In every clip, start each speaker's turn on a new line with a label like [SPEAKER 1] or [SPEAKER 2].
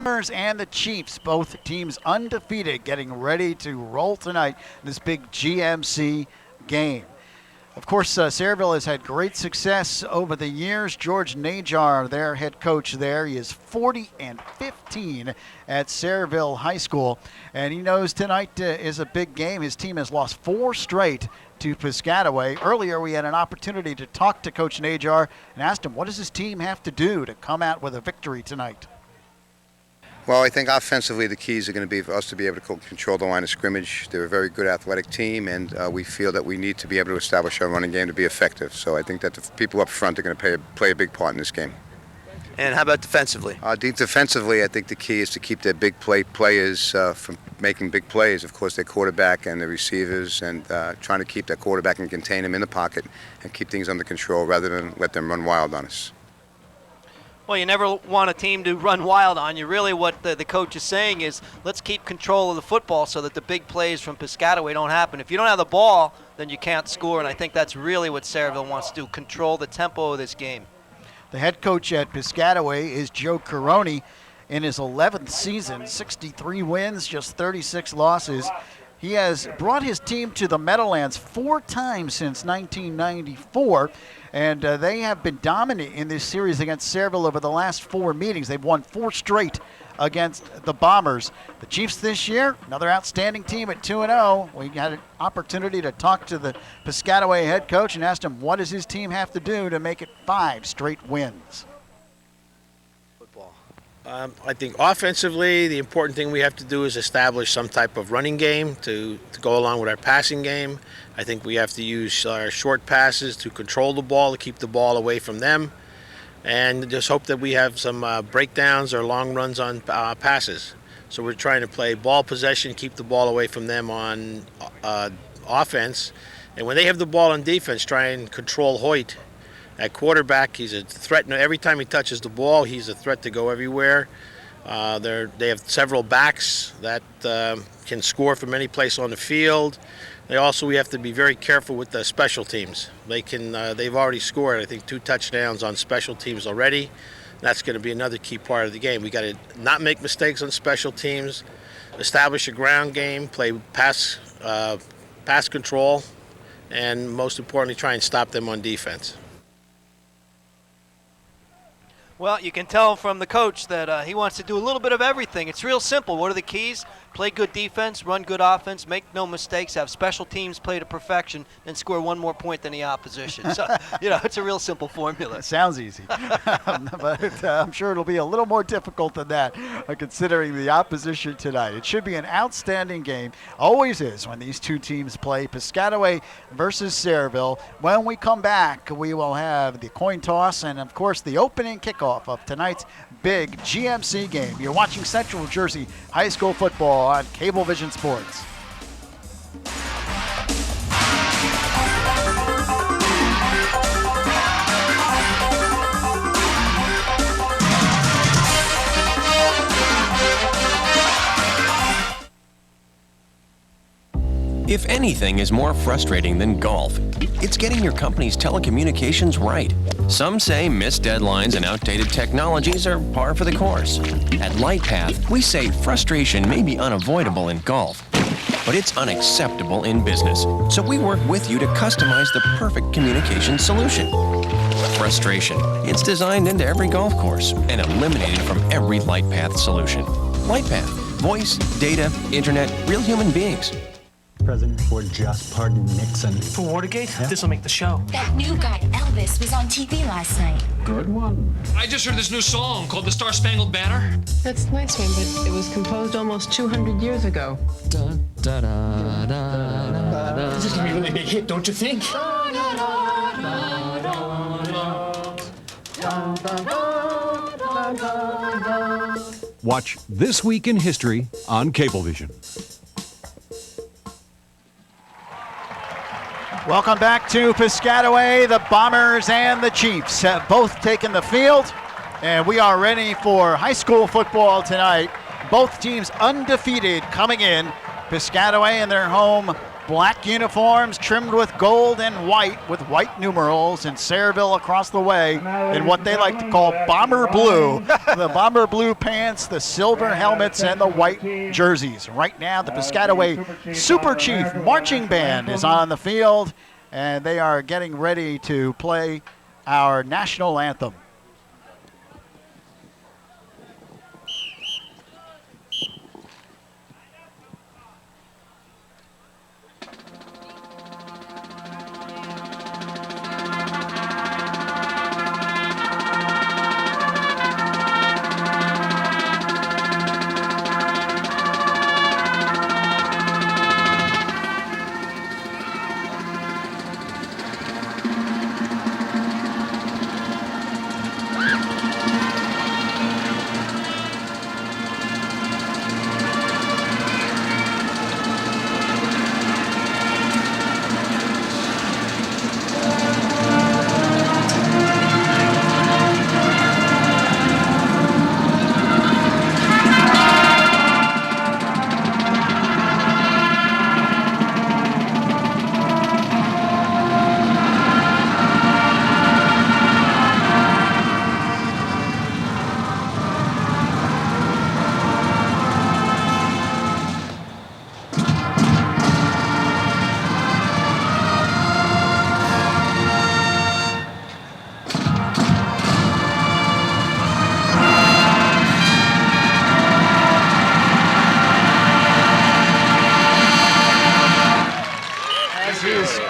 [SPEAKER 1] Bombers and the Chiefs, both teams undefeated, getting ready to roll tonight in this big GMC game. Of course, Sayreville has had great success over the years. George Najar, their head coach there, he is 40-15 at Sayreville High School, and he knows tonight is a big game. His team has lost 4 straight to Piscataway. Earlier, we had an opportunity to talk to Coach Najar and asked him, what does his team have to do to come out with a victory tonight?
[SPEAKER 2] Well, I think offensively the keys are going to be for us to be able to control the line of scrimmage. They're a very good athletic team, and we feel that we need to be able to establish our running game to be effective. So I think that the people up front are going to play a big part in this game.
[SPEAKER 3] And how about defensively?
[SPEAKER 2] Defensively, I think the key is to keep their big players from making big plays. Of course, their quarterback and the receivers, and trying to keep that quarterback and contain him in the pocket and keep things under control rather than let them run wild on us.
[SPEAKER 4] Well, you never want a team to run wild on you. Really what the coach is saying is let's keep control of the football so that the big plays from Piscataway don't happen. If you don't have the ball, then you can't score, and I think that's really what Sayreville wants to do, control the tempo of this game.
[SPEAKER 1] The head coach at Piscataway is Joe Caroni. In his 11th season, 63 wins, just 36 losses. He has brought his team to the Meadowlands 4 times since 1994, and they have been dominant in this series against Sayreville over the last 4 meetings. They've won 4 straight against the Bombers. The Chiefs this year, another outstanding team at 2-0. We had an opportunity to talk to the Piscataway head coach and asked him what does his team have to do to make it 5 straight wins.
[SPEAKER 5] I think offensively, the important thing we have to do is establish some type of running game to go along with our passing game. I think we have to use our short passes to control the ball, to keep the ball away from them, and just hope that we have some breakdowns or long runs on passes. So we're trying to play ball possession, keep the ball away from them on offense, and when they have the ball on defense, try and control Hoyt. At quarterback, he's a threat. Every time he touches the ball, he's a threat to go everywhere. They have several backs that can score from any place on the field. We have to be very careful with the special teams. They've already scored, I think, 2 touchdowns on special teams already. That's going to be another key part of the game. We got to not make mistakes on special teams, establish a ground game, play pass control, and most importantly, try and stop them on defense.
[SPEAKER 4] Well, you can tell from the coach that he wants to do a little bit of everything. It's real simple. What are the keys? Play good defense, run good offense, make no mistakes, have special teams play to perfection, and score 1 more point than the opposition. So, it's a real simple formula.
[SPEAKER 1] It sounds easy, but I'm sure it'll be a little more difficult than that considering the opposition tonight. It should be an outstanding game. Always is when these 2 teams play, Piscataway versus Sayreville. When we come back, we will have the coin toss and, of course, the opening kickoff of tonight's big GMC game. You're watching Central Jersey High School football on Cablevision Sports.
[SPEAKER 6] If anything is more frustrating than golf, it's getting your company's telecommunications right. Some say missed deadlines and outdated technologies are par for the course. At LightPath, we say frustration may be unavoidable in golf, but it's unacceptable in business. So we work with you to customize the perfect communication solution. Frustration. It's designed into every golf course and eliminated from every LightPath solution. LightPath. Voice, data, internet, real human beings.
[SPEAKER 7] President Ford just pardoned Nixon.
[SPEAKER 8] For Watergate? Yeah. This'll make the show.
[SPEAKER 9] That new guy, Elvis, was on TV last night.
[SPEAKER 7] Good one.
[SPEAKER 8] I just heard this new song called The Star-Spangled Banner.
[SPEAKER 10] That's a nice one, but it was composed almost 200 years ago.
[SPEAKER 8] Dun, da, da, da, da, da. This is gonna be a really big hit, don't you think?
[SPEAKER 11] Watch This Week in History on Cablevision.
[SPEAKER 1] Welcome back to Piscataway. The Bombers and the Chiefs have both taken the field, and we are ready for high school football tonight. Both teams undefeated coming in. Piscataway in their home Black uniforms trimmed with gold and white with white numerals, and Sayreville across the way in what they like to call bomber blue. The bomber blue pants, the silver helmets, and the white jerseys. Right now, the Piscataway Super Chief Marching Band is on the field, and they are getting ready to play our national anthem.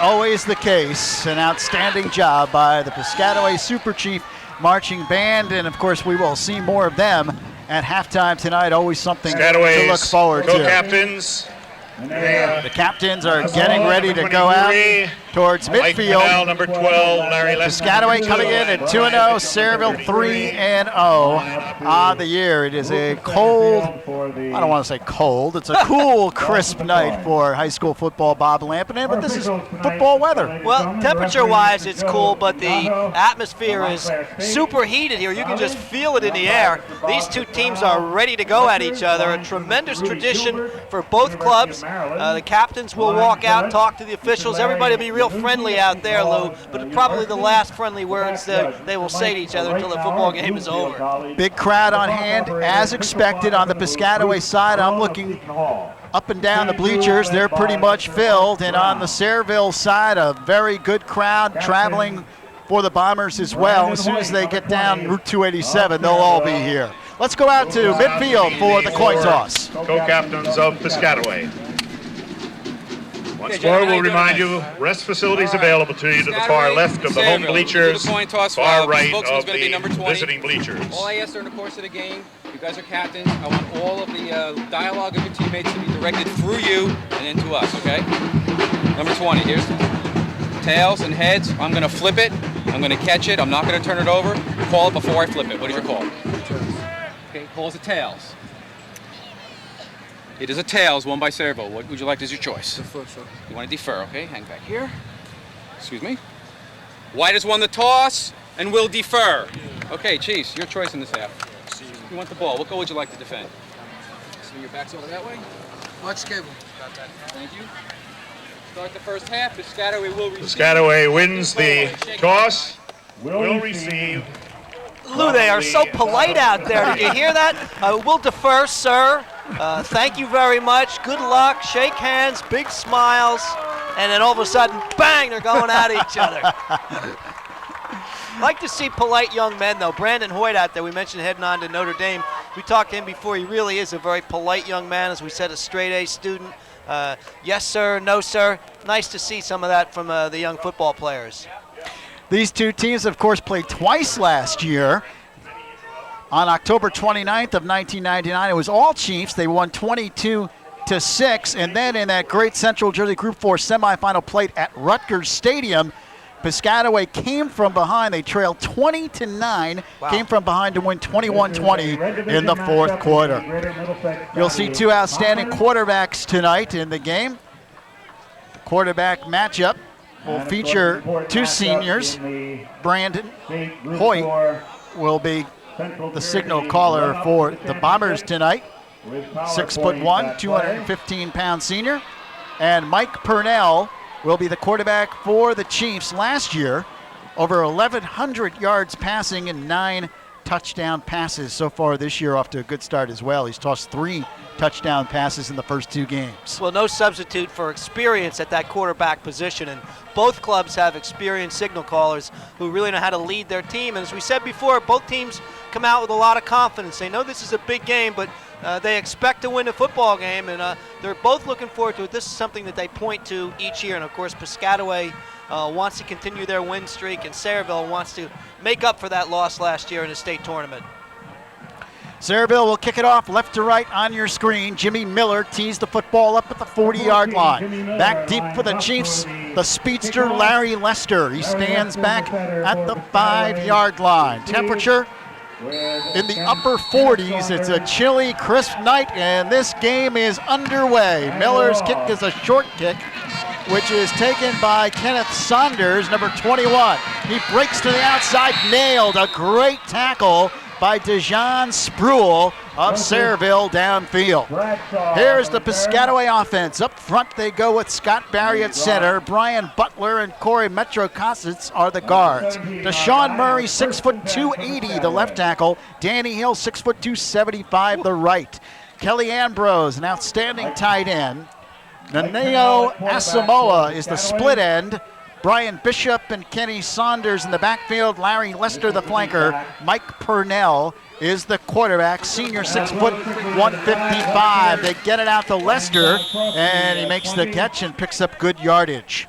[SPEAKER 1] Always the case. An outstanding job by the Piscataway Super Chief Marching Band, and of course we will see more of them at halftime tonight. Always something to look forward to.
[SPEAKER 12] Co-captains.
[SPEAKER 1] The captains are getting ready to go out towards midfield.
[SPEAKER 12] Number 12, Larry
[SPEAKER 1] Piscataway coming in at 2-0, Sayreville 3-0 on the year. It is a cold, I don't want to say cold, it's a cool, crisp night for high school football, Bob Lampinen, but this is football weather.
[SPEAKER 4] Well, temperature-wise, it's cool, but the atmosphere is super heated here. You can just feel it in the air. These two teams are ready to go at each other. A tremendous tradition for both clubs. The captains will walk out, talk to the officials. Everybody will be real friendly out there, Lou, but probably the last friendly words that they will say to each other until the football game is over.
[SPEAKER 1] Big crowd on hand, as expected on the Piscataway side. I'm looking up and down the bleachers. They're pretty much filled. And on the Sayreville side, a very good crowd traveling for the Bombers as well. As soon as they get down Route 287, they'll all be here. Let's go out to midfield for the coin toss.
[SPEAKER 12] Co-captains of Piscataway. Once more, we'll remind you, rest facilities available to you to the far left of the home bleachers, far right of the visiting bleachers.
[SPEAKER 13] All I ask during the course of the game, you guys are captains. I want all of the dialogue of your teammates to be directed through you and into us, okay? Number 20, here's tails and heads. I'm going to flip it. I'm going to catch it. I'm not going to turn it over. Call it before I flip it. What is your call? Okay, calls the tails. It is a tails, won by Sayreville. What would you like as your choice? Defer, sir. You want to defer, okay? Hang back here. Excuse me. White has won the toss and will defer. Okay, Chiefs, your choice in this half. You want the ball. What goal would you like to defend? So your back's over that way?
[SPEAKER 14] Watch cable.
[SPEAKER 13] Thank you. Start the first half. Piscataway will receive.
[SPEAKER 12] Piscataway wins the toss, will receive.
[SPEAKER 4] Lou, they are so polite out there. Did you hear that? We'll defer, sir. Thank you very much. Good luck. Shake hands, big smiles, and then all of a sudden, bang, they're going at each other. Like to see polite young men, though. Brandon Hoyt out there, we mentioned heading on to Notre Dame. We talked to him before. He really is a very polite young man, as we said, a straight-A student. Yes, sir, no, sir. Nice to see some of that from the young football players.
[SPEAKER 1] These two teams, of course, played twice last year. On October 29th of 1999, it was all Chiefs. They won 22-6, and then in that great Central Jersey Group 4 semifinal played at Rutgers Stadium, Piscataway came from behind. They trailed 20-9, came from behind to win 21-20 in the fourth quarter. You'll see two outstanding quarterbacks tonight in the game. The quarterback matchup will feature two seniors. Brandon Hoyt will be the signal caller for the Bombers tonight. 6'1", 215-pound senior. And Mike Purnell will be the quarterback for the Chiefs. Last year, over 1,100 yards passing and 9 touchdown passes so far this year, off to a good start as well. He's tossed 3 touchdown passes in the first 2 games.
[SPEAKER 4] Well, no substitute for experience at that quarterback position, and both clubs have experienced signal callers who really know how to lead their team. And as we said before, both teams come out with a lot of confidence. They know this is a big game, but they expect to win the football game, and they're both looking forward to it. This is something that they point to each year, and of course Piscataway wants to continue their win streak, and Sayreville wants to make up for that loss last year in the state tournament.
[SPEAKER 1] Sayreville will kick it off left to right on your screen. Jimmy Miller tees the football up at the 40-yard line. Back deep for the Chiefs, the speedster Larry Lester. He stands back at the 5-yard line. Temperature in the upper 40s. It's a chilly, crisp night, and this game is underway. Miller's kick is a short kick, which is taken by Kenneth Saunders, number 21. He breaks to the outside, nailed. A great tackle by Dejan Spruill of Sayreville downfield. Here's the Piscataway offense. Up front they go with Scott Barry at center. Brian Butler and Corey Metro-Cossitz are the guards. Deshaun Murray, 6'2", 280, the left tackle. Danny Hill, 6'2", 275, the right. Kelly Ambrose, an outstanding tight end. Naneo Asamoah is the split end. Brian Bishop and Kenny Saunders in the backfield. Larry Lester, the flanker. Mike Purnell is the quarterback. Senior, 6', 155. They get it out to Lester, and he makes the catch and picks up good yardage.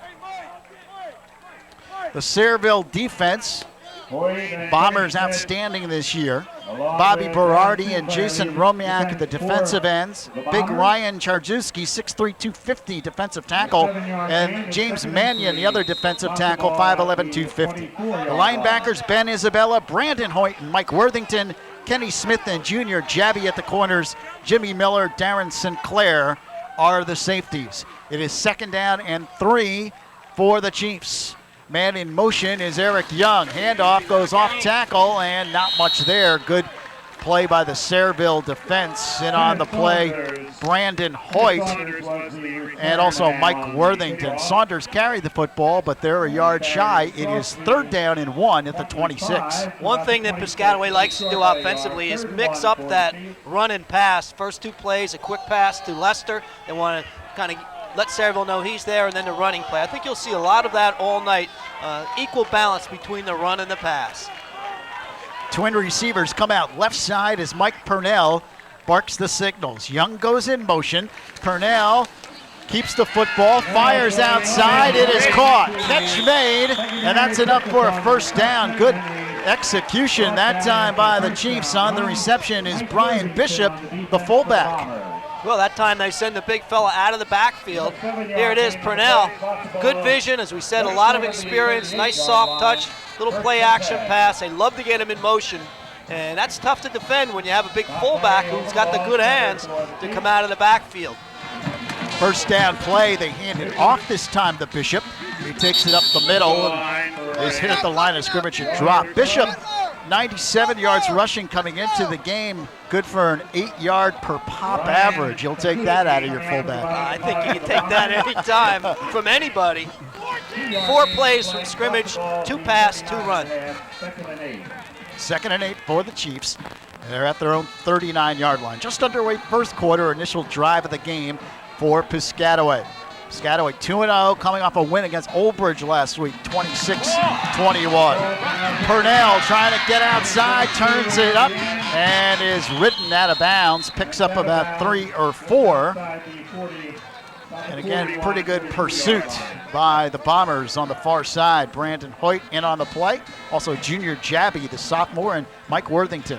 [SPEAKER 1] The Sayreville defense, Bombers outstanding this year. Bobby Berardi and Jason Romiak at the defensive ends. Big Ryan Chardzewski, 6'3", 250, defensive tackle. And James Mannion, the other defensive tackle, 5'11", 250. The linebackers, Ben Isabella, Brandon Hoyt, and Mike Worthington. Kenny Smith and Junior Jabby at the corners. Jimmy Miller, Darren Sinclair are the safeties. It is 2nd down and 3 for the Chiefs. Man in motion is Eric Young. Handoff goes off tackle, and not much there. Good play by the Sayreville defense. In on the play, Brandon Hoyt and also Mike Worthington. Saunders carried the football, but they're a yard shy. It is 3rd down and 1 at the 26.
[SPEAKER 4] One thing that Piscataway likes to do offensively is mix up that run and pass. First 2 plays, a quick pass to Lester. They want to kind of let Sayreville know he's there, and then the running play. I think you'll see a lot of that all night. Equal balance between the run and the pass.
[SPEAKER 1] Twin receivers come out left side as Mike Purnell barks the signals. Young goes in motion. Purnell keeps the football, fires outside. It is caught. Catch made, and that's enough for a 1st down. Good execution that time by the Chiefs. On the reception is Brian Bishop, the fullback.
[SPEAKER 4] Well, that time they send the big fella out of the backfield. Here it is, Purnell. Good vision, as we said, a lot of experience, nice soft touch, little play action pass. They love to get him in motion, and that's tough to defend when you have a big fullback who's got the good hands to come out of the backfield.
[SPEAKER 1] 1st down play, they hand it off this time to Bishop. He takes it up the middle and is hit at the line of scrimmage and dropped. Bishop, 97 yards rushing coming into the game. Good for an 8-yard per pop average. You'll take that out of your fullback.
[SPEAKER 4] I think you can take that any time from anybody. 4 plays from scrimmage, 2 pass, 2 run.
[SPEAKER 1] 2nd and 8 for the Chiefs. They're at their own 39-yard line. Just underway 1st quarter, initial drive of the game for Piscataway. Piscataway 2-0, coming off a win against Old Bridge last week, 26-21. Purnell trying to get outside, turns it up, and is ridden out of bounds. Picks up about 3 or 4. And again, pretty good pursuit by the Bombers on the far side. Brandon Hoyt in on the play. Also Junior Jabby, the sophomore, and Mike Worthington.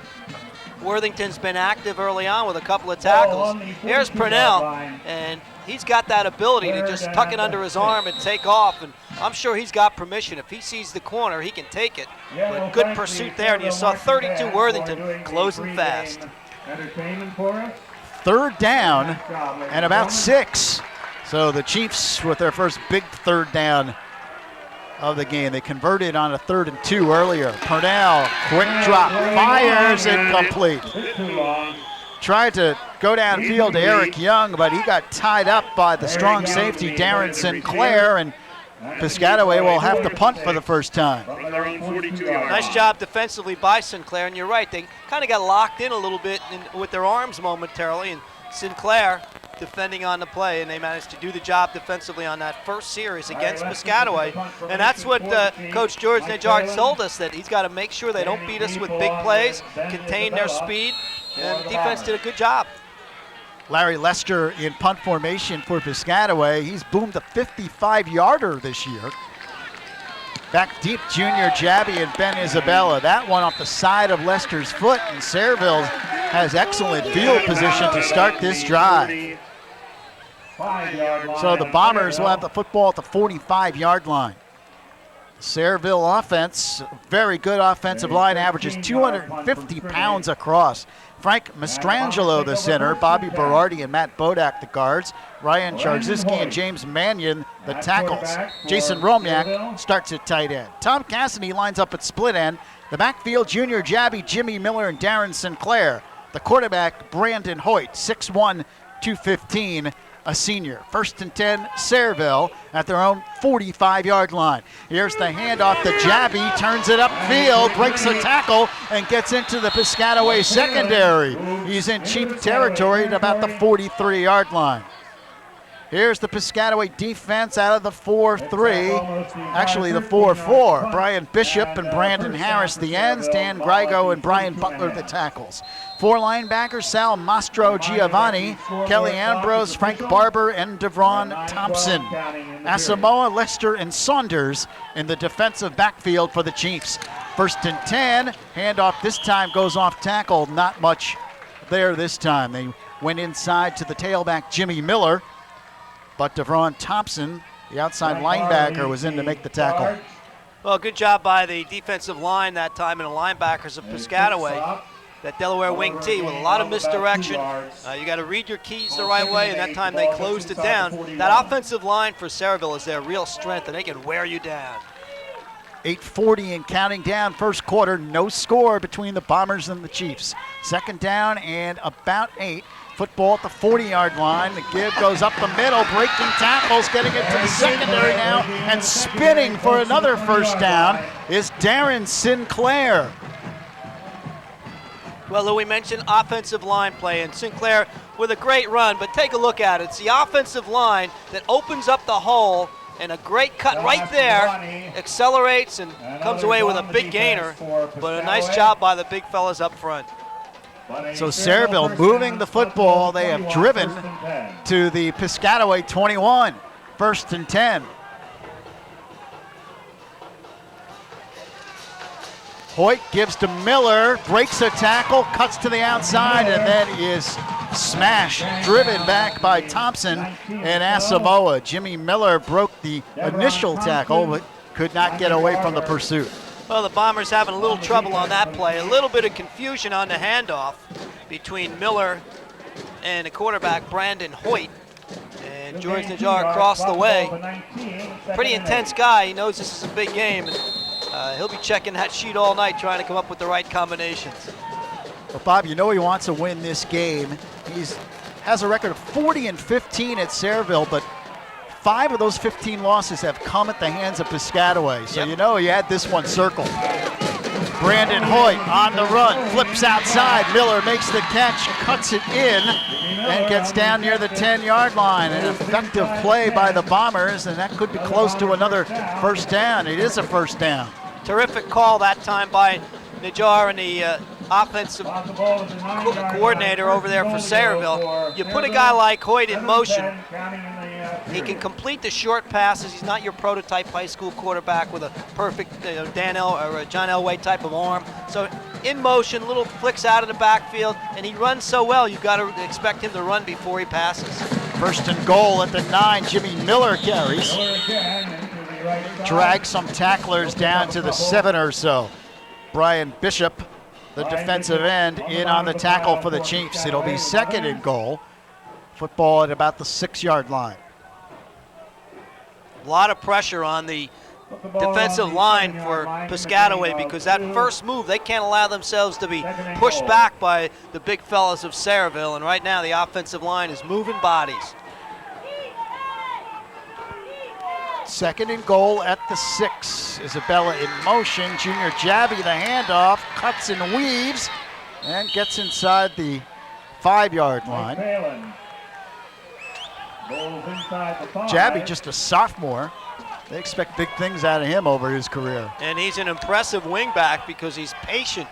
[SPEAKER 4] Worthington's been active early on with a couple of tackles. Here's Purnell, and he's got that ability to just tuck it under his arm and take off, and I'm sure he's got permission. If he sees the corner, he can take it. But good pursuit there, and you saw 32 Worthington closing fast.
[SPEAKER 1] 3rd down and about 6. So the Chiefs with their first big 3rd down of the game. They converted on a 3rd and 2 earlier. Purnell, quick drop, fires incomplete. Tried to go downfield to Eric Young, but he got tied up by the strong safety, Darren Sinclair, and Piscataway will have to punt for the first time.
[SPEAKER 4] Nice job defensively by Sinclair, and you're right, they kind of got locked in a little bit with their arms momentarily, and Sinclair defending on the play, and they managed to do the job defensively on that first series against Piscataway. And that's what Coach George Najjar told us, that he's got to make sure they don't beat us with big plays, contain their speed, and the defense did a good job.
[SPEAKER 1] Larry Lester in punt formation for Piscataway. He's boomed a 55-yarder this year. Back deep, Junior Jabby and Ben Isabella. That one off the side of Lester's foot, and Sayreville has excellent field position to start this drive. So the Bombers will have the football at the 45-yard line. Sayreville offense, very good offensive line, averages 250 pounds across. Frank Mastrangelo, the center, Bobby Berardi and Matt Bodak, the guards, Ryan Charziski and James Mannion, the tackles. Jason Romyak starts at tight end. Tom Cassidy lines up at split end. The backfield, Junior Jabby, Jimmy Miller, and Darren Sinclair. The quarterback, Brandon Hoyt, 6'1", 215, a senior. 1st and 10, Sayreville at their own 45-yard line. Here's the handoff to Jabby, turns it upfield, breaks the tackle, and gets into the Piscataway secondary. He's in cheap territory at about the 43-yard line. Here's the Piscataway defense out of the 4-3, actually the 4-4. Brian Bishop and Brandon Harris the ends, Dan Grigo and Brian Butler the tackles. 4 linebackers, Sal Mastro Giovanni, Kelly Ambrose, Frank Barber, and Devron Thompson. Asamoah, Lester, and Saunders in the defensive backfield for the Chiefs. 1st and 10, handoff this time goes off tackle, not much there this time. They went inside to the tailback, Jimmy Miller, but Devron Thompson, the outside linebacker, was in to make the tackle.
[SPEAKER 4] Well, good job by the defensive line that time and the linebackers of Piscataway. That Delaware wing T with a lot of misdirection. You got to read your keys the right way, and that time they closed it down. That offensive line for Sayreville is their real strength, and they can wear you down.
[SPEAKER 1] 8:40 and counting down, first quarter, no score between the Bombers and the Chiefs. 2nd down and about 8. Football at the 40-yard line. The give goes up the middle, breaking tackles, getting it to the secondary now, and spinning for another first down is Darren Sinclair.
[SPEAKER 4] Well, Louis mentioned offensive line play, and Sinclair with a great run, but take a look at it. It's the offensive line that opens up the hole, and a great cut right there, accelerates and comes away with a big gainer, but a nice job by the big fellas up front.
[SPEAKER 1] So Sayreville moving the football. They have driven to the Piscataway 21. 1st and 10. Hoyt gives to Miller, breaks a tackle, cuts to the outside, and then is smashed, driven back by Thompson and Asamoah. Jimmy Miller broke the initial tackle, but could not get away from the pursuit.
[SPEAKER 4] Well, the Bombers having a little trouble on that play. A little bit of confusion on the handoff between Miller and the quarterback, Brandon Hoyt. And George Najjar across the way. Pretty intense guy. He knows this is a big game. And, he'll be checking that sheet all night trying to come up with the right combinations.
[SPEAKER 1] Well, Bob, you know he wants to win this game. He has a record of 40-15 at Sayreville, but 5 of those 15 losses have come at the hands of Piscataway. So you know he had this one circled. Brandon Hoyt on the run, flips outside. Miller makes the catch, cuts it in, and gets down near the 10-yard line. An effective play by the Bombers, and that could be close to another first down. It is a first down.
[SPEAKER 4] Terrific call that time by Najjar and the offensive coordinator over there for Sayreville. You put a guy like Hoyt in motion, he can complete the short passes. He's not your prototype high school quarterback with a perfect John Elway type of arm. So in motion, little flicks out of the backfield, and he runs so well, you've got to expect him to run before he passes.
[SPEAKER 1] 1st and goal at the 9. Jimmy Miller carries. Drags some tacklers down to the 7 or so. Brian Bishop, the defensive end, in on the tackle for the Chiefs. It'll be 2nd and goal. Football at about the 6-yard line.
[SPEAKER 4] A lot of pressure on the defensive line for Piscataway, because that first move, they can't allow themselves to be pushed back by the big fellas of Sayreville, and right now the offensive line is moving bodies.
[SPEAKER 1] 2nd and goal at the 6. Isabella in motion. Junior Jabby, the handoff, cuts and weaves, and gets inside the 5-yard line. Jabby, just a sophomore. They expect big things out of him over his career.
[SPEAKER 4] And he's an impressive wingback because he's patient.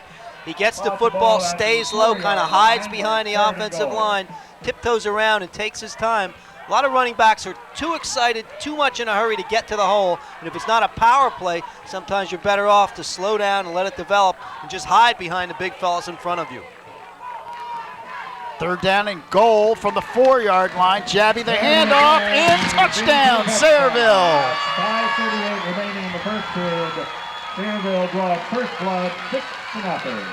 [SPEAKER 4] He gets the football, stays low, kind of hides behind the offensive line, tiptoes around and takes his time. A lot of running backs are too excited, too much in a hurry to get to the hole. And if it's not a power play, sometimes you're better off to slow down and let it develop and just hide behind the big fellas in front of you.
[SPEAKER 1] 3rd down and goal from the 4-yard line. Jabby the handoff and touchdown, Sayreville.
[SPEAKER 12] 5:38 remaining in the first period. Sayreville draws first blood, 6-0.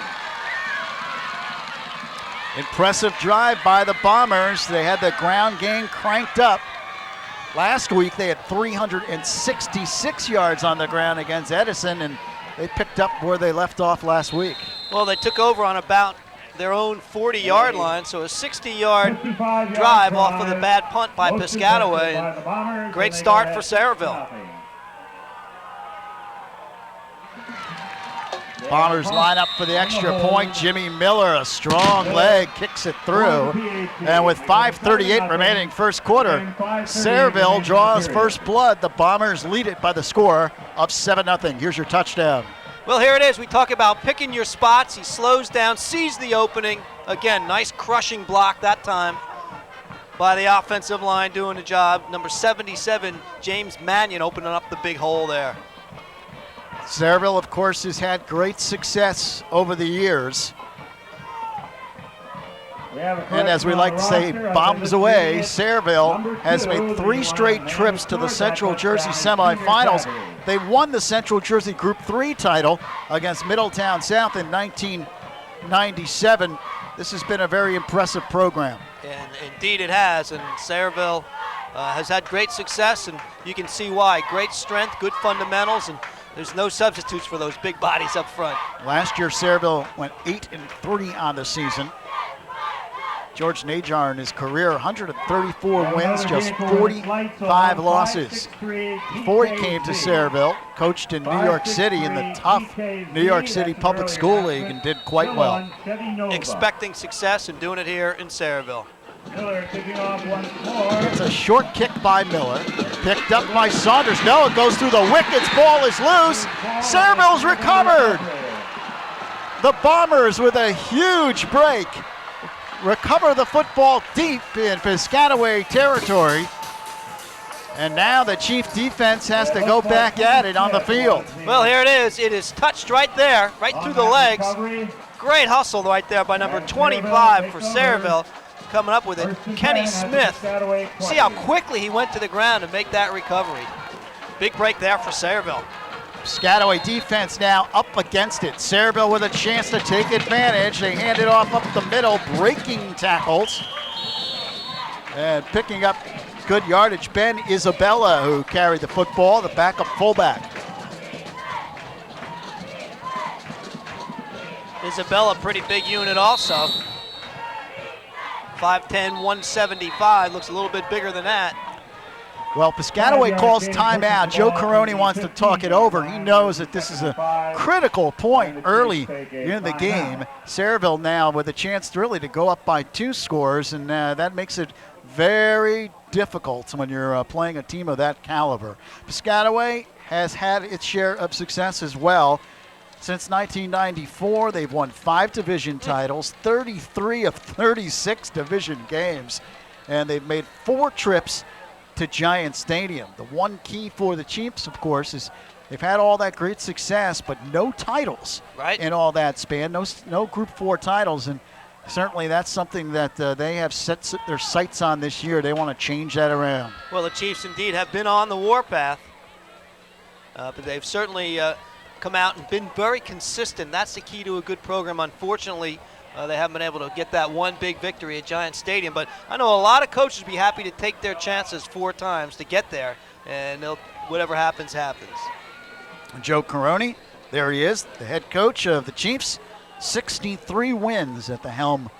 [SPEAKER 1] Impressive drive by the Bombers. They had the ground game cranked up. Last week they had 366 yards on the ground against Edison, and they picked up where they left off last week.
[SPEAKER 4] Well, they took over on about their own 40-yard line, so a 60-yard drive off of the bad punt by Piscataway. And great start for Sayreville.
[SPEAKER 1] Bombers line up for the extra point. Jimmy Miller, a strong leg, kicks it through. And with 5:38 remaining first quarter, Sayreville draws first blood. The Bombers lead it by the score of 7-0. Here's your touchdown.
[SPEAKER 4] Well, here it is. We talk about picking your spots. He slows down, sees the opening. Again, nice crushing block that time by the offensive line doing the job. Number 77, James Mannion, opening up the big hole there.
[SPEAKER 1] Sayreville, of course, has had great success over the years. And as we like to say, bombs away. Sayreville has made 3 straight trips to the Central Jersey semifinals. They won the Central Jersey Group 3 title against Middletown South in 1997. This has been a very impressive program.
[SPEAKER 4] And indeed it has, and Sayreville has had great success, and you can see why. Great strength, good fundamentals, and there's no substitutes for those big bodies up front.
[SPEAKER 1] Last year, Sayreville went 8-3 on the season. George Najar in his career, 134 wins, just 45 losses. Before he came to Sayreville, coached in New York City in the tough New York City Public School League and did quite well.
[SPEAKER 4] Expecting success and doing it here in Sayreville.
[SPEAKER 12] Miller kicking off once more.
[SPEAKER 1] It's a short kick by Miller, picked up by Saunders. No, it goes through the wickets, ball is loose. Sayreville's recovered. The Bombers with a huge break recover the football deep in Piscataway territory. And now the Chief defense has to go back at it on the field.
[SPEAKER 4] Well, here it is. It is touched right there, right through the legs. Great hustle right there by number 25 for Sayreville. Coming up with it, Kenny Smith. See how quickly he went to the ground to make that recovery. Big break there for Sayreville.
[SPEAKER 1] Piscataway defense now up against it. Sayreville with a chance to take advantage. They hand it off up the middle, breaking tackles. And picking up good yardage, Ben Isabella, who carried the football, the backup fullback.
[SPEAKER 4] Isabella, pretty big unit also. 5'10", 175, looks a little bit bigger than that.
[SPEAKER 1] Well, Piscataway calls timeout. Joe Caroni wants to talk it over. He knows that this is a critical point early in the game. Sayreville now with a chance really to go up by 2 scores, and that makes it very difficult when you're playing a team of that caliber. Piscataway has had its share of success as well. Since 1994, they've won 5 division titles, 33 of 36 division games, and they've made 4 trips to Giant Stadium. The one key for the Chiefs, of course, is they've had all that great success, but no titles in all that span, no Group 4 titles, and certainly that's something that they have set their sights on this year. They want to change that around.
[SPEAKER 4] Well, the Chiefs indeed have been on the warpath, but they've certainly come out and been very consistent. That's the key to a good program. Unfortunately, they haven't been able to get that one big victory at Giant Stadium, but I know a lot of coaches be happy to take their chances 4 times to get there, and whatever happens, happens.
[SPEAKER 1] Joe Caroni, there he is, the head coach of the Chiefs. 63 wins at the helm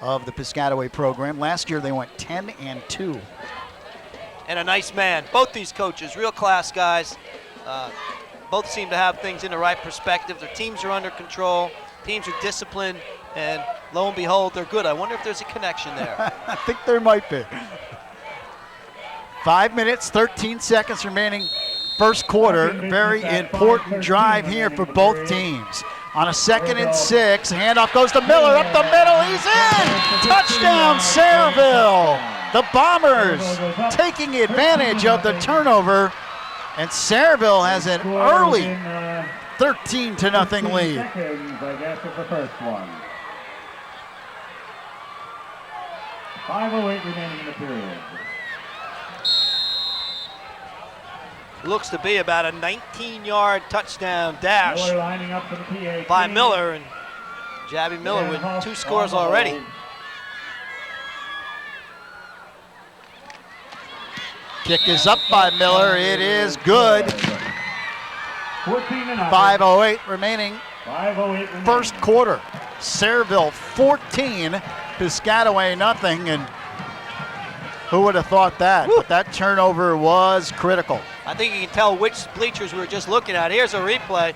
[SPEAKER 1] of the Piscataway program. Last year they went 10-2.
[SPEAKER 4] And a nice man. Both these coaches, real class guys. Both seem to have things in the right perspective. Their teams are under control. Teams are disciplined. And lo and behold, they're good. I wonder if there's a connection there.
[SPEAKER 1] I think there might be. 5 minutes, 13 seconds remaining. First quarter. Very important drive here for both teams. On a 2nd and 6, handoff goes to Miller up the middle. He's in! Touchdown, Sayreville. The Bombers taking advantage of the turnover, and Sayreville has an early 13-0 lead.
[SPEAKER 14] I guess of the first one. 5:08 remaining in the period.
[SPEAKER 4] Looks to be about a 19-yard touchdown dash
[SPEAKER 14] Miller lining up for the PA
[SPEAKER 4] by Miller, and Jabby Miller with 2 scores already.
[SPEAKER 1] Kick is up by Miller. It is good. 5:08 remaining.
[SPEAKER 14] 5:08 remaining.
[SPEAKER 1] First quarter. Sayreville 14, Piscataway nothing, and who would have thought that? Woo. But that turnover was critical.
[SPEAKER 4] I think you can tell which bleachers we were just looking at. Here's a replay.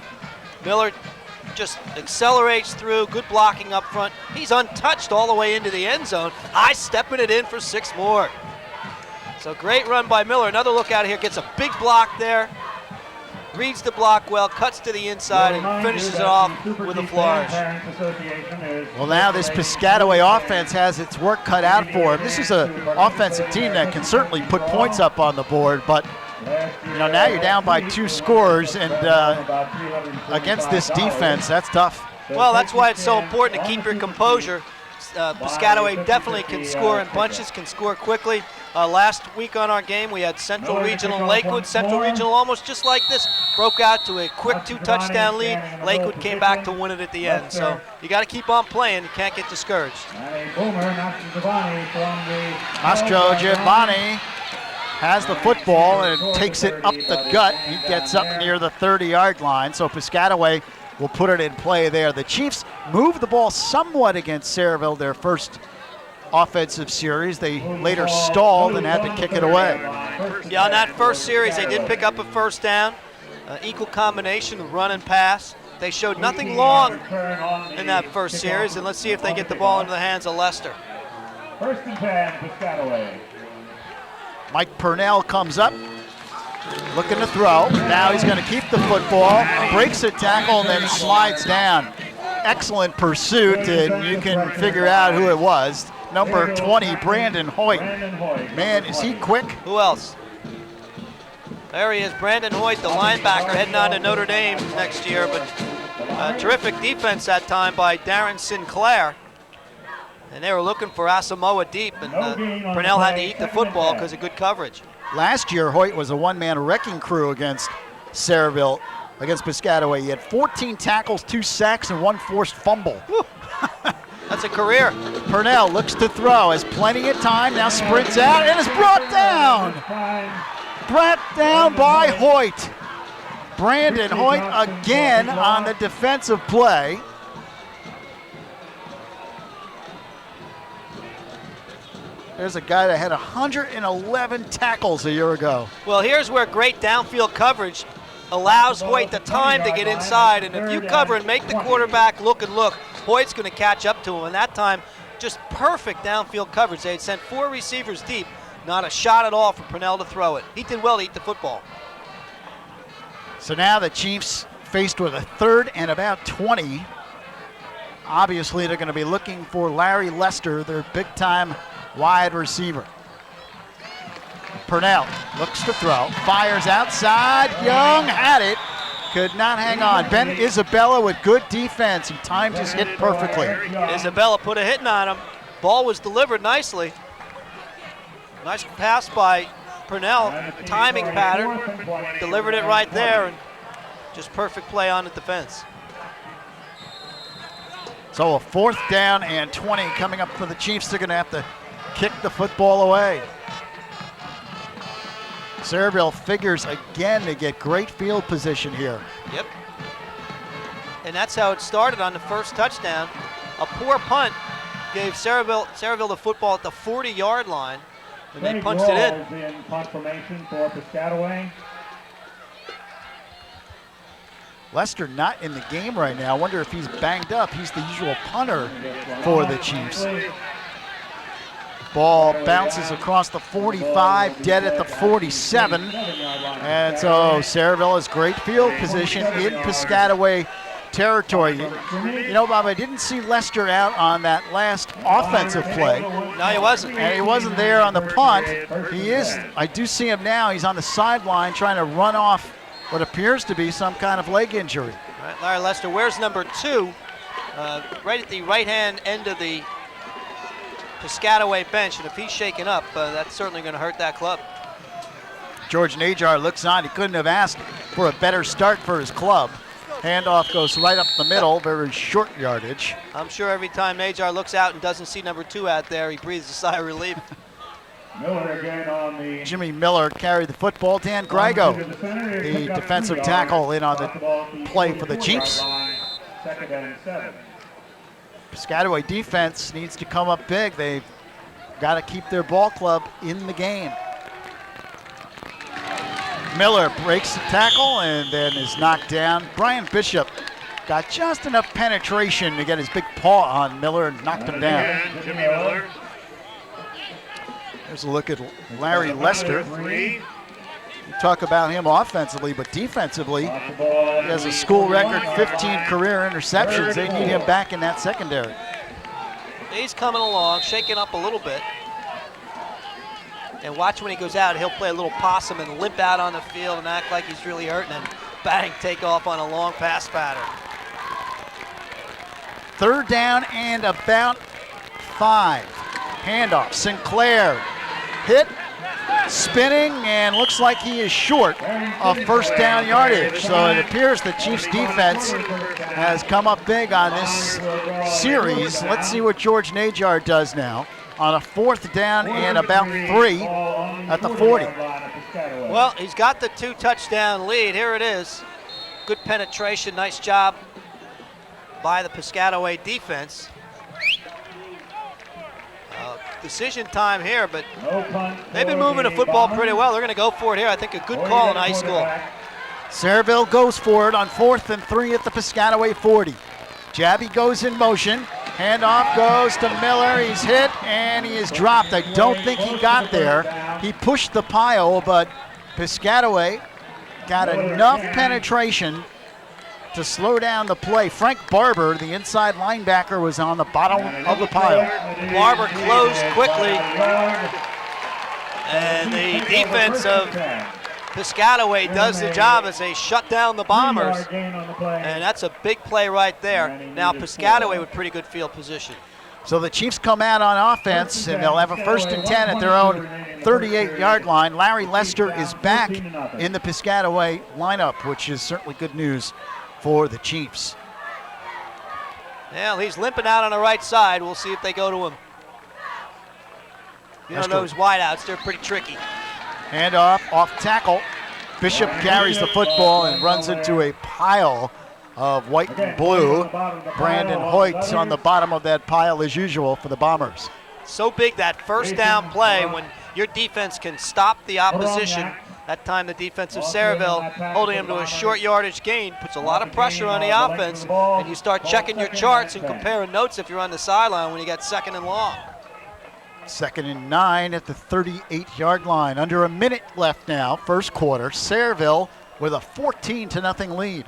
[SPEAKER 4] Miller just accelerates through, good blocking up front. He's untouched all the way into the end zone. High stepping it in for 6 more. So great run by Miller. Another look out here, gets a big block there. Reads the block well, cuts to the inside, and finishes it off with a flourish.
[SPEAKER 1] Well, now this Piscataway offense has its work cut out for him. This is an offensive team that can certainly put points up on the board, but now you're down by 2 scores, and against this defense, that's tough.
[SPEAKER 4] Well, that's why it's so important to keep your composure. Piscataway definitely can score in bunches, can score quickly. Last week on our game, we had Central Regional and Lakewood. Central Regional almost just like this, broke out to a quick 2-touchdown lead. Lakewood came back to win it at the end. So you got to keep on playing. You can't get discouraged.
[SPEAKER 1] Mastro Giovanni has the football and takes it up the gut. He gets up near the 30-yard line. So Piscataway will put it in play there. The Chiefs moved the ball somewhat against Sayreville, their first offensive series. They later stalled and had to kick it away.
[SPEAKER 4] Yeah, on that first series, they did pick up a first down. Equal combination of run and pass. They showed nothing long in that first series, and let's see if they get the ball into the hands of Lester.
[SPEAKER 14] 1st and 10, Piscataway.
[SPEAKER 1] Mike Purnell comes up, looking to throw. Now he's going to keep the football, breaks a tackle, and then slides down. Excellent pursuit, and you can figure out who it was. Number 20, Brandon Hoyt. Man, is he quick?
[SPEAKER 4] Who else? There he is, Brandon Hoyt, the linebacker, heading on to Notre Dame next year, but terrific defense that time by Darren Sinclair. And they were looking for Asamoah deep, and Purnell had to eat the football because of good coverage.
[SPEAKER 1] Last year, Hoyt was a one-man wrecking crew against Sayreville, against Piscataway. He had 14 tackles, 2 sacks, and 1 forced fumble.
[SPEAKER 4] That's a career.
[SPEAKER 1] Purnell looks to throw, has plenty of time, now sprints out, and is brought down. Brought down by Hoyt. Brandon Hoyt again on the defensive play. There's a guy that had 111 tackles a year ago.
[SPEAKER 4] Well, here's where great downfield coverage allows Hoyt the time to get inside, and if you cover and make the quarterback look and look, Hoyt's going to catch up to him, and that time, just perfect downfield coverage. They had sent 4 receivers deep, not a shot at all for Purnell to throw it. He did well to eat the football.
[SPEAKER 1] So now the Chiefs faced with a 3rd and about 20. Obviously, they're going to be looking for Larry Lester, their big-time wide receiver. Purnell looks to throw, fires outside, Young had it, could not hang on. Ben Isabella with good defense, he timed his hit perfectly.
[SPEAKER 4] Isabella put a hitting on him. Ball was delivered nicely. Nice pass by Purnell, timing pattern, delivered it right there, and just perfect play on the defense.
[SPEAKER 1] So a 4th down and 20 coming up for the Chiefs. They're going to have to kick the football away. Sayreville figures again to get great field position here.
[SPEAKER 4] Yep. And that's how it started on the first touchdown. A poor punt gave Sayreville the football at the 40-yard line, and they punched it in.
[SPEAKER 14] Punt formation for Piscataway.
[SPEAKER 1] Lester not in the game right now. I wonder if he's banged up. He's the usual punter for the Chiefs. Ball bounces across the 45, dead at the 47. And so Sayreville has great field position in Piscataway territory. You know, Bob, I didn't see Lester out on that last offensive play.
[SPEAKER 4] No, he wasn't.
[SPEAKER 1] And he wasn't there on the punt. He is, I do see him now. He's on the sideline trying to run off what appears to be some kind of leg injury.
[SPEAKER 4] All right, Larry Lester wears number 2, right at the right-hand end of the Piscataway bench, and if he's shaken up, that's certainly going to hurt that club.
[SPEAKER 1] George Najar looks on. He couldn't have asked for a better start for his club. Handoff goes right up the middle, very short yardage.
[SPEAKER 4] I'm sure every time Najar looks out and doesn't see number 2 out there, he breathes a sigh of relief.
[SPEAKER 14] Miller again on the...
[SPEAKER 1] Jimmy Miller carried the football. Dan Grego, the defensive tackle, in on the play for the Chiefs.
[SPEAKER 14] Second and 7.
[SPEAKER 1] Piscataway defense needs to come up big. They've got to keep their ball club in the game. Miller breaks the tackle and then is knocked down. Brian Bishop got just enough penetration to get his big paw on Miller and knocked him down.
[SPEAKER 12] Jimmy Miller.
[SPEAKER 1] There's a look at Larry Lester. You talk about him offensively, but defensively, he has a school record 15 career interceptions. They need him back in that secondary.
[SPEAKER 4] He's coming along, shaking up a little bit. And watch when he goes out, he'll play a little possum and limp out on the field and act like he's really hurting, and bang, take off on a long pass pattern.
[SPEAKER 1] 3rd down and about 5. Handoff, Sinclair hit, spinning, and looks like he is short of 1st down yardage. So it appears the Chiefs defense has come up big on this series. Let's see what George Najar does now on a 4th down and about 3 at the 40.
[SPEAKER 4] Well, he's got the 2-touchdown lead. Here it is. Good penetration, nice job by the Piscataway defense. Decision time here, but they've been moving the football pretty well. They're going to go for it here. I think a good call in high school.
[SPEAKER 1] Sayreville goes for it on 4th and 3 at the Piscataway 40. Jabby goes in motion. Handoff goes to Miller. He's hit and he is dropped. I don't think he got there. He pushed the pile, but Piscataway got enough penetration to slow down the play. Frank Barber, the inside linebacker, was on the bottom of the pile.
[SPEAKER 4] Barber closed quickly, and the defense of Piscataway does the job as they shut down the Bombers, and that's a big play right there. Now Piscataway with pretty good field position.
[SPEAKER 1] So the Chiefs come out on offense, and they'll have a 1st and 10 at their own 38-yard line. Larry Lester is back in the Piscataway lineup, which is certainly good news for the Chiefs.
[SPEAKER 4] Well, he's limping out on the right side. We'll see if they go to him. You know those wideouts, they're pretty tricky.
[SPEAKER 1] Handoff, off tackle. Bishop carries the football and runs into a pile of white and blue. Brandon Hoyt on the bottom of that pile as usual for the Bombers.
[SPEAKER 4] So big that 1st down play when your defense can stop the opposition. That time the defense of Sayreville holding him to a short yardage gain puts a lot of pressure on the offense, and you start checking your charts and comparing notes if you're on the sideline when you got 2nd and long.
[SPEAKER 1] 2nd and 9 at the 38-yard line. Under a minute left now, 1st quarter. Sayreville with a 14-0 lead.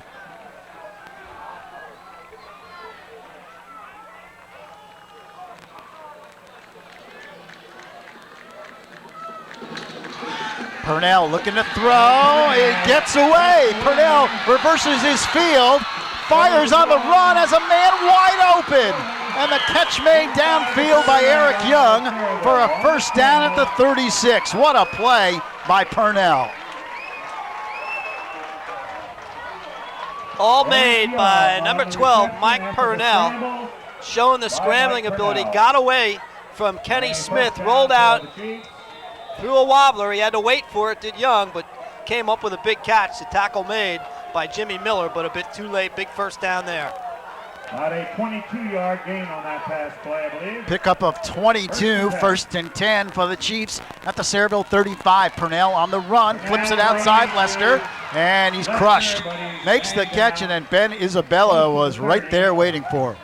[SPEAKER 1] Purnell looking to throw, it gets away. Purnell reverses his field, fires on the run as a man wide open. And the catch made downfield by Eric Young for a 1st down at the 36. What a play by Purnell.
[SPEAKER 4] All made by number 12, Mike Purnell, showing the scrambling ability, got away from Kenny Smith, rolled out Threw a wobbler. He had to wait for it, did Young, but came up with a big catch. The tackle made by Jimmy Miller, but a bit too late. Big first down there.
[SPEAKER 14] About a 22-yard gain on that pass play, I believe.
[SPEAKER 1] Pickup of 22, first and 10 for the Chiefs at the Sayreville 35. Purnell on the run, flips it outside Lester, and he's crushed. Makes the catch, and then Ben Isabella was right there waiting for him.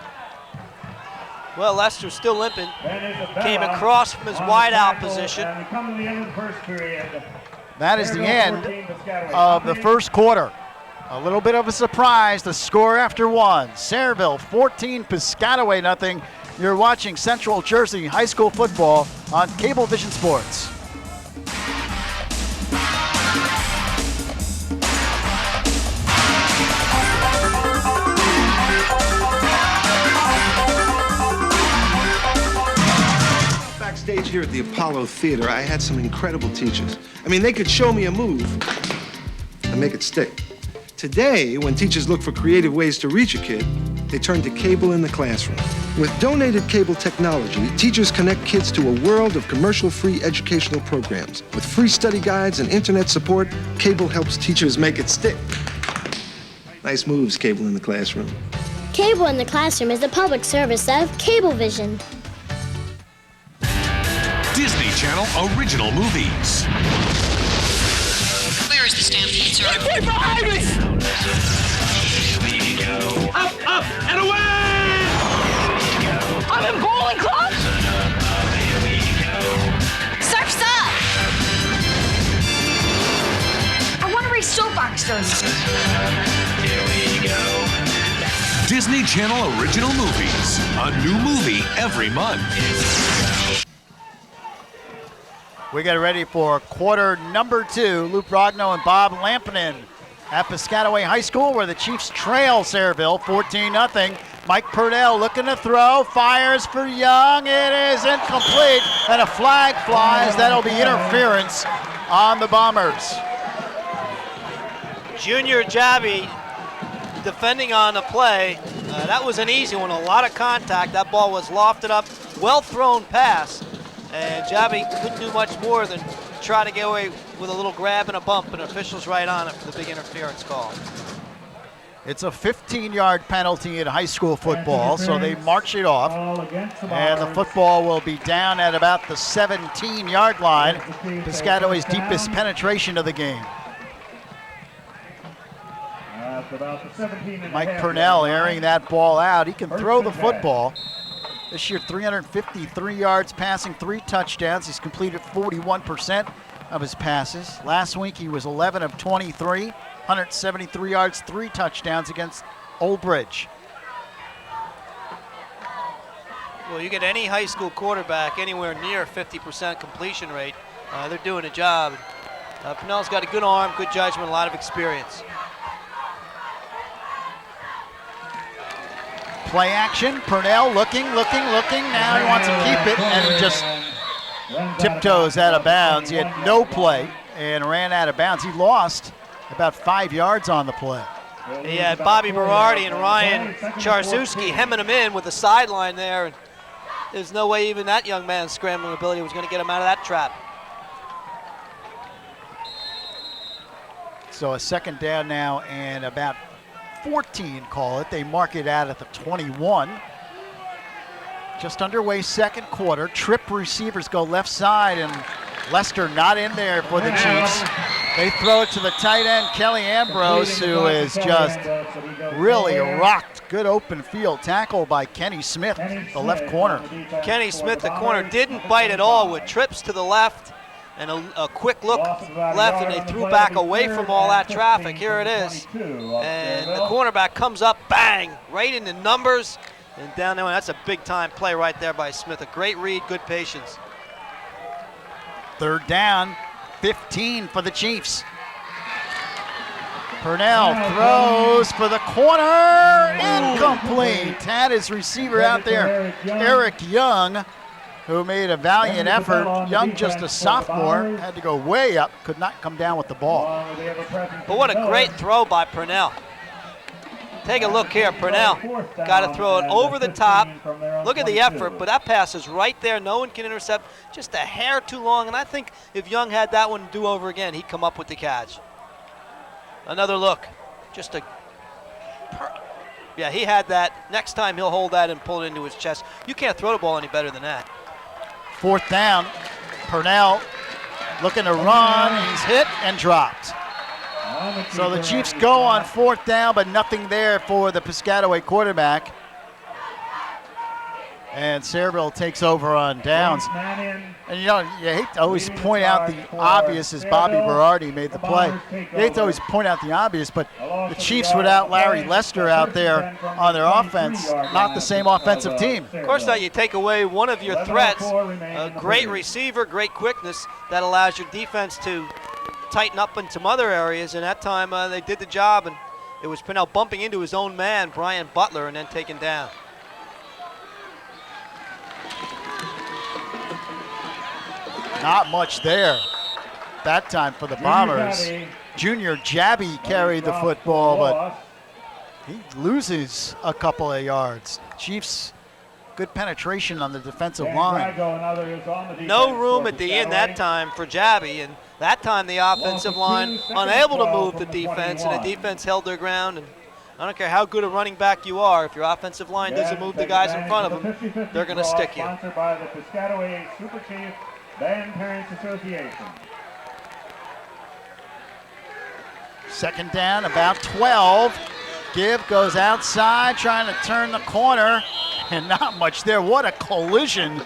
[SPEAKER 4] Well, Lester's still limping. Came across from his wide-out position.
[SPEAKER 1] That is the end of the first quarter. A little bit of a surprise, the score after one. Sayreville 14, Piscataway nothing. You're watching Central Jersey High School football on Cablevision Sports.
[SPEAKER 15] Backstage here at the Apollo Theater, I had some incredible teachers. I mean, they could show me a move and make it stick. Today, when teachers look for creative ways to reach a kid, they turn to cable in the classroom. With donated cable technology, teachers connect kids to a world of commercial-free educational programs. With free study guides and internet support, cable helps teachers make it stick. Nice moves, Cable in the Classroom.
[SPEAKER 16] Cable in the Classroom is the public service of Cablevision.
[SPEAKER 17] Disney Channel original movies.
[SPEAKER 18] Where is the stampede, sir?
[SPEAKER 19] Right behind me! Up, up, and away!
[SPEAKER 18] I'm in bowling club? Surf's up! I want to race soapboxers.
[SPEAKER 17] Disney Channel original movies. A new movie every month.
[SPEAKER 1] We get ready for quarter number 2. Luke Rogno and Bob Lampinen at Piscataway High School, where the Chiefs trail Sayreville 14-0. Mike Purnell looking to throw, fires for Young. It is incomplete, and a flag flies. That'll be interference on the Bombers.
[SPEAKER 4] Junior Javi defending on the play. That was an easy one, a lot of contact. That ball was lofted up, well thrown pass. And Javi couldn't do much more than try to get away with a little grab and a bump, and officials right on it for the big interference call.
[SPEAKER 1] It's a 15-yard penalty in high school football, so they march it off. And the football will be down at about the 17-yard line. Piscataway's deepest penetration of the game. Mike Purnell airing that ball out. He can throw the football. This year, 353 yards passing, 3 touchdowns. He's completed 41% of his passes. Last week, he was 11 of 23, 173 yards, 3 touchdowns against Old Bridge.
[SPEAKER 4] Well, you get any high school quarterback anywhere near 50% completion rate, they're doing a job. Purnell's got a good arm, good judgment, a lot of experience.
[SPEAKER 1] Play action, Purnell looking. Now he wants to keep it, and he just tiptoes out of bounds. He had no play and ran out of bounds. He lost about 5 yards on the play.
[SPEAKER 4] He had Bobby Berardi and Ryan Charzewski hemming him in with the sideline there. And there's no way even that young man's scrambling ability was going to get him out of that trap.
[SPEAKER 1] So a second down now and about 14, call it. They mark it out at the 21. Just underway second quarter. Trip receivers go left side, and Lester not in there for the Chiefs. They throw it to the tight end, Kelly Ambrose, who is just really rocked. Good open field tackle by Kenny Smith, the left corner.
[SPEAKER 4] Kenny Smith, the corner, didn't bite at all with trips to the left and a quick look left, and they threw back away from all that traffic. Here it is. And the cornerback comes up, bang, right in the numbers. And down there, that's a big-time play right there by Smith. A great read, good patience.
[SPEAKER 1] Third down, 15 for the Chiefs. Purnell throws for the corner, incomplete. Had his receiver out there, Eric Young, who made a valiant effort. Young, just a sophomore, had to go way up, could not come down with the ball.
[SPEAKER 4] But what a great throw by Purnell. Take a look here. Purnell got to throw it over the top. Look at the effort, but that pass is right there. No one can intercept. Just a hair too long, and I think if Young had that one do over again, he'd come up with the catch. Another look. Just a... Yeah, he had that. Next time he'll hold that and pull it into his chest. You can't throw the ball any better than that.
[SPEAKER 1] 4th down. Purnell looking to run. He's hit and dropped. So the Chiefs go on 4th down, but nothing there for the Piscataway quarterback. And Sayreville takes over on downs. And you know, you hate to always point out the obvious as Bobby Berardi made the play. You hate to always point out the obvious, but the Chiefs without Larry Lester out there on their offense, not the same offensive team.
[SPEAKER 4] Of course not. You take away one of your threats, a great receiver, great quickness, that allows your defense to tighten up in some other areas, and that time they did the job, and it was Purnell bumping into his own man, Brian Butler, and then taken down.
[SPEAKER 1] Not much there that time for the Bombers. Junior Jabby carried the football, but he loses a couple of yards. Chiefs, good penetration on the defensive line.
[SPEAKER 4] No room at the end that time for Jabby, and that time the offensive line unable to move the defense, and the defense held their ground. And I don't care how good a running back you are, if your offensive line doesn't move the guys in front of them, they're going to stick you.
[SPEAKER 14] Sponsored by the Piscataway Super Chief Band Parents Association.
[SPEAKER 1] 2nd down, about 12. Give goes outside, trying to turn the corner, and not much there. What a collision.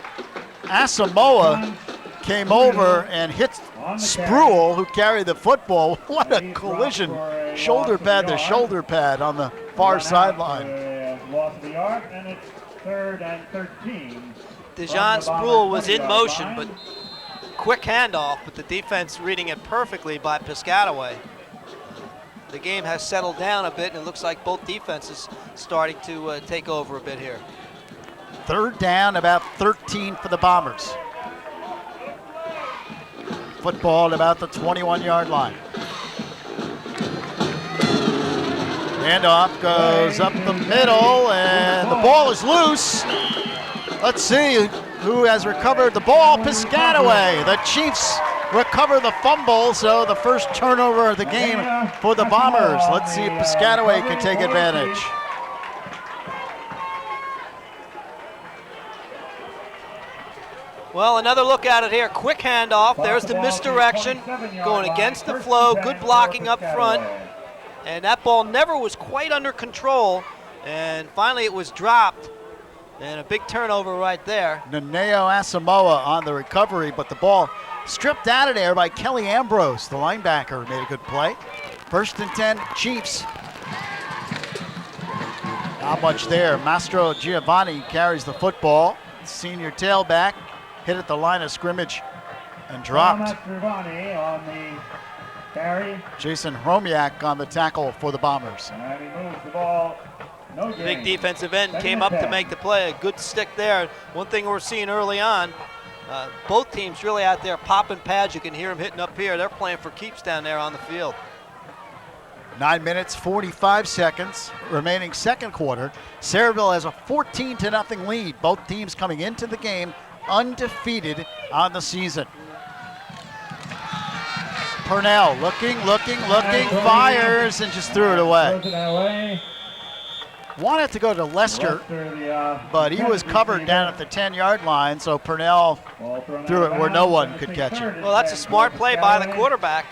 [SPEAKER 1] Asamoah came over and hit Spruill, who carried the football. What a collision. Shoulder pad to shoulder pad on the far sideline.
[SPEAKER 14] Loss of the yard, and it's 3rd and 13.
[SPEAKER 4] Dejon Spruill was in motion, but quick handoff, but the defense reading it perfectly by Piscataway. The game has settled down a bit, and it looks like both defenses starting to take over a bit here.
[SPEAKER 1] 3rd down, about 13 for the Bombers. Football at about the 21-yard line. Handoff goes up the middle, and the ball is loose. Let's see who has recovered the ball. Piscataway. The Chiefs recover the fumble, so the first turnover of the game for the Bombers. Let's see if Piscataway can take advantage.
[SPEAKER 4] Well, another look at it here. Quick handoff. There's the misdirection going against the flow. Good blocking up front. And that ball never was quite under control. And finally it was dropped. And a big turnover right there.
[SPEAKER 1] Naneo Asamoah on the recovery, but the ball stripped out of there by Kelly Ambrose. The linebacker made a good play. 1st and 10, Chiefs. Not much there. Mastro Giovanni carries the football. Senior tailback hit at the line of scrimmage and dropped.
[SPEAKER 14] Giovanni on the carry.
[SPEAKER 1] Jason Hromiak on the tackle for the Bombers.
[SPEAKER 14] And he moves the ball. No
[SPEAKER 4] big defensive end came up to make the play. A good stick there. One thing we're seeing early on, both teams really out there popping pads. You can hear them hitting up here. They're playing for keeps down there on the field.
[SPEAKER 1] 9 minutes, 45 seconds remaining 2nd quarter. Sayreville has a 14-0 lead. Both teams coming into the game undefeated on the season. Purnell looking, fires, and just threw it away. Wanted to go to Lester, but he was covered down at the 10-yard line, so Purnell threw it where no one could catch it.
[SPEAKER 4] Well, that's a smart play by the quarterback.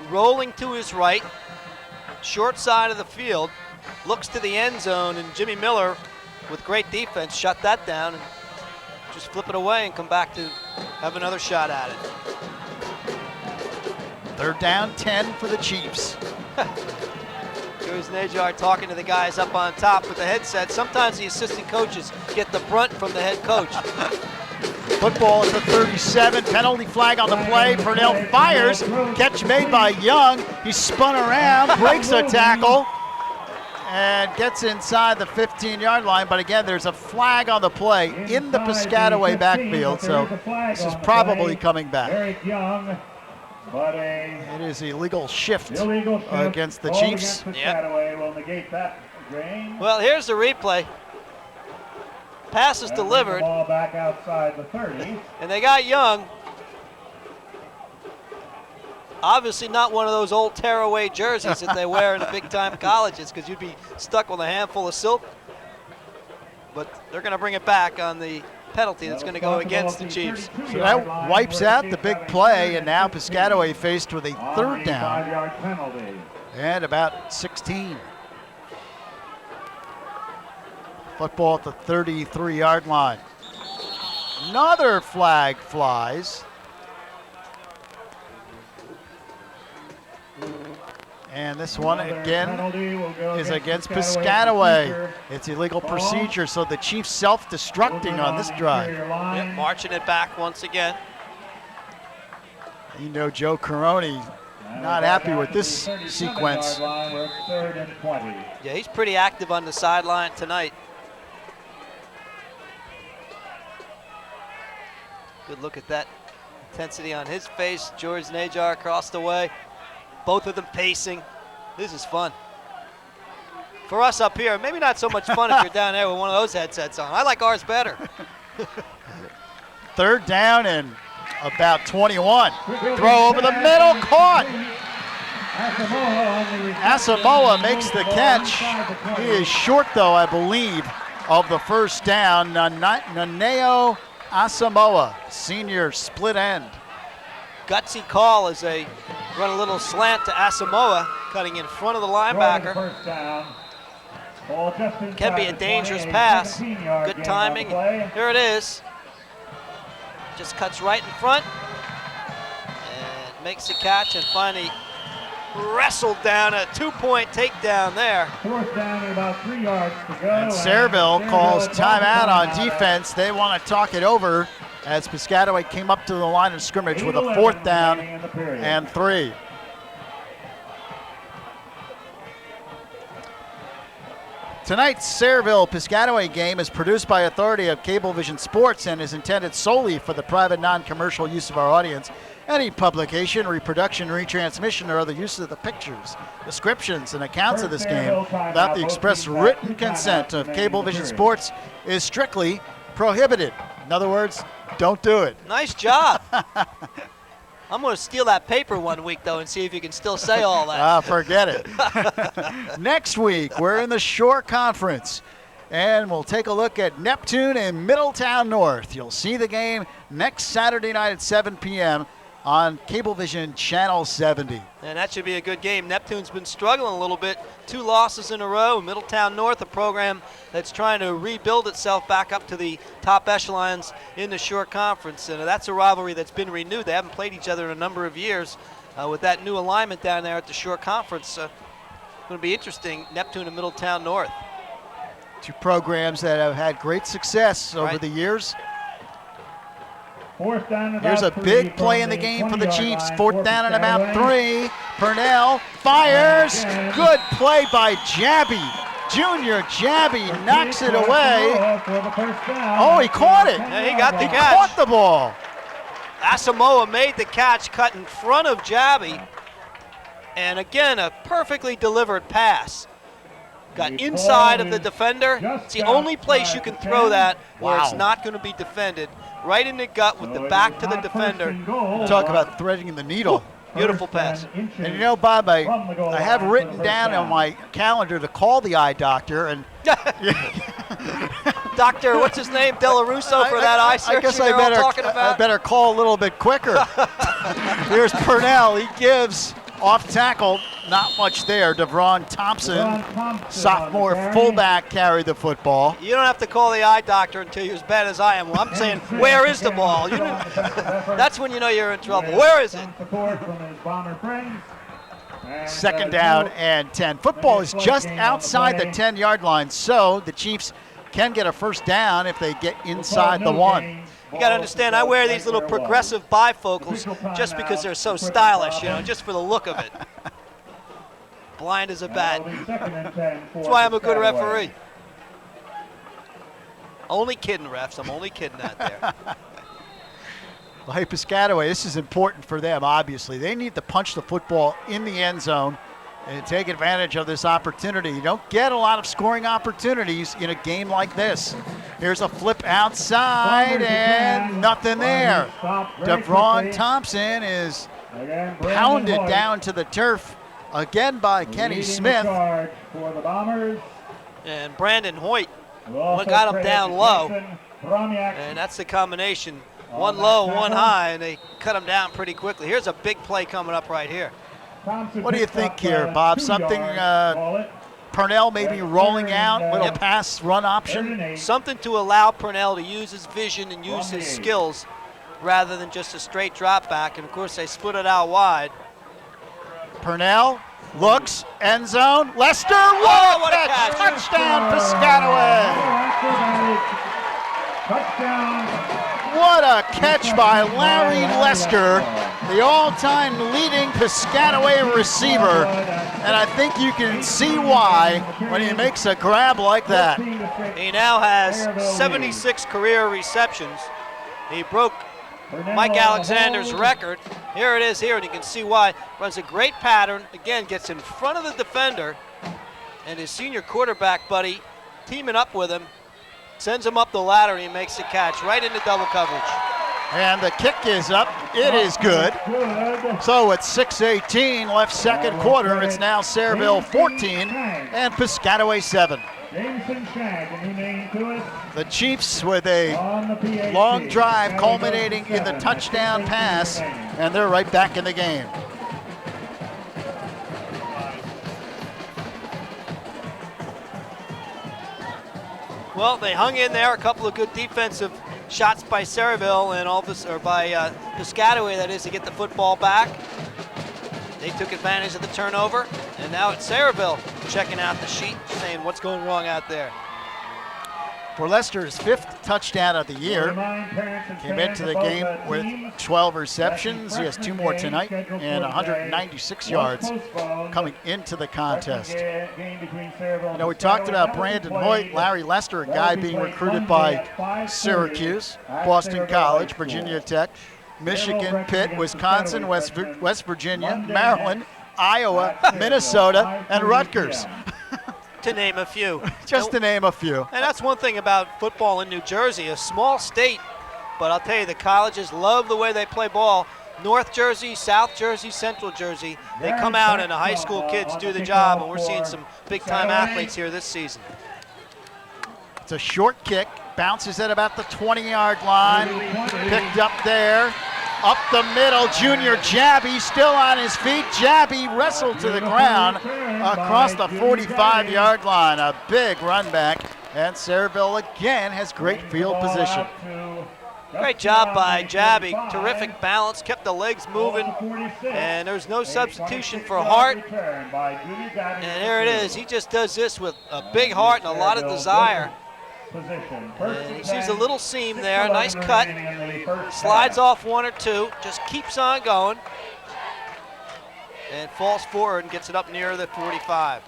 [SPEAKER 4] Rolling to his right, short side of the field, looks to the end zone, and Jimmy Miller, with great defense, shut that down and just flip it away and come back to have another shot at it.
[SPEAKER 1] 3rd down, 10 for the Chiefs.
[SPEAKER 4] Here's Najar talking to the guys up on top with the headset. Sometimes the assistant coaches get the brunt from the head coach.
[SPEAKER 1] Football at the 37, penalty flag on the play. Purnell fires, catch made by Young. He spun around, breaks a tackle, and gets inside the 15-yard line. But again, there's a flag on the play in the Piscataway backfield, so this is probably coming back. It is a legal shift against the Chiefs.
[SPEAKER 14] Piscataway will negate that
[SPEAKER 4] Well, here's the replay. Pass is delivered.
[SPEAKER 14] Ball back outside the 30.
[SPEAKER 4] And they got Young. Obviously not one of those old tearaway jerseys that they wear in the big-time colleges, because you'd be stuck with a handful of silk. But they're going to bring it back on the penalty that's going to go against the Chiefs.
[SPEAKER 1] So that wipes out the big play, and now Piscataway faced with a third down and about 16. Football at the 33-yard line. Another flag flies. And this one, again, is against Piscataway. It's illegal procedure, so the Chiefs self-destructing on this drive.
[SPEAKER 4] Yep, marching it back once again.
[SPEAKER 1] You know Joe Caroni not happy with this sequence.
[SPEAKER 4] Yeah, he's pretty active on the sideline tonight. Good look at that intensity on his face. George Najar across the way. Both of them pacing. This is fun. For us up here, maybe not so much fun if you're down there with one of those headsets on. I like ours better.
[SPEAKER 1] Third down and about 21. Throw over the middle, caught. Asamoah makes the catch. He is short, though, I believe, of the first down. Naneo Asamoah, senior split end.
[SPEAKER 4] Gutsy call as they run a little slant to Asamoah, cutting in front of the linebacker. Can be a dangerous pass. Good timing. Here it is. Just cuts right in front and makes the catch, and finally wrestled down. A 2-point takedown there.
[SPEAKER 14] Fourth down and about 3 yards to go.
[SPEAKER 1] And Sayreville calls timeout on defense. They want to talk it over as Piscataway came up to the line of scrimmage with a fourth down and 3. Tonight's Sayreville-Piscataway game is produced by authority of Cablevision Sports and is intended solely for the private non-commercial use of our audience. Any publication, reproduction, retransmission, or other use of the pictures, descriptions, and accounts of this game without the express written consent of Cablevision Sports is strictly prohibited. In other words, don't do it.
[SPEAKER 4] Nice job. I'm going to steal that paper one week, though, and see if you can still say all that.
[SPEAKER 1] Forget it. Next week, we're in the Shore Conference, and we'll take a look at Neptune and Middletown North. You'll see the game next Saturday night at 7 p.m. on Cablevision Channel 70.
[SPEAKER 4] And that should be a good game. Neptune's been struggling a little bit. 2 losses in a row. Middletown North, a program that's trying to rebuild itself back up to the top echelons in the Shore Conference. And that's a rivalry that's been renewed. They haven't played each other in a number of years. With that new alignment down there at the Shore Conference, it's going to be interesting, Neptune and Middletown North.
[SPEAKER 1] 2 programs that have had great success over the years. Here's a big play in the game for the Chiefs. Fourth down and about 3. Purnell fires. Good play by Jabby. Junior Jabby knocks it away. Oh, he caught it.
[SPEAKER 4] Yeah, he got the catch.
[SPEAKER 1] He caught the ball.
[SPEAKER 4] Asamoah made the catch, cut in front of Jabby. And again, a perfectly delivered pass. Got inside of the defender. It's the only place you can throw that where it's not going to be defended. Right in the gut with the back to the defender.
[SPEAKER 1] Talk about threading the needle.
[SPEAKER 4] Beautiful pass.
[SPEAKER 1] And you know, Bob, I have written down on my calendar to call the eye doctor. And
[SPEAKER 4] Dr. what's his name? Della Russo for that eye surgery
[SPEAKER 1] I guess I better call a little bit quicker. Here's Purnell. He gives off tackle. Not much there. DeVron Thompson, sophomore fullback, carried the football.
[SPEAKER 4] You don't have to call the eye doctor until you're as bad as I am. Well, I'm saying, where is the ball? That's when you know you're in trouble. Where is it?
[SPEAKER 1] Second down and 10. Football is just outside the 10-yard line, so the Chiefs can get a first down if they get inside the 1.
[SPEAKER 4] You got to understand, I wear these little progressive bifocals just because they're so stylish, just for the look of it. Blind as a bat. That's why I'm a good referee. Only kidding, refs. I'm only kidding out there.
[SPEAKER 1] Well, hey, Piscataway, this is important for them, obviously. They need to punch the football in the end zone and take advantage of this opportunity. You don't get a lot of scoring opportunities in a game like this. Here's a flip outside and nothing there. DeVron Thompson is pounded down to the turf again by Kenny Smith.
[SPEAKER 4] And Brandon Hoyt got him down low. And that's the combination. One low, one high, and they cut him down pretty quickly. Here's a big play coming up right here.
[SPEAKER 1] What do you think here, Bob? Something Purnell maybe rolling out, little pass run option?
[SPEAKER 4] Something to allow Purnell to use his vision and use his skills rather than just a straight drop back. And of course they split it out wide.
[SPEAKER 1] Purnell looks, end zone, Lester, what a catch! Touchdown Piscataway! What a catch by Larry Lester, the all-time leading Piscataway receiver. And I think you can see why when he makes a grab like that.
[SPEAKER 4] He now has 76 career receptions. He broke Mike Alexander's record. Here it is here, and you can see why. Runs a great pattern. Again, gets in front of the defender, and his senior quarterback buddy teaming up with him, sends him up the ladder, and he makes the catch right into double coverage.
[SPEAKER 1] And the kick is up. It is good. So it's 6:18 left second quarter. It's now Sayreville 14 and Piscataway 7. The Chiefs with a long drive culminating in the touchdown pass, and they're right back in the game.
[SPEAKER 4] Well, they hung in there. A couple of good defensive shots by Sayreville and by Piscataway, that is, to get the football back. They took advantage of the turnover, and now it's Sayreville checking out the sheet, saying what's going wrong out there.
[SPEAKER 1] For Lester's 5th touchdown of the year, came into the game with 12 receptions. He has 2 more tonight and 196 yards coming into the contest. You know, we talked about Brandon Hoyt, Larry Lester, a guy being recruited by Syracuse, Boston College, Virginia Tech, Michigan, Pitt, Wisconsin, West Virginia, Maryland, Iowa, Minnesota, and Rutgers.
[SPEAKER 4] To name a few.
[SPEAKER 1] Just to name a few.
[SPEAKER 4] And that's one thing about football in New Jersey, a small state, but I'll tell you, the colleges love the way they play ball. North Jersey, South Jersey, Central Jersey, they come out and the high school kids do the job, and we're seeing some big-time athletes here this season.
[SPEAKER 1] It's a short kick, bounces at about the 20-yard line, picked up there. Up the middle, Junior Jabby still on his feet. Jabby wrestled to the ground across the 45-yard line. A big run back, and Sayreville again has great field position.
[SPEAKER 4] Great job by Jabby. Terrific balance, kept the legs moving, and there's no substitution for Hart. And there it is. He just does this with a big heart and a lot of desire. And he sees a little seam there, nice cut, slides off 1 or 2, just keeps on going, and falls forward and gets it up near the 45.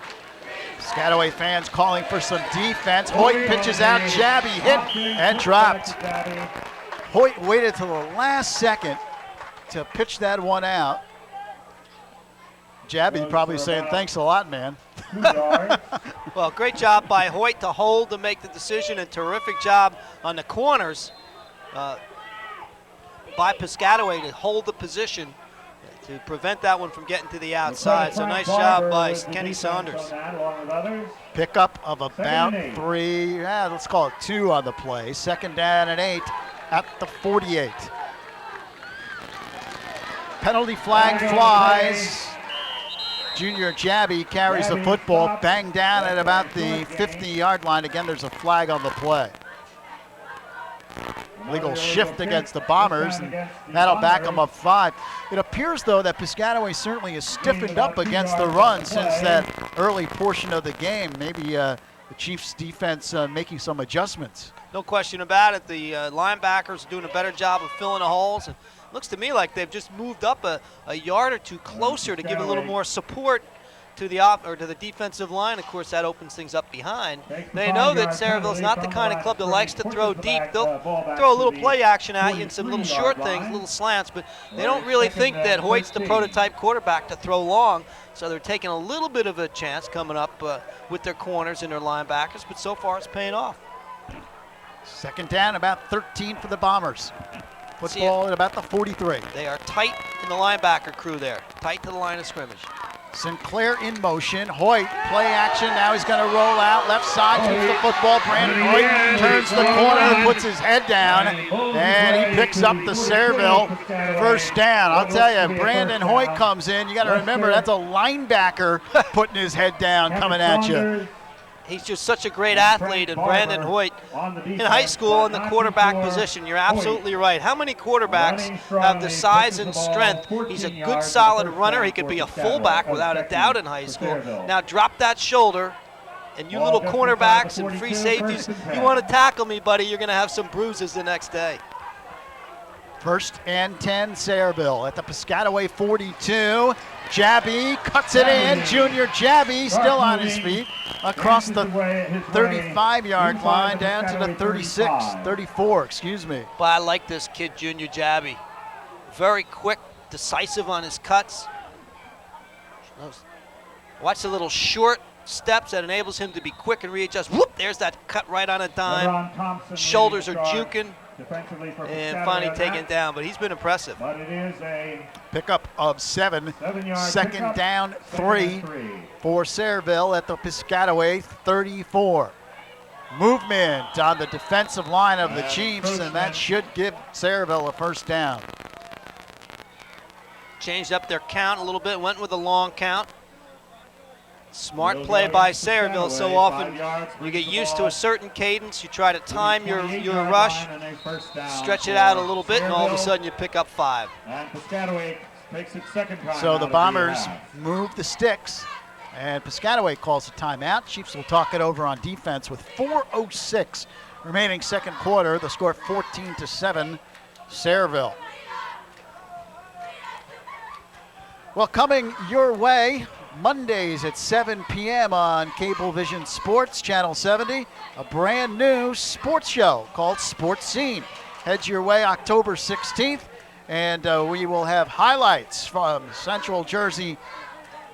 [SPEAKER 1] Piscataway fans calling for some defense. Hoyt pitches out, Jabby hit and dropped. Hoyt waited till the last second to pitch that one out. Jabby probably saying, thanks a lot, man.
[SPEAKER 4] Well, great job by Hoyt to hold to make the decision, and terrific job on the corners by Piscataway to hold the position to prevent that one from getting to the outside. So nice job by Kenny Saunders.
[SPEAKER 1] Pickup of about 3, let's call it 2 on the play. 2nd down and 8 at the 48. Penalty flag flies. Junior Jabby carries the football, banged down at about the 50-yard line. Again, there's a flag on the play. Legal shift against the Bombers, and that'll back them up 5. It appears, though, that Piscataway certainly has stiffened up against the run since that early portion of the game. Maybe the Chiefs' defense making some adjustments.
[SPEAKER 4] No question about it. The linebackers are doing a better job of filling the holes. And looks to me like they've just moved up a yard or 2 closer to give a little more support to the defensive line. Of course, that opens things up behind. They know that Sayreville's not the kind of club that likes to throw deep. They'll throw a little play action at you and some little short things, little slants, but they don't really think that Hoyt's the prototype quarterback to throw long. So they're taking a little bit of a chance coming up with their corners and their linebackers, but so far it's paying off.
[SPEAKER 1] Second down, about 13 for the Bombers. Football at about the 43.
[SPEAKER 4] They are tight in the linebacker crew there, tight to the line of scrimmage.
[SPEAKER 1] Sinclair in motion. Hoyt, play action. Now he's going to roll out left side, keeps the football. Brandon Hoyt turns the corner, puts his head down, and he picks up the Sayreville first down. I'll tell you, Brandon Hoyt comes in. You got to remember, that's a linebacker putting his head down, coming at you.
[SPEAKER 4] He's just such a great athlete, and Brandon Hoyt in high school in the quarterback position. You're absolutely right. How many quarterbacks have the size and strength? He's a good, solid runner. He could be a fullback without a doubt in high school. Now drop that shoulder, and you little cornerbacks and free safeties, you want to tackle me, buddy, you're going to have some bruises the next day.
[SPEAKER 1] First and 10, Sayreville at the Piscataway 42. Jabby cuts it in. Junior Jabby still on his feet across the 35-yard line down to the 34, excuse me.
[SPEAKER 4] But I like this kid, Junior Jabby. Very quick, decisive on his cuts. Watch the little short steps that enables him to be quick and readjust. Whoop, there's that cut right on a dime. Shoulders are juking. And finally taken down, but he's been impressive.
[SPEAKER 14] But it is a
[SPEAKER 1] pickup of 7. Second down, 3 for Sayreville at the Piscataway 34. Movement on the defensive line of the Chiefs, and that should give Sayreville a first down.
[SPEAKER 4] Changed up their count a little bit, went with a long count. Smart play by Sayreville. So often you get used to a certain cadence, you try to time your rush, stretch it out a little bit, and all of a sudden you pick up 5.
[SPEAKER 14] And Piscataway takes its second time.
[SPEAKER 1] So the Bombers move the sticks, and Piscataway calls a timeout. Chiefs will talk it over on defense with 4:06 remaining second quarter. The score 14-7, Sayreville. Well, coming your way, Mondays at 7 p.m. on Cablevision Sports, Channel 70, a brand new sports show called Sports Scene. Heads your way October 16th, and we will have highlights from Central Jersey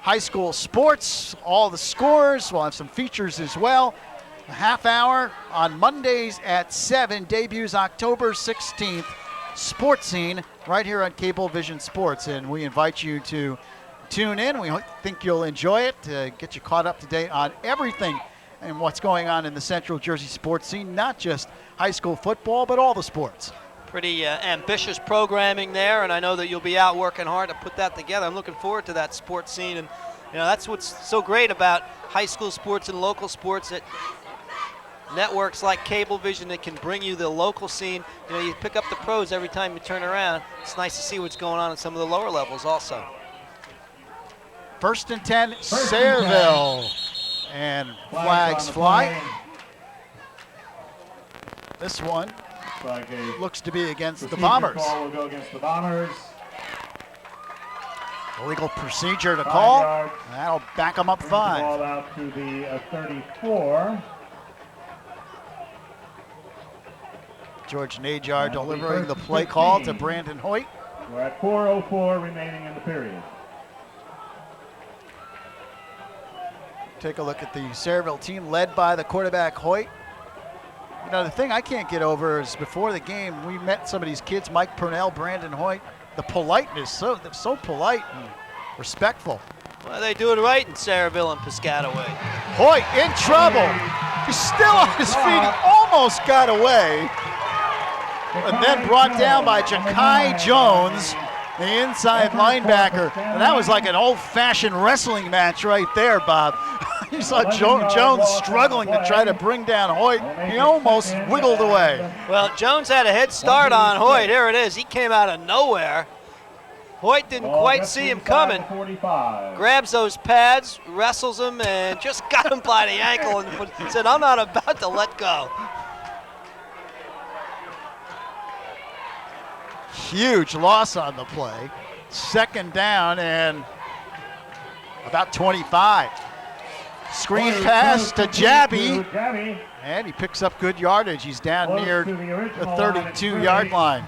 [SPEAKER 1] high school sports, all the scores. We'll have some features as well. A half hour on Mondays at 7, debuts October 16th. Sports Scene right here on Cablevision Sports, and we invite you to tune in. We think you'll enjoy it, get you caught up to date on everything and what's going on in the Central Jersey sports scene, not just high school football, but all the sports.
[SPEAKER 4] Pretty ambitious programming there, and I know that you'll be out working hard to put that together. I'm looking forward to that sports scene, and that's what's so great about high school sports and local sports, that networks like Cablevision that can bring you the local scene. You pick up the pros every time you turn around. It's nice to see what's going on at some of the lower levels also.
[SPEAKER 1] First and 10, Sayreville, and flags fly. This one looks to be against the Bombers.
[SPEAKER 14] Call will go against the Bombers.
[SPEAKER 1] Illegal procedure to call.
[SPEAKER 14] 5 yards.
[SPEAKER 1] That'll back them up 5.
[SPEAKER 14] Ball out to the 34.
[SPEAKER 1] George Najar delivering the play call to Brandon Hoyt.
[SPEAKER 14] We're at 4:04 remaining in the period.
[SPEAKER 1] Take a look at the Sayreville team led by the quarterback Hoyt. The thing I can't get over is before the game, we met some of these kids, Mike Purnell, Brandon Hoyt. The politeness, they're so polite and respectful.
[SPEAKER 4] Well, they do it right in Sayreville and Piscataway.
[SPEAKER 1] Hoyt in trouble. He's still on his feet, almost got away. And then brought down by Ja'Kai Jones, the inside linebacker. And that was like an old-fashioned wrestling match right there, Bob. You saw Jones struggling to try to bring down Hoyt. He almost wiggled away.
[SPEAKER 4] Well, Jones had a head start on Hoyt. Here it is. He came out of nowhere. Hoyt didn't quite see him coming. Grabs those pads, wrestles him, and just got him by the ankle and said, I'm not about to let go.
[SPEAKER 1] Huge loss on the play. Second down, and About 25. Screen pass to Jabby, and he picks up good yardage. He's down near the 32-yard line.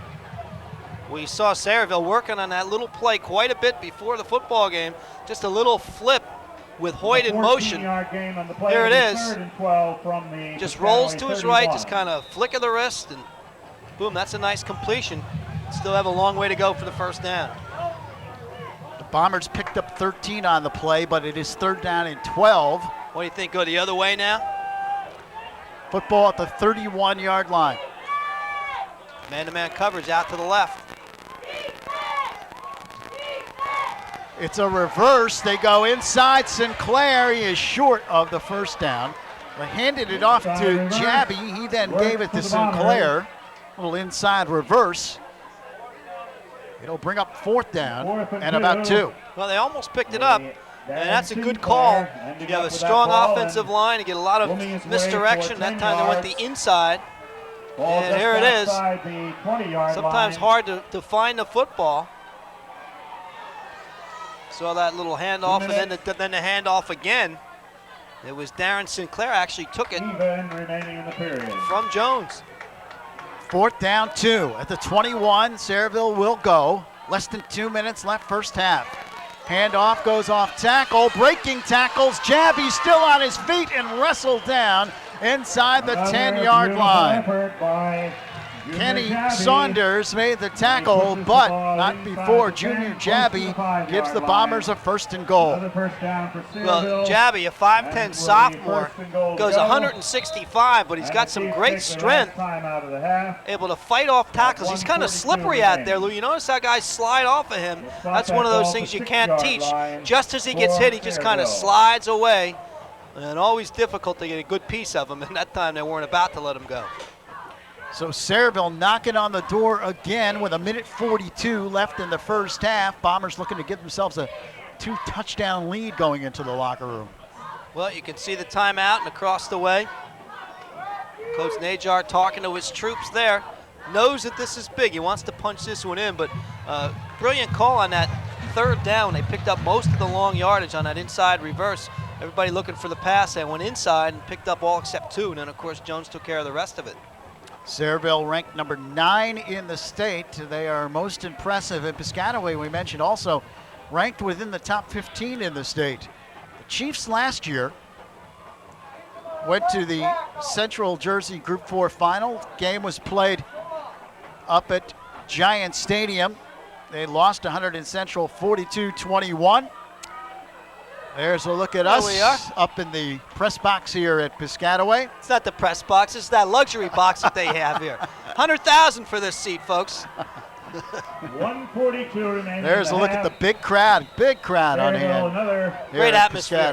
[SPEAKER 4] We saw Sayreville working on that little play quite a bit before the football game. Just a little flip with Hoyt in motion. Here it is. Just rolls to his right, just kind of flick of the wrist, and boom, that's a nice completion. Still have a long way to go for the first down.
[SPEAKER 1] The Bombers picked up 13 on the play, but it is 3rd down and 12.
[SPEAKER 4] What do you think? Go the other way now?
[SPEAKER 1] Football at the 31-yard line.
[SPEAKER 4] Man-to-man coverage out to the left.
[SPEAKER 1] It's a reverse. They go inside Sinclair. He is short of the first down. They handed it off to Jabby. He then gave it to Sinclair. A little inside reverse. It'll bring up 4th down and about 2.
[SPEAKER 4] Well, they almost picked it up, and that's a good call. You have a strong offensive line. You get a lot of misdirection. That time they went the inside. And here it is. Sometimes hard to find the football. Saw that little handoff, and then the handoff again. It was Darren Sinclair actually took it from Jones.
[SPEAKER 1] 4th down, 2 at the 21. Sayreville will go. Less than 2 minutes left, first half. Handoff goes off tackle. Breaking tackles. Jabby still on his feet and wrestled down inside the 10-yard line. Kenny Saunders made the tackle, but not before Junior Jabby gives the Bombers a 1st and goal.
[SPEAKER 4] Well, Jabby, a 5'10 sophomore, goes 165, but he's got some great strength, able to fight off tackles. He's kind of slippery out there, Lou. You notice that guy slide off of him. That's one of those things you can't teach. Just as he gets hit, he just kind of slides away, and always difficult to get a good piece of him, and that time they weren't about to let him go.
[SPEAKER 1] So Sayreville knocking on the door again with 1:42 left in the first half. Bombers looking to give themselves a 2-touchdown lead going into the locker room.
[SPEAKER 4] Well, you can see the timeout and across the way. Coach Najar talking to his troops there. Knows that this is big. He wants to punch this one in, but brilliant call on that 3rd down. They picked up most of the long yardage on that inside reverse. Everybody looking for the pass and went inside and picked up all except 2. And then, of course, Jones took care of the rest of it.
[SPEAKER 1] Sayreville ranked number 9 in the state. They are most impressive. And Piscataway, we mentioned, also ranked within the top 15 in the state. The Chiefs last year went to the Central Jersey Group 4 final. Game was played up at Giant Stadium. They lost to Hunterdon Central 42-21. There's a look at us up in the press box here at Piscataway.
[SPEAKER 4] It's not the press box, it's that luxury box that they have here. $100,000 for this seat, folks.
[SPEAKER 14] 1:42 remaining.
[SPEAKER 1] There's a look at the big crowd on hand.
[SPEAKER 4] Great atmosphere.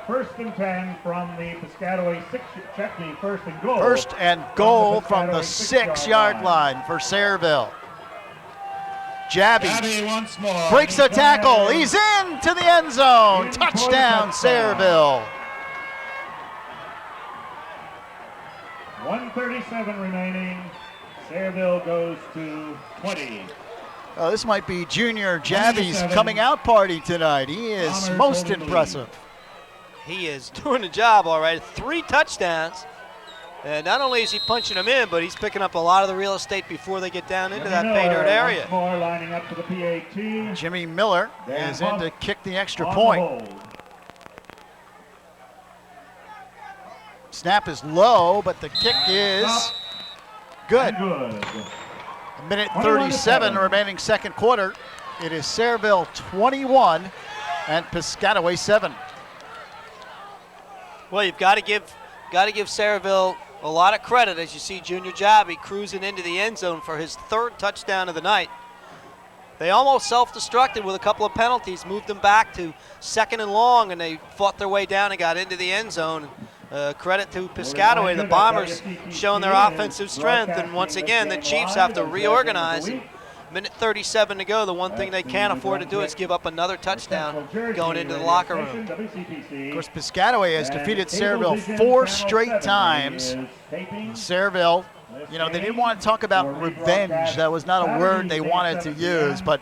[SPEAKER 14] 1st and 10 from the Piscataway 6, check me, 1st and goal.
[SPEAKER 1] 1st and goal from the 6-yard line for Sayreville. Jabby
[SPEAKER 14] once more
[SPEAKER 1] breaks a tackle. He's into the end zone. Touchdown, Sayreville.
[SPEAKER 14] 1:37 remaining. Sayreville goes to 20.
[SPEAKER 1] Oh, this might be Junior Jabby's coming out party tonight. He is most impressive.
[SPEAKER 4] He is doing the job all right. 3 touchdowns. And not only is he punching them in, but he's picking up a lot of the real estate before they get down into that pay dirt area.
[SPEAKER 14] More lining up to the PAT.
[SPEAKER 1] Jimmy Miller is in to kick the extra point. Snap is low, but the kick is good. 1:37 remaining second quarter. It is Sayreville 21 and Piscataway 7.
[SPEAKER 4] Well, you've got to give Sayreville a lot of credit as you see Junior Jabby cruising into the end zone for his 3rd touchdown of the night. They almost self-destructed with a couple of penalties, moved them back to 2nd and long, and they fought their way down and got into the end zone. Credit to Piscataway, the Bombers showing their offensive strength, and once again the Chiefs have to reorganize. 1:37 to go. The one thing they can't afford to do is give up another touchdown going into the locker room.
[SPEAKER 1] Of course, Piscataway has defeated Sayreville 4 straight times. Sayreville, you know, they didn't want to talk about revenge. That was not a word they wanted to use, but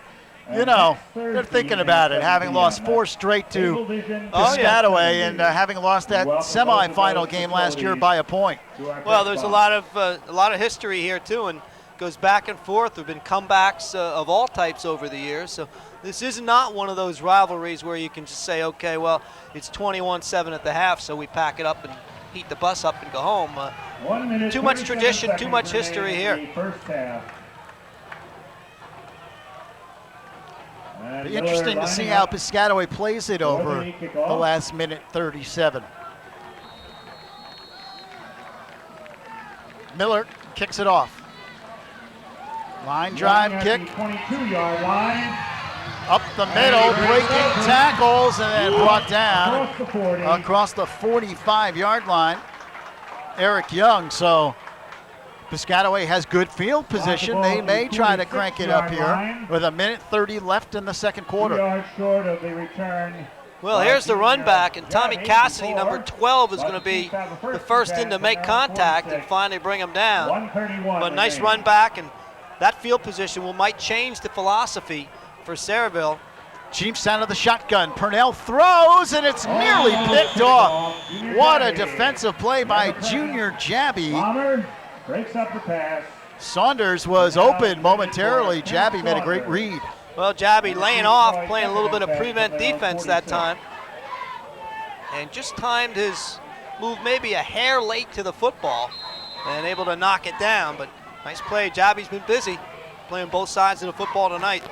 [SPEAKER 1] you know, they're thinking about it, having lost 4 straight to Piscataway and having lost that semifinal game last year by a point.
[SPEAKER 4] Well, there's a lot of history here too, and goes back and forth. There've been comebacks of all types over the years. So this is not one of those rivalries where you can just say, okay, well, it's 21-7 at the half, so we pack it up and heat the bus up and go home. Too much tradition, too much history here.
[SPEAKER 1] Be interesting to see how Piscataway plays it over the last minute 37. Miller kicks it off. Line drive kick.
[SPEAKER 14] 22-yard line.
[SPEAKER 1] Up the middle, breaking tackles, and then brought down across the 45-yard line. Eric Young, so Piscataway has good field position. They may try to crank it up here with 1:30 left in the second quarter.
[SPEAKER 14] 2 yards short of the return.
[SPEAKER 4] Well, here's the run back, and Tommy Cassidy, number 12, is going to be the first in to make contact and finally bring him down. But nice run back, and that field position might change the philosophy for Sayreville.
[SPEAKER 1] Chiefs out of the shotgun. Purnell throws, and it's nearly picked off. What a defensive play by Junior Jabby.
[SPEAKER 14] Breaks up the pass.
[SPEAKER 1] Saunders was open momentarily. Jabby made a great read.
[SPEAKER 4] Well, Jabby laying off, playing a little bit of prevent defense that time. And just timed his move maybe a hair late to the football and able to knock it down. But nice play. Jabby's been busy playing both sides of the football tonight.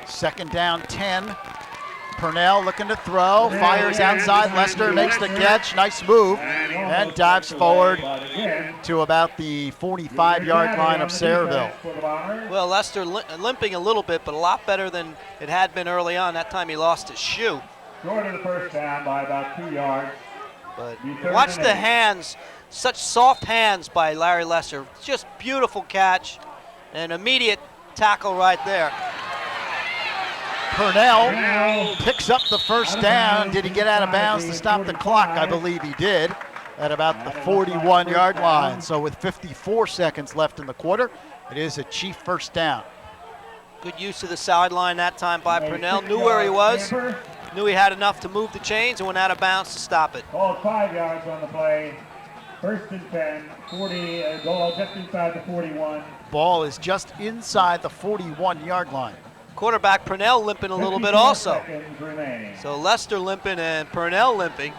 [SPEAKER 1] Second down 10. Purnell looking to throw, fires outside. Lester makes the catch, nice move, and dives forward to about the 45-yard line of Sayreville.
[SPEAKER 4] Well, Lester limping a little bit, but a lot better than it had been early on. That time he lost his shoe.
[SPEAKER 14] Short of the first down by about 2 yards.
[SPEAKER 4] But watch the hands, such soft hands by Larry Lester. Just beautiful catch, and immediate tackle right there.
[SPEAKER 1] Purnell picks up the first down. Did he get out of bounds to stop the clock? I believe he did at about the 41-yard line. So with 54 seconds left in the quarter, it is a Chief first down.
[SPEAKER 4] Good use of the sideline that time by Purnell. Knew where he was, knew he had enough to move the chains, and went out of bounds to stop it.
[SPEAKER 14] Called 5 yards on the play. First and 10, 40, goal just inside the 41.
[SPEAKER 1] Ball is just inside the 41-yard line.
[SPEAKER 4] Quarterback Purnell limping a little bit also. So Lester limping and Purnell limping.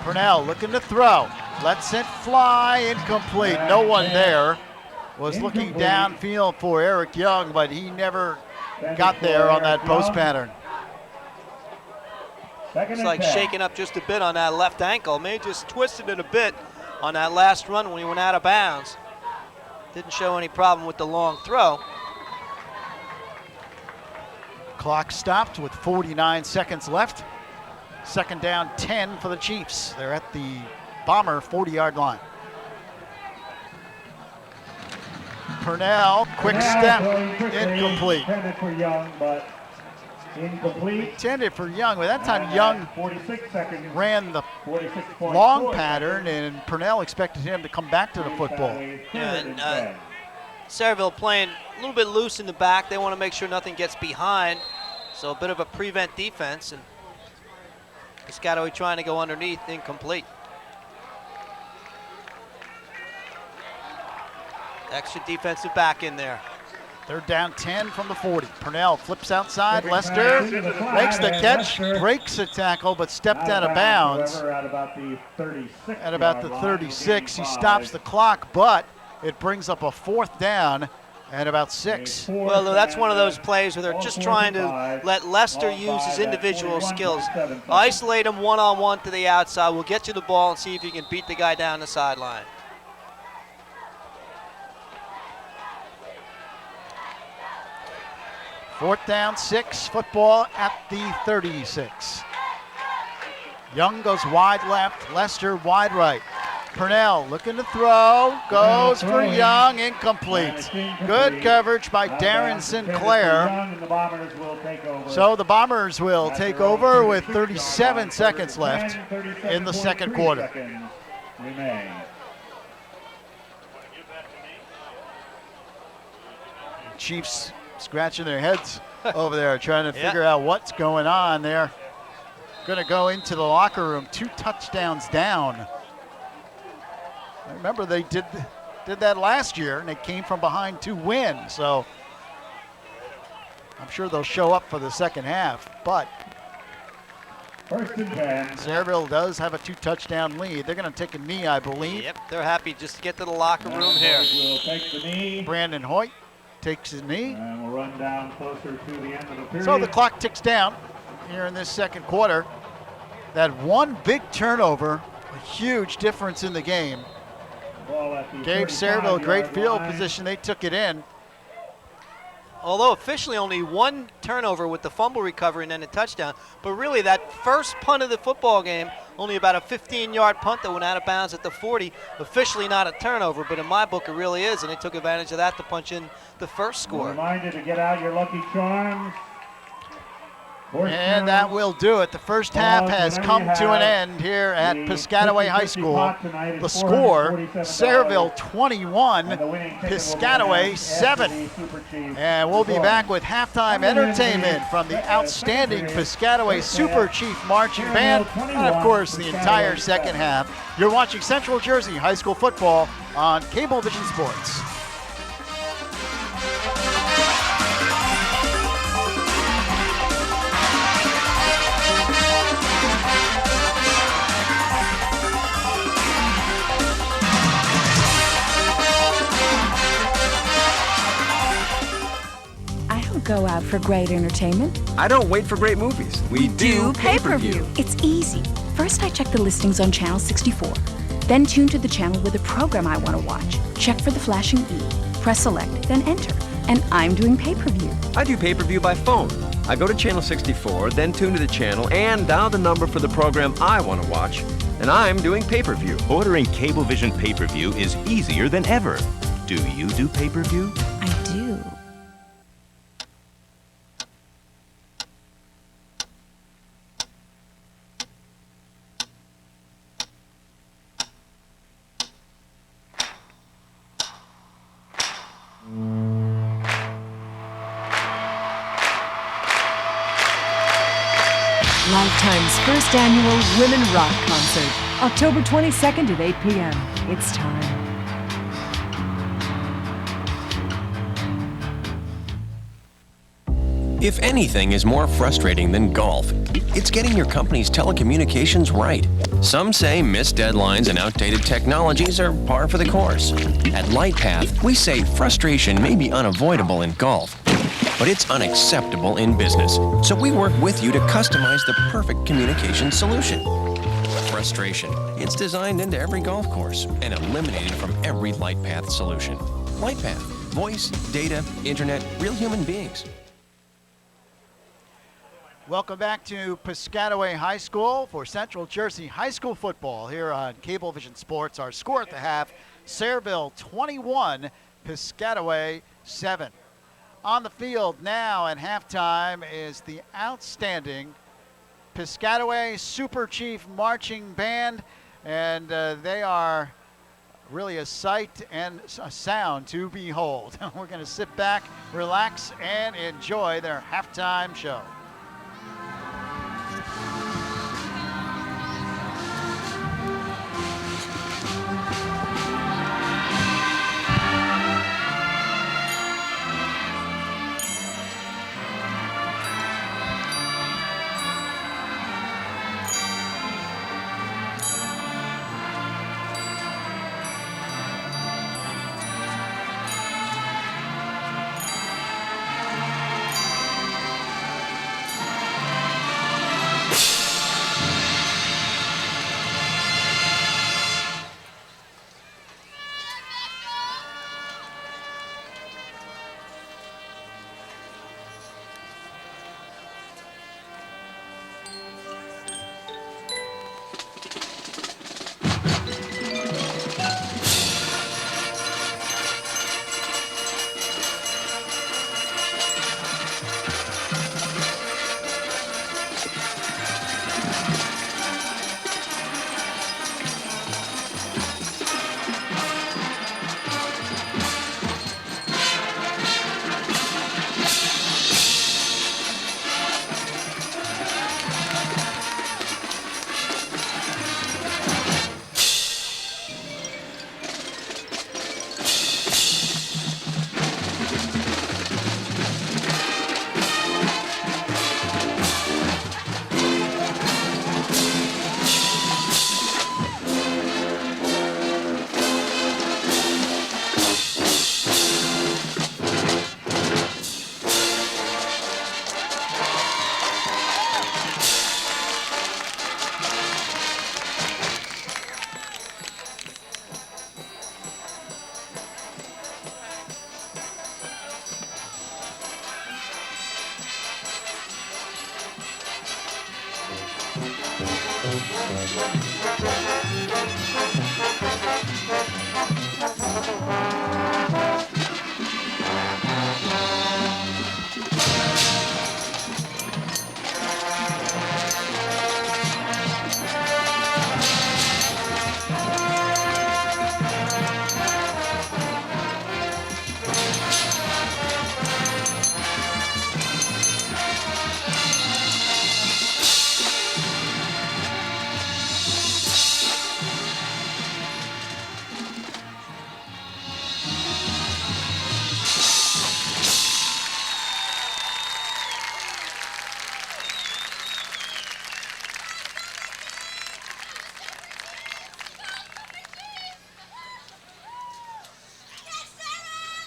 [SPEAKER 1] Purnell looking to throw. Lets it fly, incomplete. No one there. Was looking downfield for Eric Young, but he never got there on that post pattern.
[SPEAKER 4] Looks like shaking up just a bit on that left ankle. Maybe just twisted it a bit on that last run when he went out of bounds. Didn't show any problem with the long throw.
[SPEAKER 1] Clock stopped with 49 seconds left. Second down 10 for the Chiefs. They're at the Bomber 40-yard line. Purnell, quick step, incomplete.
[SPEAKER 14] Intended for Young, but incomplete.
[SPEAKER 1] Intended for Young, but that time Young
[SPEAKER 14] 46 seconds.
[SPEAKER 1] ran the long pattern, and Purnell expected him to come back to the football.
[SPEAKER 4] Yeah, and Sayreville playing a little bit loose in the back. They want to make sure nothing gets behind. So a bit of a prevent defense, and Piscataway trying to go underneath, incomplete. Extra defensive back in there.
[SPEAKER 1] Third down 10 from the 40. Purnell flips outside. Lester makes the catch, breaks a tackle, but stepped out of bounds.
[SPEAKER 14] At about the 36.
[SPEAKER 1] At about the 36, he stops the clock, but it brings up a fourth down at about 6.
[SPEAKER 4] Well, that's one of those plays where they're just trying to let Lester use his individual skills. Isolate him one-on-one to the outside. We'll get you the ball and see if you can beat the guy down the sideline.
[SPEAKER 1] Fourth down 6, football at the 36. Young goes wide left, Lester wide right. Purnell looking to throw, goes for Young, incomplete. Good coverage by Darren Sinclair. So the Bombers will take over with 37 seconds left in the second quarter. Chiefs scratching their heads over there trying to figure out what's going on. They're going to go into the locker room 2 touchdowns down. I remember they did that last year, and they came from behind to win. So I'm sure they'll show up for the second half. But
[SPEAKER 14] First and 10.
[SPEAKER 1] Sayreville does have a 2-touchdown lead. They're going to take a knee, I believe.
[SPEAKER 4] Yep, they're happy just to get to the locker room here.
[SPEAKER 14] We'll take the knee.
[SPEAKER 1] Brandon Hoyt takes his knee.
[SPEAKER 14] And we'll run down closer to the end of the period.
[SPEAKER 1] So the clock ticks down here in this second quarter. That one big turnover, a huge difference in the game. Gave Sayreville great field position. They took it in.
[SPEAKER 4] Although officially only 1 turnover with the fumble recovery and then a touchdown, but really that first punt of the football game, only about a 15-yard punt that went out of bounds at the 40, officially not a turnover, but in my book it really is, and they took advantage of that to punch in the first score.
[SPEAKER 14] Reminder to get out your Lucky Charms.
[SPEAKER 1] And that will do it. The first half has come to an end here at Piscataway High School. The score, Sayreville 21, Piscataway 7. And we'll be back with halftime entertainment from the outstanding Piscataway Super Chief Marching Band, and of course the entire second half. You're watching Central Jersey High School football on Cablevision Sports.
[SPEAKER 20] Go out for great entertainment.
[SPEAKER 21] I don't wait for great movies. We do pay-per-view.
[SPEAKER 20] It's easy. First, I check the listings on Channel 64. Then tune to the channel with the program I want to watch. Check for the flashing E. Press select, then enter. And I'm doing pay-per-view.
[SPEAKER 21] I do pay-per-view by phone. I go to Channel 64, then tune to the channel, and dial the number for the program I want to watch. And I'm doing pay-per-view.
[SPEAKER 22] Ordering Cablevision pay-per-view is easier than ever. Do you do pay-per-view?
[SPEAKER 20] I do.
[SPEAKER 23] Lifetime's first annual Women Rock Concert, October 22nd at 8 p.m. It's time.
[SPEAKER 6] If anything is more frustrating than golf, it's getting your company's telecommunications right. Some say missed deadlines and outdated technologies are par for the course. At LightPath, we say frustration may be unavoidable in golf, but it's unacceptable in business. So we work with you to customize the perfect communication solution. Frustration. It's designed into every golf course and eliminated from every LightPath solution. LightPath. Voice, data, internet, real human beings.
[SPEAKER 1] Welcome back to Piscataway High School for Central Jersey High School football here on Cablevision Sports. Our score at the half, Sayreville 21, Piscataway 7. On the field now at halftime is the outstanding Piscataway Super Chief Marching Band, and they are really a sight and a sound to behold. We're going to sit back, relax, and enjoy their halftime show.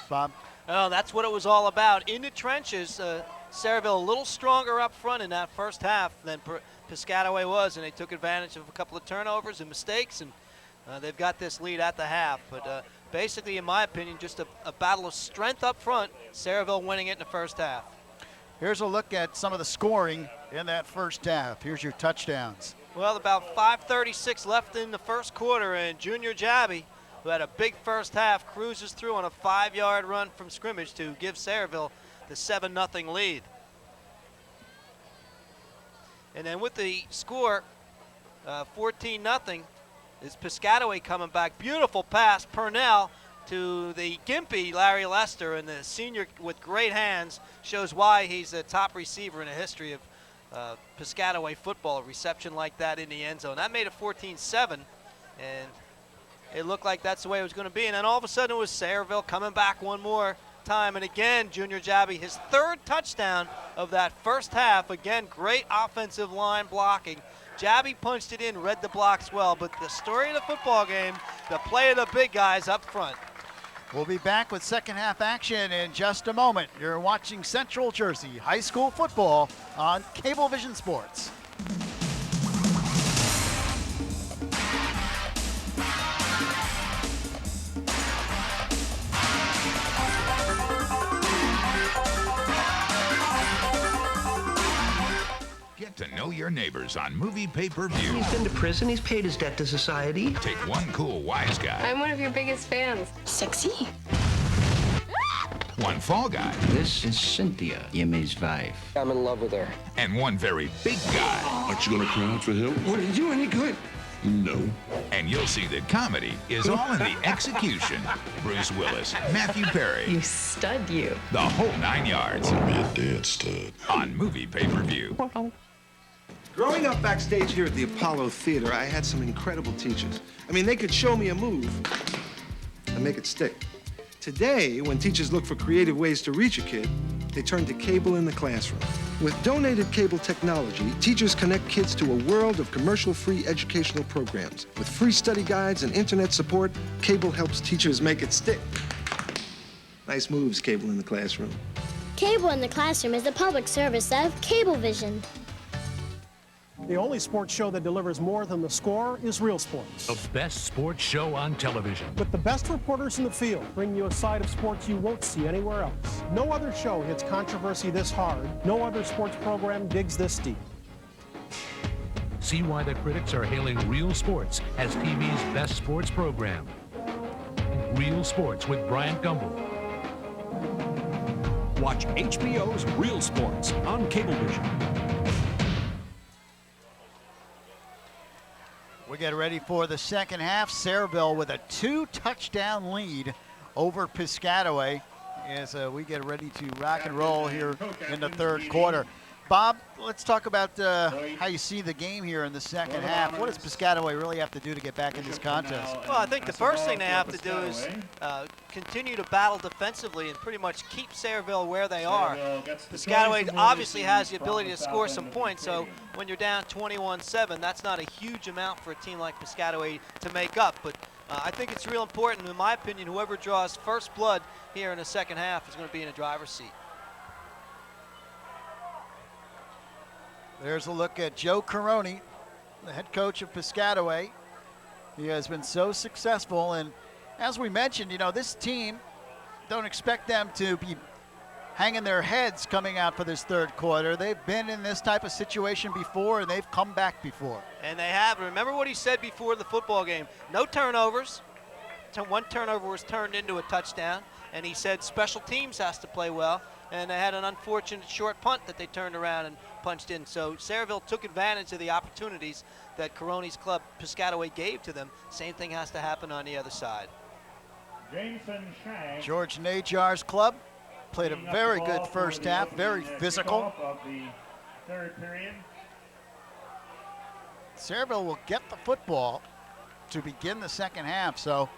[SPEAKER 1] Bob?
[SPEAKER 4] Oh, that's what it was all about. In the trenches, Sayreville a little stronger up front in that first half than Piscataway was, and they took advantage of a couple of turnovers and mistakes, and they've got this lead at the half. But basically, in my opinion, just a battle of strength up front. Sayreville winning it in the first half.
[SPEAKER 1] Here's a look at some of the scoring in that first half. Here's your touchdowns.
[SPEAKER 4] Well, about 5:36 left in the first quarter, and Junior Jabby, who had a big first half, cruises through on a 5-yard run from scrimmage to give Sayreville the 7-0 lead. And then with the score, 14-0, is Piscataway coming back. Beautiful pass, Purnell to the gimpy Larry Lester, and the senior with great hands shows why he's a top receiver in the history of Piscataway football, a reception like that in the end zone. That made it 14-7, and it looked like that's the way it was going to be. And then all of a sudden it was Sayreville coming back one more time. And again, Junior Jabby, his third touchdown of that first half. Again, great offensive line blocking. Jabby punched it in, read the blocks well. But the story of the football game, the play of the big guys up front.
[SPEAKER 1] We'll be back with second half action in just a moment. You're watching Central Jersey High School football on Cablevision Sports.
[SPEAKER 2] Get to know your neighbors on Movie Pay-Per-View.
[SPEAKER 3] He's been to prison. He's paid his debt to society.
[SPEAKER 2] Take one cool wise guy.
[SPEAKER 10] I'm one of your biggest fans.
[SPEAKER 18] Sexy.
[SPEAKER 2] One fall guy.
[SPEAKER 5] This is Cynthia, Jimmy's wife.
[SPEAKER 3] I'm in love with her.
[SPEAKER 2] And one very big guy.
[SPEAKER 24] Aren't you gonna crowd for him?
[SPEAKER 3] Would it do any good?
[SPEAKER 24] No.
[SPEAKER 2] And you'll see that comedy is all in the execution. Bruce Willis, Matthew Perry.
[SPEAKER 10] You stud, you.
[SPEAKER 2] The whole 9 yards.
[SPEAKER 24] I'll be a dead stud.
[SPEAKER 2] On Movie Pay-Per-View.
[SPEAKER 15] Growing up backstage here at the Apollo Theater, I had some incredible teachers. I mean, they could show me a move and make it stick. Today, when teachers look for creative ways to reach a kid, they turn to cable in the classroom. With donated cable technology, teachers connect kids to a world of commercial-free educational programs. With free study guides and internet support, cable helps teachers make it stick. Nice moves, cable in the classroom.
[SPEAKER 16] Cable in the Classroom is the public service of Cablevision.
[SPEAKER 25] The only sports show that delivers more than the score is Real Sports.
[SPEAKER 17] The best sports show on television.
[SPEAKER 25] With the best reporters in the field, bring you a side of sports you won't see anywhere else. No other show hits controversy this hard. No other sports program digs this deep.
[SPEAKER 17] See why the critics are hailing Real Sports as TV's best sports program. Real Sports with Bryant Gumbel.
[SPEAKER 11] Watch HBO's Real Sports on Cablevision.
[SPEAKER 1] We get ready for the second half. Sayreville with a 2-touchdown lead over Piscataway as we get ready to rock and roll here in the third quarter. Bob, let's talk about how you see the game here in the second half. What does Piscataway really have to do to get back in this contest?
[SPEAKER 4] Well, I think the first thing they have to do is continue to battle defensively and pretty much keep Sayreville where they are. Piscataway obviously has the ability to score some points, so when you're down 21-7, that's not a huge amount for a team like Piscataway to make up. But I think it's real important, in my opinion, whoever draws first blood here in the second half is going to be in the driver's seat.
[SPEAKER 1] There's a look at Joe Caroni, the head coach of Piscataway. He has been so successful, and as we mentioned, you know, this team, don't expect them to be hanging their heads coming out for this third quarter. They've been in this type of situation before, and they've come back before.
[SPEAKER 4] And they have. Remember what he said before the football game. No turnovers. One turnover was turned into a touchdown, and he said special teams has to play well, and they had an unfortunate short punt that they turned around and punched in. So Sayreville took advantage of the opportunities that Caroni's club Piscataway gave to them. Same thing has to happen on the other side.
[SPEAKER 14] Jason Shank.
[SPEAKER 1] George Najar's club played a very good first half, very physical.
[SPEAKER 14] Of the third period.
[SPEAKER 1] Sayreville will get the football to begin the second half, so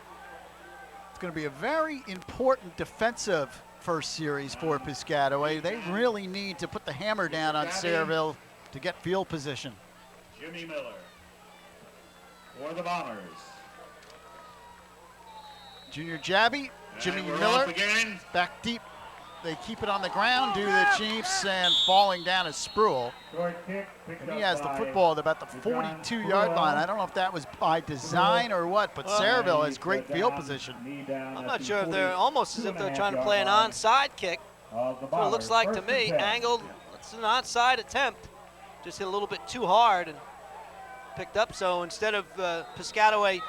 [SPEAKER 1] it's going to be a very important defensive first series for Piscataway. They really need to put the hammer down on Sayreville to get field position.
[SPEAKER 14] Jimmy Miller for the Bombers.
[SPEAKER 1] Junior Jabby, Jimmy Miller, back deep. They keep it on the ground due to the Chiefs, and falling down is Spruill. And he has the football at about the 42-yard line. I don't know if that was by design or what, but Sayreville has great field position.
[SPEAKER 4] I'm not sure if they're almost as if they're trying to play an onside kick. That's what it looks like to me. Angled, it's an onside attempt. Just hit a little bit too hard and picked up. So instead of Piscataway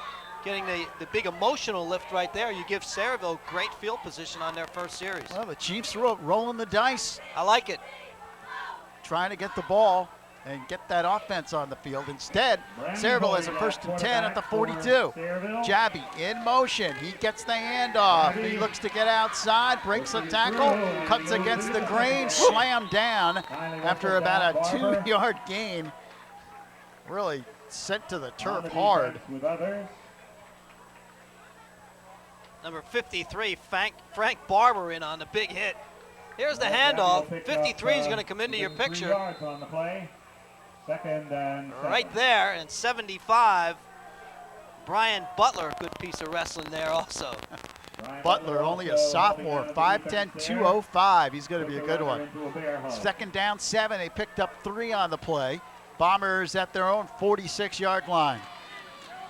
[SPEAKER 4] getting the big emotional lift right there, you give Sayreville great field position on their first series.
[SPEAKER 1] Well, the Chiefs rolling the dice.
[SPEAKER 4] I like it.
[SPEAKER 1] Trying to get the ball and get that offense on the field. Instead, Sayreville has a 1st and 10 at the 42. Jabby in motion. He gets the handoff. He looks to get outside, breaks a tackle, cuts against the grain, slammed down after about a 2-yard gain. Really sent to the turf hard.
[SPEAKER 4] Number 53, Frank Barber in on the big hit. Here's the handoff. 53 is going to come into your picture. Right there, and 75, Brian Butler, good piece of wrestling there also.
[SPEAKER 1] Butler, only a sophomore, 5'10", 205. He's going to be a good one. 2nd down, 7. They picked up 3 on the play. Bombers at their own 46-yard line.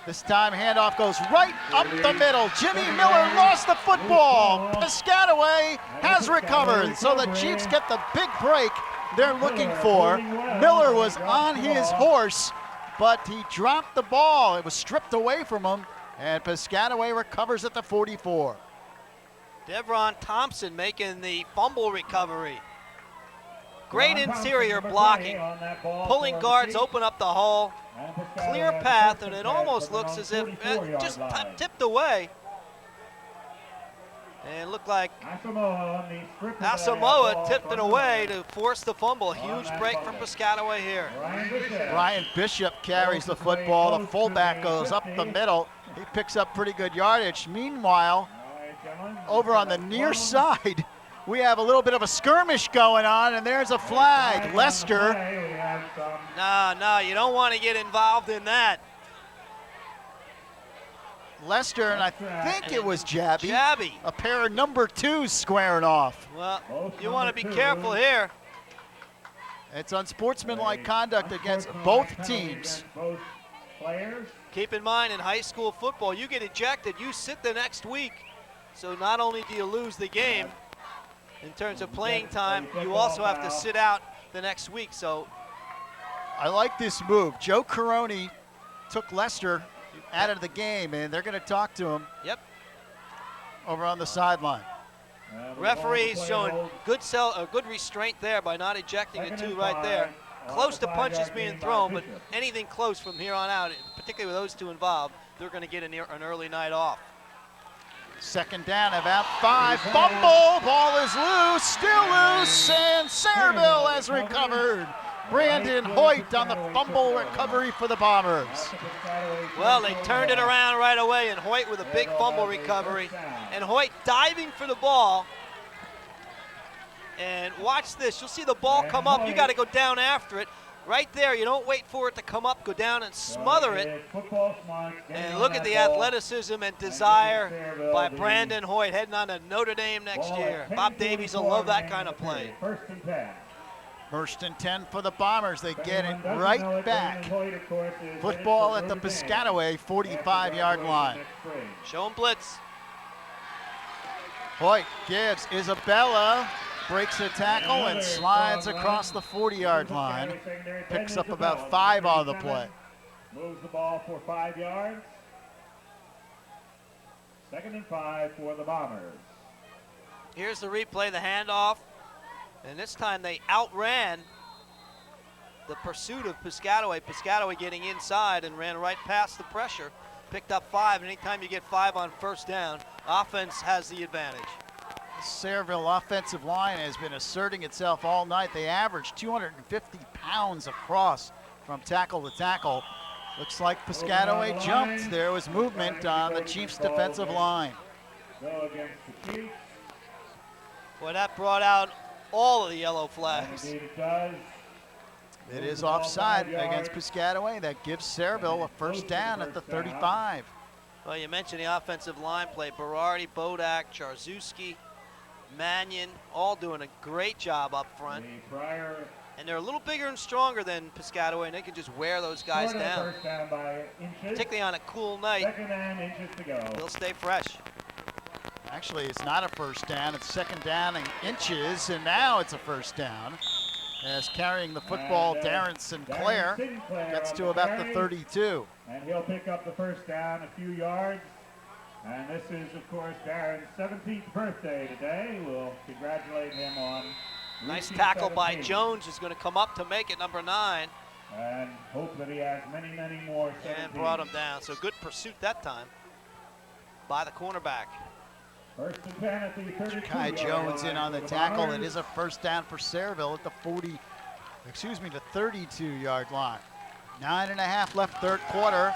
[SPEAKER 1] This time, handoff goes right up the middle. Jimmy Miller lost the football. Piscataway has recovered, so the Chiefs get the big break they're looking for. Miller was on his horse, but he dropped the ball. It was stripped away from him, and Piscataway recovers at the 44.
[SPEAKER 4] Devron Thompson making the fumble recovery. Great interior blocking, pulling guards open up the hole. Clear path, and it almost looks as if it just tipped away. And it looked like Asamoah tipped it away to force the fumble. Huge break from Piscataway here.
[SPEAKER 1] Ryan Bishop carries the football. The fullback goes up the middle. He picks up pretty good yardage. Meanwhile, over on the near side, we have a little bit of a skirmish going on, and there's a flag. Lester.
[SPEAKER 4] No, you don't want to get involved in that.
[SPEAKER 1] Lester, and I think it was Jabby. A pair of number 2s squaring off.
[SPEAKER 4] Well, you want to be careful here.
[SPEAKER 1] It's unsportsmanlike conduct against both teams.
[SPEAKER 4] Keep in mind, in high school football, you get ejected, you sit the next week. So not only do you lose the game, in terms of playing time, you also have to sit out the next week. So
[SPEAKER 1] I like this move. Joe Caroni took Lester out of the game, and they're going to talk to him.
[SPEAKER 4] Yep.
[SPEAKER 1] Over on the sideline.
[SPEAKER 4] Referees showing good restraint there by not ejecting the 2 right there. Close to punches being thrown, but anything close from here on out, particularly with those 2 involved, they're going to get an early night off.
[SPEAKER 1] 2nd down, about 5. Fumble, ball is loose, still loose, and Sayreville has recovered. Brandon Hoyt on the fumble recovery for the Bombers.
[SPEAKER 4] Well, they turned it around right away, and Hoyt with a big fumble recovery. And Hoyt diving for the ball. And watch this, you'll see the ball come up. You got to go down after it. Right there, you don't wait for it to come up, go down and smother it. And look at the athleticism and desire by Brandon Hoyt heading on to Notre Dame next year. Bob Davies will love that kind of play.
[SPEAKER 1] 1st and 10 for the Bombers. They get it right back. Football at the Piscataway 45-yard line.
[SPEAKER 4] Show him blitz.
[SPEAKER 1] Hoyt gives Isabella. breaks a tackle and slides across the 40-yard line. Picks up about 5 on the play.
[SPEAKER 14] Moves the ball for 5 yards. 2nd and 5 for the Bombers.
[SPEAKER 4] Here's the replay, the handoff. And this time they outran the pursuit of Piscataway. Piscataway getting inside and ran right past the pressure. Picked up 5, and anytime you get 5 on first down, offense has the advantage.
[SPEAKER 1] The Sayreville offensive line has been asserting itself all night. They averaged 250 pounds across from tackle to tackle. Looks like Piscataway jumped. There was movement on the Chiefs' defensive line.
[SPEAKER 14] Go against the Chiefs.
[SPEAKER 4] Boy, that brought out all of the yellow flags.
[SPEAKER 14] Indeed it does.
[SPEAKER 1] It is offside against Piscataway. That gives Sayreville a first down at the 35.
[SPEAKER 4] Well, you mentioned the offensive line play. Berardi, Bodak, Charzewski, Mannion, all doing a great job up front. And they're a little bigger and stronger than Piscataway, and they can just wear those guys down.
[SPEAKER 14] First down by inches.
[SPEAKER 4] Particularly on a cool night.
[SPEAKER 14] 2nd and inches to go.
[SPEAKER 4] They'll stay fresh.
[SPEAKER 1] Actually, it's not a first down. It's 2nd down and inches, and now it's a first down. As carrying the football, Darren Sinclair gets to about the 32.
[SPEAKER 14] And he'll pick up the first down a few yards. And this is, of course, Darren's 17th birthday today. We'll congratulate him on.
[SPEAKER 4] Nice tackle by Jones, is going to come up to make it, number 9.
[SPEAKER 14] And hope that he has many, many more.
[SPEAKER 4] And brought him down. So good pursuit that time by the cornerback.
[SPEAKER 14] 1st and 10 at the 32.
[SPEAKER 1] Kai Jones in on the tackle. It is a first down for Sayreville at the the 32-yard line. 9.5 left, third quarter.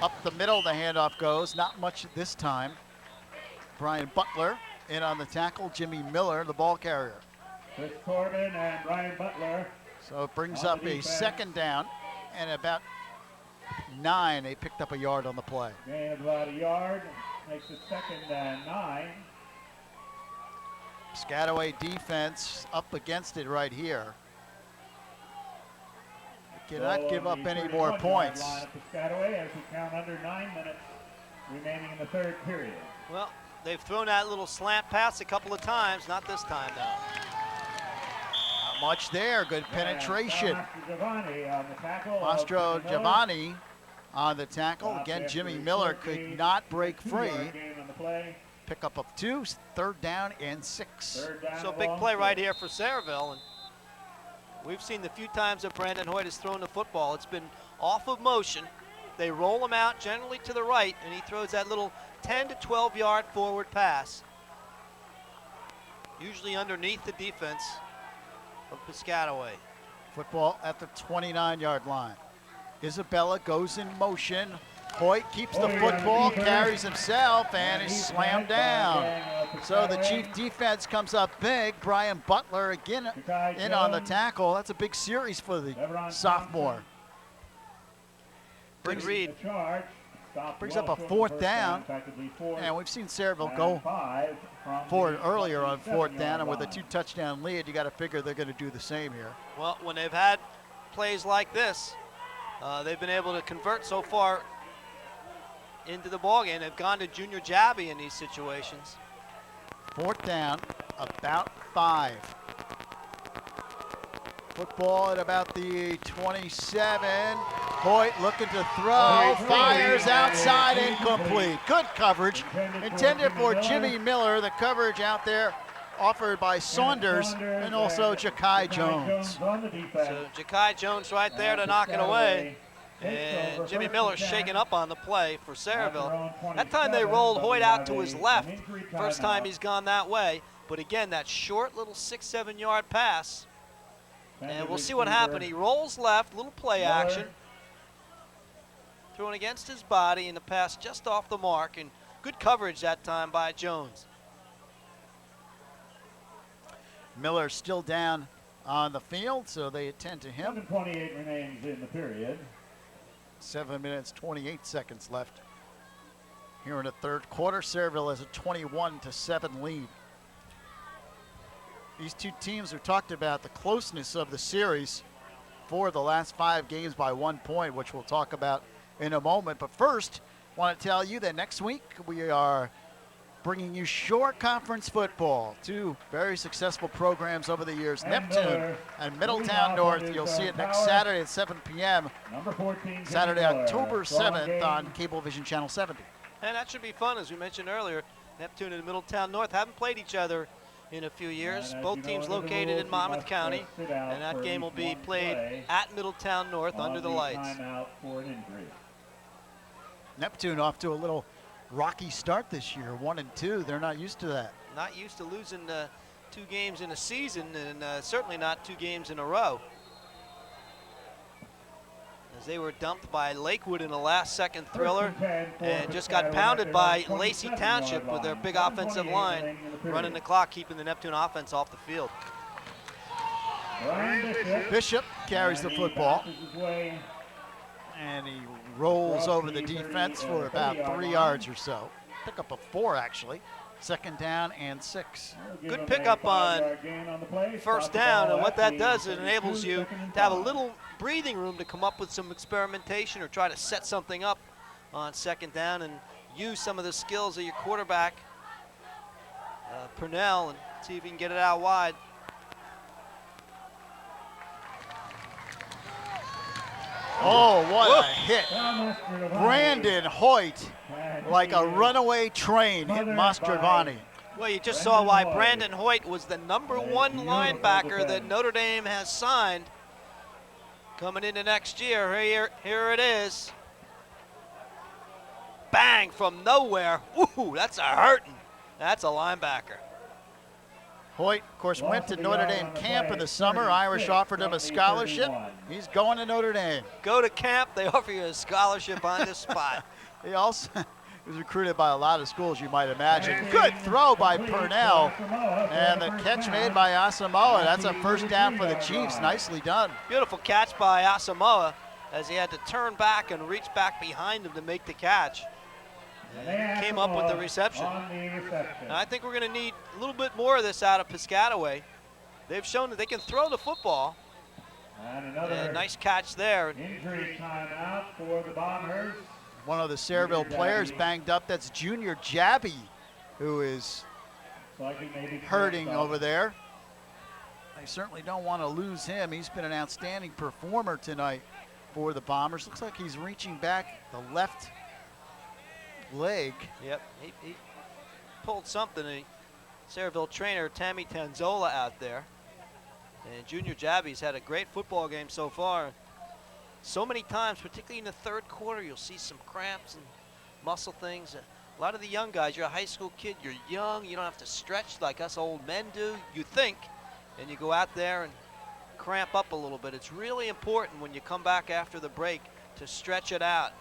[SPEAKER 1] Up the middle, the handoff goes. Not much this time. Brian Butler in on the tackle. Jimmy Miller, the ball carrier.
[SPEAKER 14] Chris Corbin and Brian Butler.
[SPEAKER 1] So it brings up a 2nd down and about 9. They picked up a yard on the play.
[SPEAKER 14] Gain of about a yard. Makes it 2nd and 9.
[SPEAKER 1] Piscataway defense up against it right here. Cannot give up any more points.
[SPEAKER 14] Piscataway as we count under 9 minutes remaining in the 3rd period.
[SPEAKER 4] Well, they've thrown that little slant pass a couple of times, not this time though.
[SPEAKER 1] Not much there, good penetration.
[SPEAKER 14] Mastro
[SPEAKER 1] Giovanni on the tackle. Again, Jimmy Miller could not break free. Pick up of 2, 3rd down and 6.
[SPEAKER 4] So big play right here for Sayreville. And we've seen the few times that Brandon Hoyt has thrown the football. It's been off of motion. They roll him out generally to the right, and he throws that little 10 to 12-yard forward pass. Usually underneath the defense of Piscataway.
[SPEAKER 1] Football at the 29-yard line. Isabella goes in motion. Hoyt keeps the football, carries himself, and is slammed down. So the Chief defense comes up big. Brian Butler again in on the tackle. That's a big series for the sophomore. Brings up a 4th down, and we've seen Sayreville go for it earlier on 4th down, and with a 2-touchdown lead, you got to figure they're going to do the same here.
[SPEAKER 4] Well, when they've had plays like this, they've been able to convert so far into the ballgame. They've gone to Junior Jabby in these situations.
[SPEAKER 1] 4th down, about 5. Football at about the 27. Hoyt looking to throw, fires outside, incomplete. Good coverage, intended for Jimmy Miller. The coverage out there offered by Saunders and also Ja'Kai Jones.
[SPEAKER 4] So Ja'Kai Jones right there to knock it away. And Jimmy Miller shaking up on the play for Sayreville. That time they rolled Hoyt out to his left. First time he's gone that way. But again, that short little 6-7 yard pass. And we'll see what happened. He rolls left, little play action. Thrown against his body and the pass just off the mark. And good coverage that time by Jones.
[SPEAKER 1] Miller still down on the field, so they attend to him.
[SPEAKER 14] 7:28 remains in the period.
[SPEAKER 1] 7 minutes, 28 seconds left. Here in the 3rd quarter, Sayreville has a 21-7 lead. These two teams have talked about the closeness of the series for the last 5 games by 1 point, which we'll talk about in a moment. But first, I want to tell you that next week we are bringing you short conference football. Two very successful programs over the years, Neptune and Middletown North. You'll see it next Saturday at 7 p.m. Saturday, October 7th on Cablevision Channel 70.
[SPEAKER 4] And that should be fun, as we mentioned earlier. Neptune and Middletown North haven't played each other in a few years. Both teams located in Monmouth County, and that game will be played at Middletown North under the lights.
[SPEAKER 1] Neptune off to a little rocky start this year, 1-2. They're not used to that.
[SPEAKER 4] Not used to losing 2 games in a season, and certainly not 2 games in a row. As they were dumped by Lakewood in a last-second thriller and just got pounded by Lacey Township with their big offensive line, running the clock, keeping the Neptune offense off the field.
[SPEAKER 1] Bishop carries the football, and he rolls over the defense for about 3 yards or so. Pick up a 4, actually. 2nd down and 6.
[SPEAKER 4] Good pickup on first down, and what that does, it enables you to have a little breathing room to come up with some experimentation or try to set something up on 2nd down and use some of the skills of your quarterback, Purnell, and see if you can get it out wide.
[SPEAKER 1] Oh, what a hit. Brandon Hoyt, like a runaway train, hit Mastravani.
[SPEAKER 4] Well, you just saw why Brandon Hoyt was the #1 linebacker that Notre Dame has signed coming into next year. Here it is. Bang from nowhere. Ooh, that's a hurting. That's a linebacker.
[SPEAKER 1] Hoyt, of course, went to Notre Dame camp in the summer. Irish offered him a scholarship. He's going to Notre Dame.
[SPEAKER 4] Go to camp, they offer you a scholarship on the spot.
[SPEAKER 1] He also was recruited by a lot of schools, you might imagine. Good throw by Purnell, and the catch made by Asamoah. That's a first down for the Chiefs. Nicely done.
[SPEAKER 4] Beautiful catch by Asamoah as he had to turn back and reach back behind him to make the catch. And came up with the reception. And I think we're going to need a little bit more of this out of Piscataway. They've shown that they can throw the football. And nice catch there.
[SPEAKER 14] Injury timeout for the Bombers.
[SPEAKER 1] One of the Sayreville players banged up. That's Junior Jabby, who is hurting over there. They certainly don't want to lose him. He's been an outstanding performer tonight for the Bombers. Looks like he's reaching back the left leg.
[SPEAKER 4] Yep, he pulled something. Sayreville trainer Tammy Tanzola out there. And Junior Jabby's had a great football game so far. So many times, particularly in the 3rd quarter, you'll see some cramps and muscle things. A lot of the young guys, you're a high school kid, you're young, you don't have to stretch like us old men do, you think, and you go out there and cramp up a little bit. It's really important when you come back after the break to stretch it out.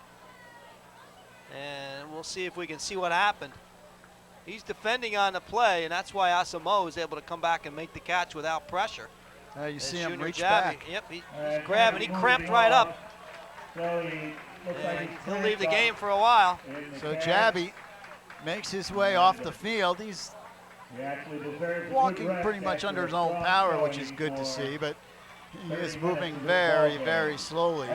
[SPEAKER 4] And we'll see if we can see what happened. He's defending on the play, and that's why Asamoah was able to come back and make the catch without pressure.
[SPEAKER 1] You see him reach
[SPEAKER 4] Jabby.
[SPEAKER 1] back.
[SPEAKER 4] Yep, he's grabbing. He cramped right up. He'll leave the game for a while.
[SPEAKER 1] So Jabby makes his way off the field. He's walking pretty much under his own power, which is good to see, but he is moving very, very slowly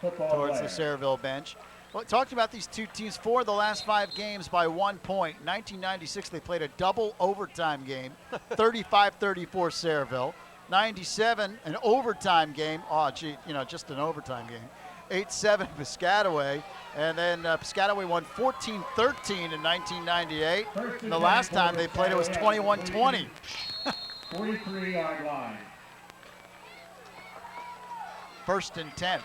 [SPEAKER 1] towards the Sayreville bench. Well, talked about these two teams. 4 of the last 5 games by 1 point. 1996, they played a double overtime game, 35-34 Sayreville. 97, an overtime game. Oh, gee, just an overtime game. 8-7 Piscataway. And then Piscataway won 14-13 in 1998. And the last time they played, it was 21-20.
[SPEAKER 14] 43-yard line.
[SPEAKER 1] 1st and 10.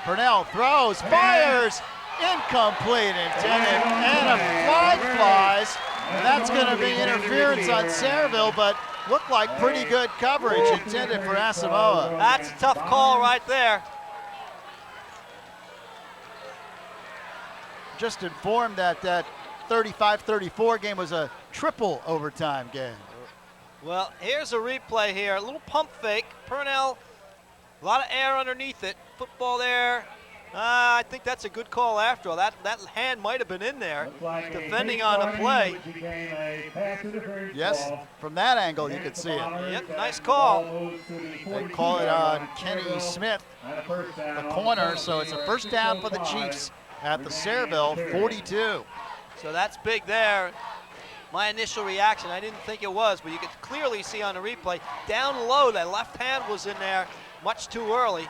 [SPEAKER 1] Purnell throws, fires, incomplete, intended, and a flag flies. And that's going to be interference on Sayreville, but looked like pretty good coverage intended for Asamoah.
[SPEAKER 4] That's a tough call right there.
[SPEAKER 1] Just informed that that 35-34 game was a triple overtime game.
[SPEAKER 4] Well, here's a replay here. A little pump fake. Purnell, a lot of air underneath it. Football there. I think that's a good call after all. That hand might have been in there, defending on a play.
[SPEAKER 1] Yes, from that angle you could see it.
[SPEAKER 4] Yep, nice call.
[SPEAKER 1] They call it on Kenny Smith, the corner, so it's a first down for the Chiefs at the Sayreville 42.
[SPEAKER 4] So that's big there. My initial reaction, I didn't think it was, but you could clearly see on the replay, down low, that left hand was in there much too early.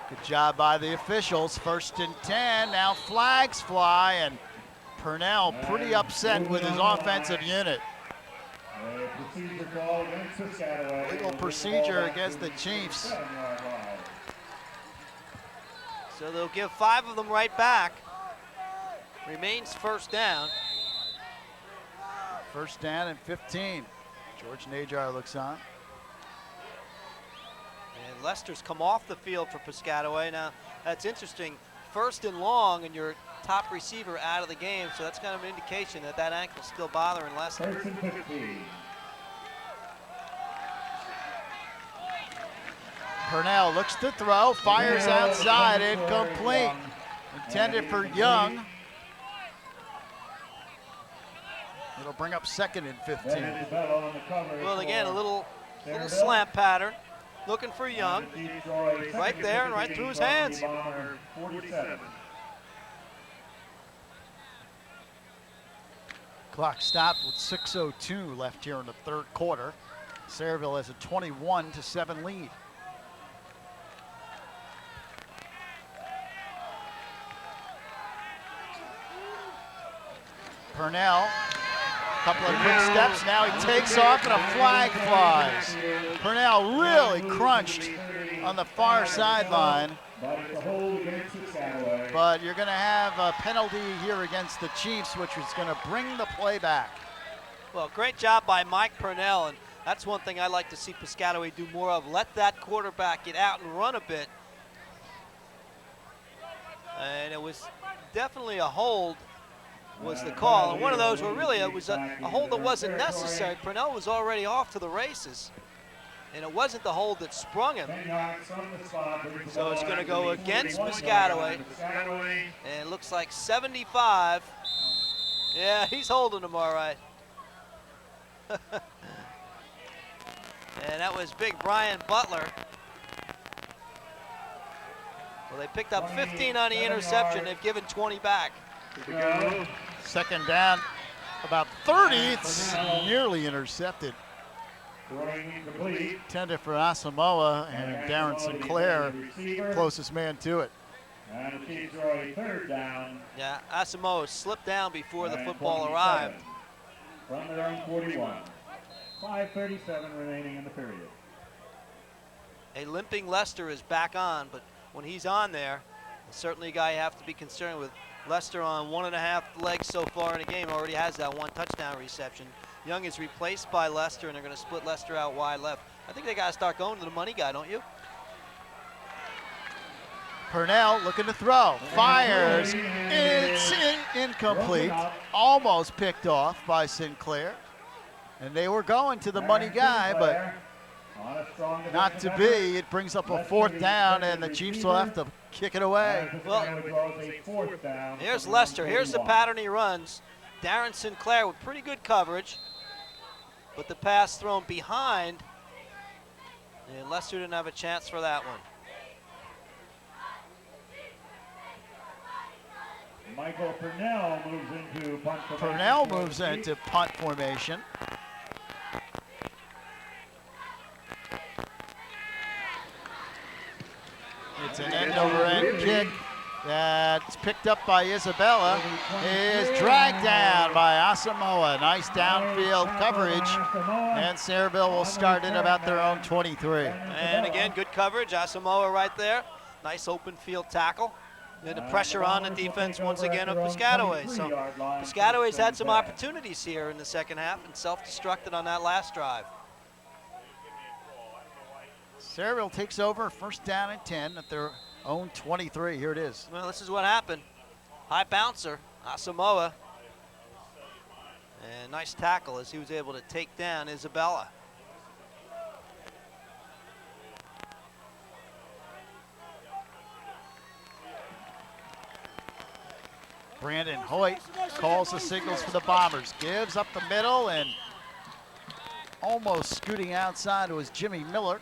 [SPEAKER 1] Good job by the officials. 1st and 10. Now flags fly, and Purnell pretty upset with his offensive unit. Legal procedure against the Chiefs.
[SPEAKER 4] So they'll give 5 of them right back. Remains 1st down.
[SPEAKER 1] 1st down and 15. George Najar looks on.
[SPEAKER 4] And Lester's come off the field for Piscataway. Now, that's interesting. 1st and long, and your top receiver out of the game, so that's kind of an indication that that ankle's still bothering Lester.
[SPEAKER 14] 1st and 15.
[SPEAKER 1] Purnell looks to throw, fires outside, incomplete. Intended for Young. It'll bring up 2nd and 15.
[SPEAKER 4] Well, again, a little slant pattern. Looking for Young. Right there and right through his hands.
[SPEAKER 1] Clock stopped with 6:02 left here in the 3rd quarter. Sayreville has a 21-7 lead. Purnell, couple of quick steps, now he takes off and a flag flies. Purnell really crunched on the far sideline. But you're going to have a penalty here against the Chiefs, which is going to bring the play back.
[SPEAKER 4] Well, great job by Mike Purnell, and that's one thing I like to see Piscataway do more of. Let that quarterback get out and run a bit. And it was definitely a hold was the call, and one of those where really it was a hold that wasn't necessary. Purnell was already off to the races, and it wasn't the hold that sprung him. So it's going to go against Piscataway, and it looks like 75. Yeah, he's holding him all right. And that was big Brian Butler. Well, they picked up 15 on the interception. They've given 20 back.
[SPEAKER 1] 2nd down, about 30. It's nearly intercepted. Intended for Asamoah, and Darren Sinclair, closest man to it.
[SPEAKER 14] And the Chiefs are a 3rd down.
[SPEAKER 4] Yeah, Asamoah slipped down before the football arrived.
[SPEAKER 14] From their own 41. 5:37 remaining in the period.
[SPEAKER 4] A limping Lester is back on, but when he's on there, certainly a guy you have to be concerned with. Lester on 1.5 legs so far in the game, already has that 1 touchdown reception. Young is replaced by Lester, and they're going to split Lester out wide left. I think they got to start going to the money guy, don't you?
[SPEAKER 1] Purnell looking to throw, fires, it's incomplete, almost picked off by Sinclair. And they were going to the money guy, but not to be. It brings up a 4th down, and the Chiefs will have to kick it away.
[SPEAKER 4] Well, here's Lester. Here's the pattern he runs. Darren Sinclair with pretty good coverage, but the pass thrown behind, and Lester didn't have a chance for that one.
[SPEAKER 14] Michael Purnell moves into punt formation.
[SPEAKER 1] Purnell moves into punt formation. It's an end-over-end kick that's picked up by Isabella. Is dragged down by Asamoah. Nice downfield coverage, and Sayreville will start at about their own 23.
[SPEAKER 4] And again, good coverage. Asamoah right there. Nice open field tackle. And the pressure on the defense once again of Piscataway. So Piscataway's had some opportunities here in the 2nd half and self-destructed on that last drive.
[SPEAKER 1] Sayreville takes over, 1st down and 10 at their own 23. Here it is.
[SPEAKER 4] Well, this is what happened. High bouncer, Asamoah. And nice tackle as he was able to take down Isabella.
[SPEAKER 1] Brandon Hoyt calls the signals for the Bombers. Gives up the middle, and almost scooting outside was Jimmy Miller.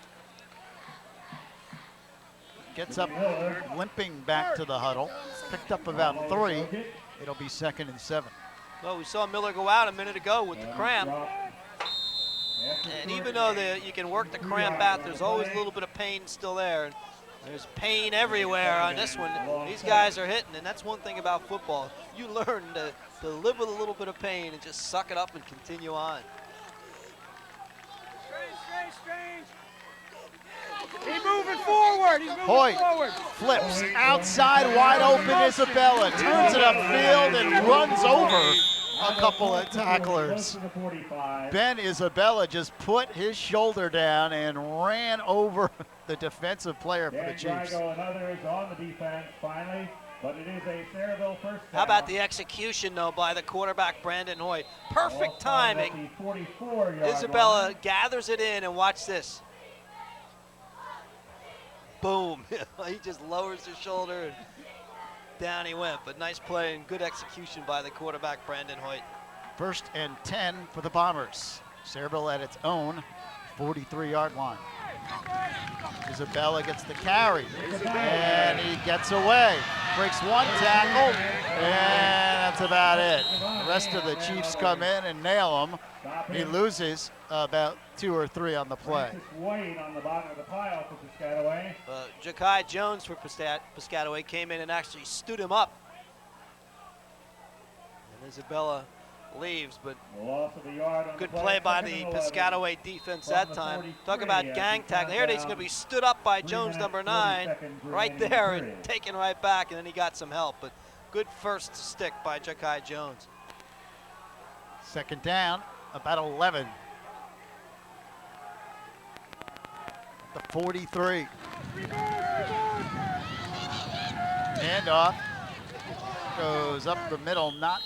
[SPEAKER 1] gets up limping back to the huddle. Picked up about 3. It'll be 2nd and 7.
[SPEAKER 4] Well, we saw Miller go out a minute ago with the cramp. And even though you can work the cramp out, there's always a little bit of pain still there. There's pain everywhere on this one. These guys are hitting, and that's one thing about football. You learn to live with a little bit of pain and just suck it up and continue on.
[SPEAKER 19] He's moving forward. He's moving
[SPEAKER 1] Hoyt
[SPEAKER 19] forward.
[SPEAKER 1] flips outside, wide open Isabella, turns it upfield and runs over a couple of tacklers. Ben Isabella just put his shoulder down and ran over the defensive player for the Chiefs.
[SPEAKER 14] And others on the defense finally, but it is a Sayreville first down.
[SPEAKER 4] How about the execution, though, by the quarterback, Brandon Hoyt? Perfect timing. Isabella gathers it in, and watch this. Boom. He just lowers his shoulder, and down he went. But nice play and good execution by the quarterback, Brandon Hoyt.
[SPEAKER 1] 1st and 10 for the Bombers. Sayreville at its own 43-yard line. Isabella gets the carry, and he gets away. Breaks 1 tackle, and that's about it. The rest of the Chiefs come in and nail him. He loses about 2 or 3 on the play.
[SPEAKER 14] Wade on the bottom of the pile for Piscataway.
[SPEAKER 4] Ja'Kai Jones for Piscataway came in and actually stood him up. And Isabella leaves, but good play by the Piscataway defense that time. Talk about gang tackle. Here it is, going to be stood up by Jones, number 9, right there and taken right back, and then he got some help. But good first stick by Ja'Kai Jones.
[SPEAKER 1] 2nd down, about 11. The 43. Handoff goes up the middle, not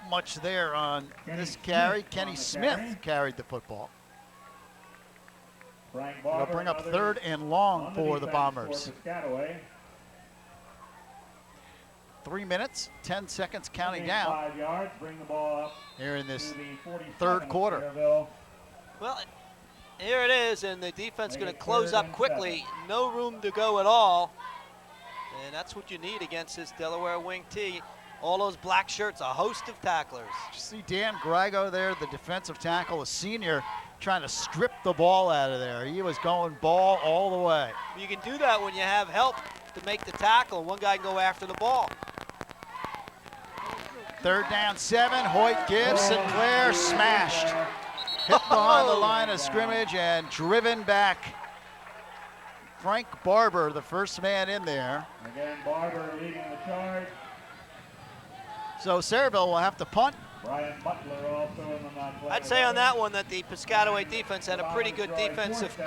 [SPEAKER 1] much there on this carry. Kenny Smith carried the football. It'll bring up 3rd and long for the Bombers. 3 minutes, 10 seconds counting down here in this 3rd quarter.
[SPEAKER 4] Well, here it is, and the defense going to close up quickly. No room to go at all. And that's what you need against this Delaware wing T. All those black shirts, a host of tacklers.
[SPEAKER 1] You see Dan Grigo there, the defensive tackle, a senior, trying to strip the ball out of there. He was going ball all the way.
[SPEAKER 4] You can do that when you have help to make the tackle. One guy can go after the ball.
[SPEAKER 1] 3rd down, 7. Hoyt gives. Sinclair smashed. Hit behind the line of scrimmage and driven back. Frank Barber, the first man in there.
[SPEAKER 14] Again, Barber leading the charge.
[SPEAKER 1] So Sayreville will have to punt.
[SPEAKER 14] Brian Butler also in the non-play.
[SPEAKER 4] I'd say on that one that the Piscataway defense had a pretty good defensive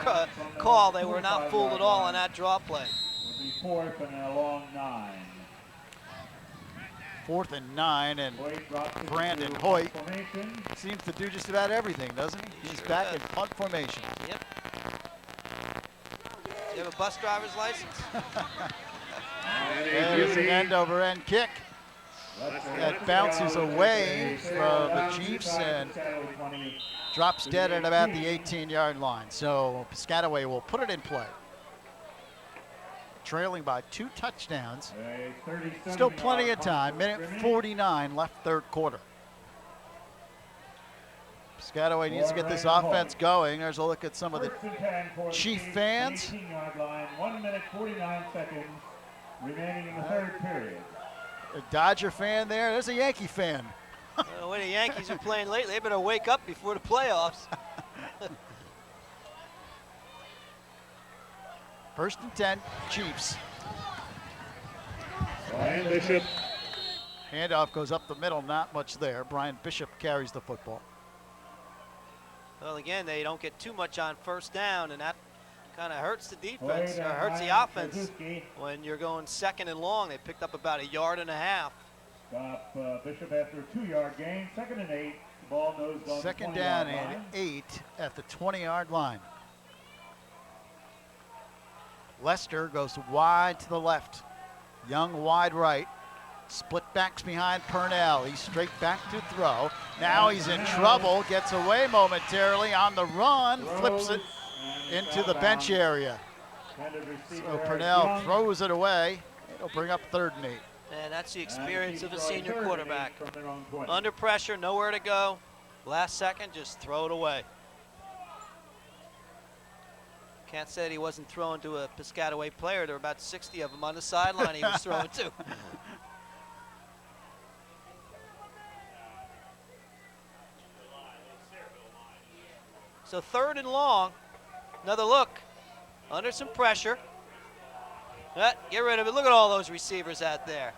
[SPEAKER 4] call. They were not fooled at all on that draw play.
[SPEAKER 14] Will be 4th and a long 9.
[SPEAKER 1] 4th and 9, and Brandon Hoyt seems to do just about everything, doesn't he? He's back in punt formation.
[SPEAKER 4] Yep. You have a bus driver's license?
[SPEAKER 1] There's an end-over-end kick that bounces away from the Chiefs and drops dead at about the 18-yard line. So Piscataway will put it in play. Trailing by 2 touchdowns. Still plenty of time. Minute 49 left 3rd quarter. Piscataway needs to get this offense going. There's a look at some of the Chief fans.
[SPEAKER 14] 18-yard line, 1 minute 49 seconds remaining in the 3rd period.
[SPEAKER 1] A Dodger fan there. There's a Yankee fan.
[SPEAKER 4] The way the Yankees are playing lately, they better wake up before the playoffs.
[SPEAKER 1] 1st and 10, Chiefs.
[SPEAKER 14] Brian Bishop.
[SPEAKER 1] Handoff goes up the middle, not much there. Brian Bishop carries the football.
[SPEAKER 4] Well, again, they don't get too much on 1st down, and that kind of hurts the defense, or hurts the offense. When you're going 2nd and long, they picked up about 1.5 yards.
[SPEAKER 14] Stop Bishop after a 2-yard gain. 2nd and 8. The ball nosed on
[SPEAKER 1] 2nd down and 8 at the 20-yard line. Lester goes wide to the left. Young wide right. Split backs behind Purnell. He's straight back to throw. Now he's in trouble. Gets away momentarily on the run. Flips it into the bench area. So Purnell throws it away. It'll bring up 3rd and 8.
[SPEAKER 4] And that's the experience of a senior quarterback. Under pressure, nowhere to go. Last second, just throw it away. Can't say that he wasn't throwing to a Piscataway player. There were about 60 of them on the sideline he was throwing to. So 3rd and long. Another look. Under some pressure. Get rid of it. Look at all those receivers out there.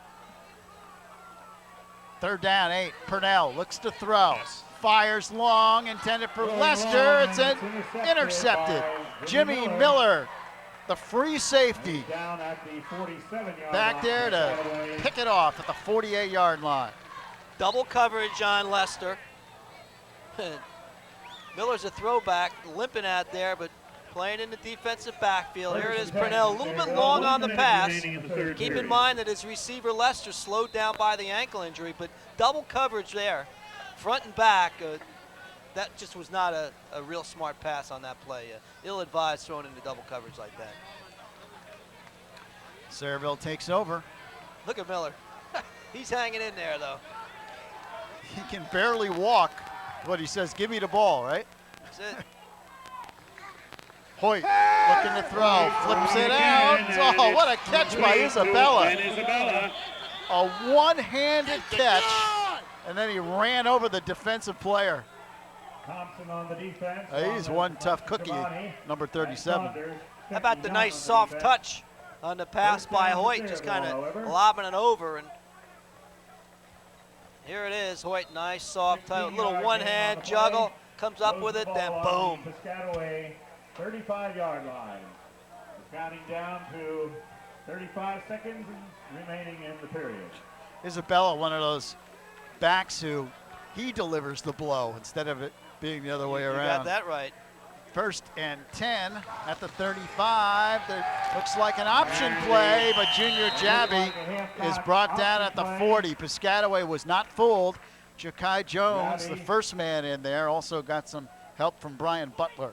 [SPEAKER 1] 3rd down, 8. Purnell looks to throw. Fires long, intended for Lester. It's intercepted. Jimmy Miller, the free safety, back there to pick it off at the 48-yard line.
[SPEAKER 4] Double coverage on Lester. Miller's a throwback, limping out there, but playing in the defensive backfield. Here it is, Purnell, a little bit long on the pass. Keep in mind that his receiver Lester slowed down by the ankle injury, but double coverage there, front and back. That just was not a real smart pass on that play. Ill-advised throwing into double coverage like that.
[SPEAKER 1] Sayreville takes over.
[SPEAKER 4] Look at Miller. He's hanging in there, though.
[SPEAKER 1] He can barely walk. What he says, give me the ball, right?
[SPEAKER 4] That's it.
[SPEAKER 1] Hoyt looking to throw, flips it out. Oh, what a catch by Isabella. A one-handed catch, and then he ran over the defensive player.
[SPEAKER 14] Thompson on the defense.
[SPEAKER 1] He's one tough cookie, number 37.
[SPEAKER 4] How about the nice soft touch on the pass by Hoyt, just kind of lobbing it over. And here it is, Hoyt, nice soft touch, little one-hand juggle, comes up with it, then boom.
[SPEAKER 14] Piscataway 35-yard line. Counting down to 35 seconds remaining in the period.
[SPEAKER 1] Isabella, one of those backs who he delivers the blow instead of it being the other way around.
[SPEAKER 4] You got that right.
[SPEAKER 1] 1st and 10 at the 35. There looks like an option play, but Junior Jabby is brought down at the 40. Piscataway was not fooled. Ja'Kai Jones, the first man in there, also got some help from Brian Butler.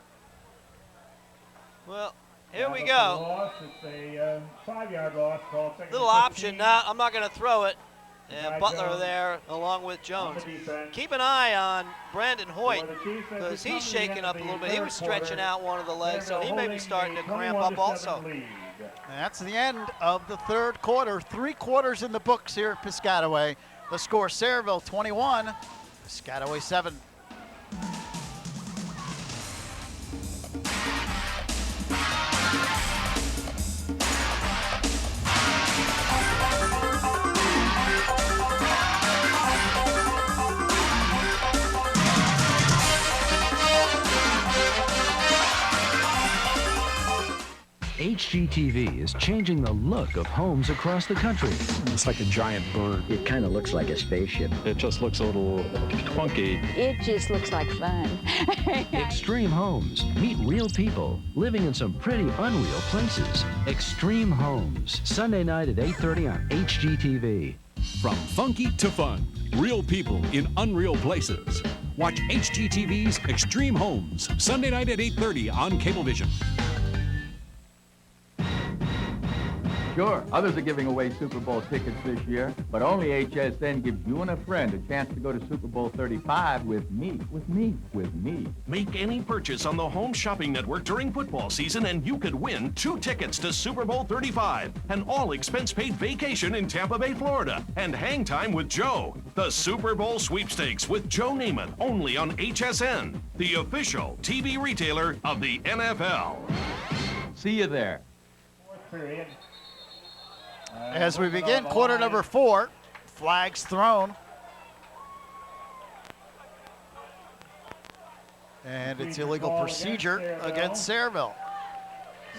[SPEAKER 4] Well, here we go.
[SPEAKER 14] It's a 5-yard loss called second.
[SPEAKER 4] Little option. Now I'm not going to throw it. And Butler there along with Jones. Keep an eye on Brandon Hoyt because he's shaking up a little bit. He was stretching out one of the legs, so he may be starting to cramp up also.
[SPEAKER 1] And that's the end of the 3rd quarter. 3 quarters in the books here at Piscataway. The score, Sayreville 21, Piscataway 7.
[SPEAKER 17] HGTV is changing the look of homes across the country.
[SPEAKER 11] It's like a giant bird.
[SPEAKER 5] It kind of looks like a spaceship.
[SPEAKER 11] It just looks a little funky.
[SPEAKER 7] It just looks like fun.
[SPEAKER 17] Extreme Homes. Meet real people living in some pretty unreal places. Extreme Homes. Sunday night at 8:30 on HGTV.
[SPEAKER 11] From funky to fun, real people in unreal places. Watch HGTV's Extreme Homes, Sunday night at 8:30 on Cablevision.
[SPEAKER 8] Sure, others are giving away Super Bowl tickets this year, but only HSN gives you and a friend a chance to go to Super Bowl 35 with me.
[SPEAKER 9] Make any purchase on the Home Shopping Network during football season and you could win 2 tickets to Super Bowl 35, an all-expense-paid vacation in Tampa Bay, Florida, and hang time with Joe. The Super Bowl sweepstakes with Joe Namath, only on HSN, the official TV retailer of the NFL.
[SPEAKER 8] See you there.
[SPEAKER 14] 4th period.
[SPEAKER 1] As we begin quarter number 4, flags thrown. And it's illegal procedure against Sayreville.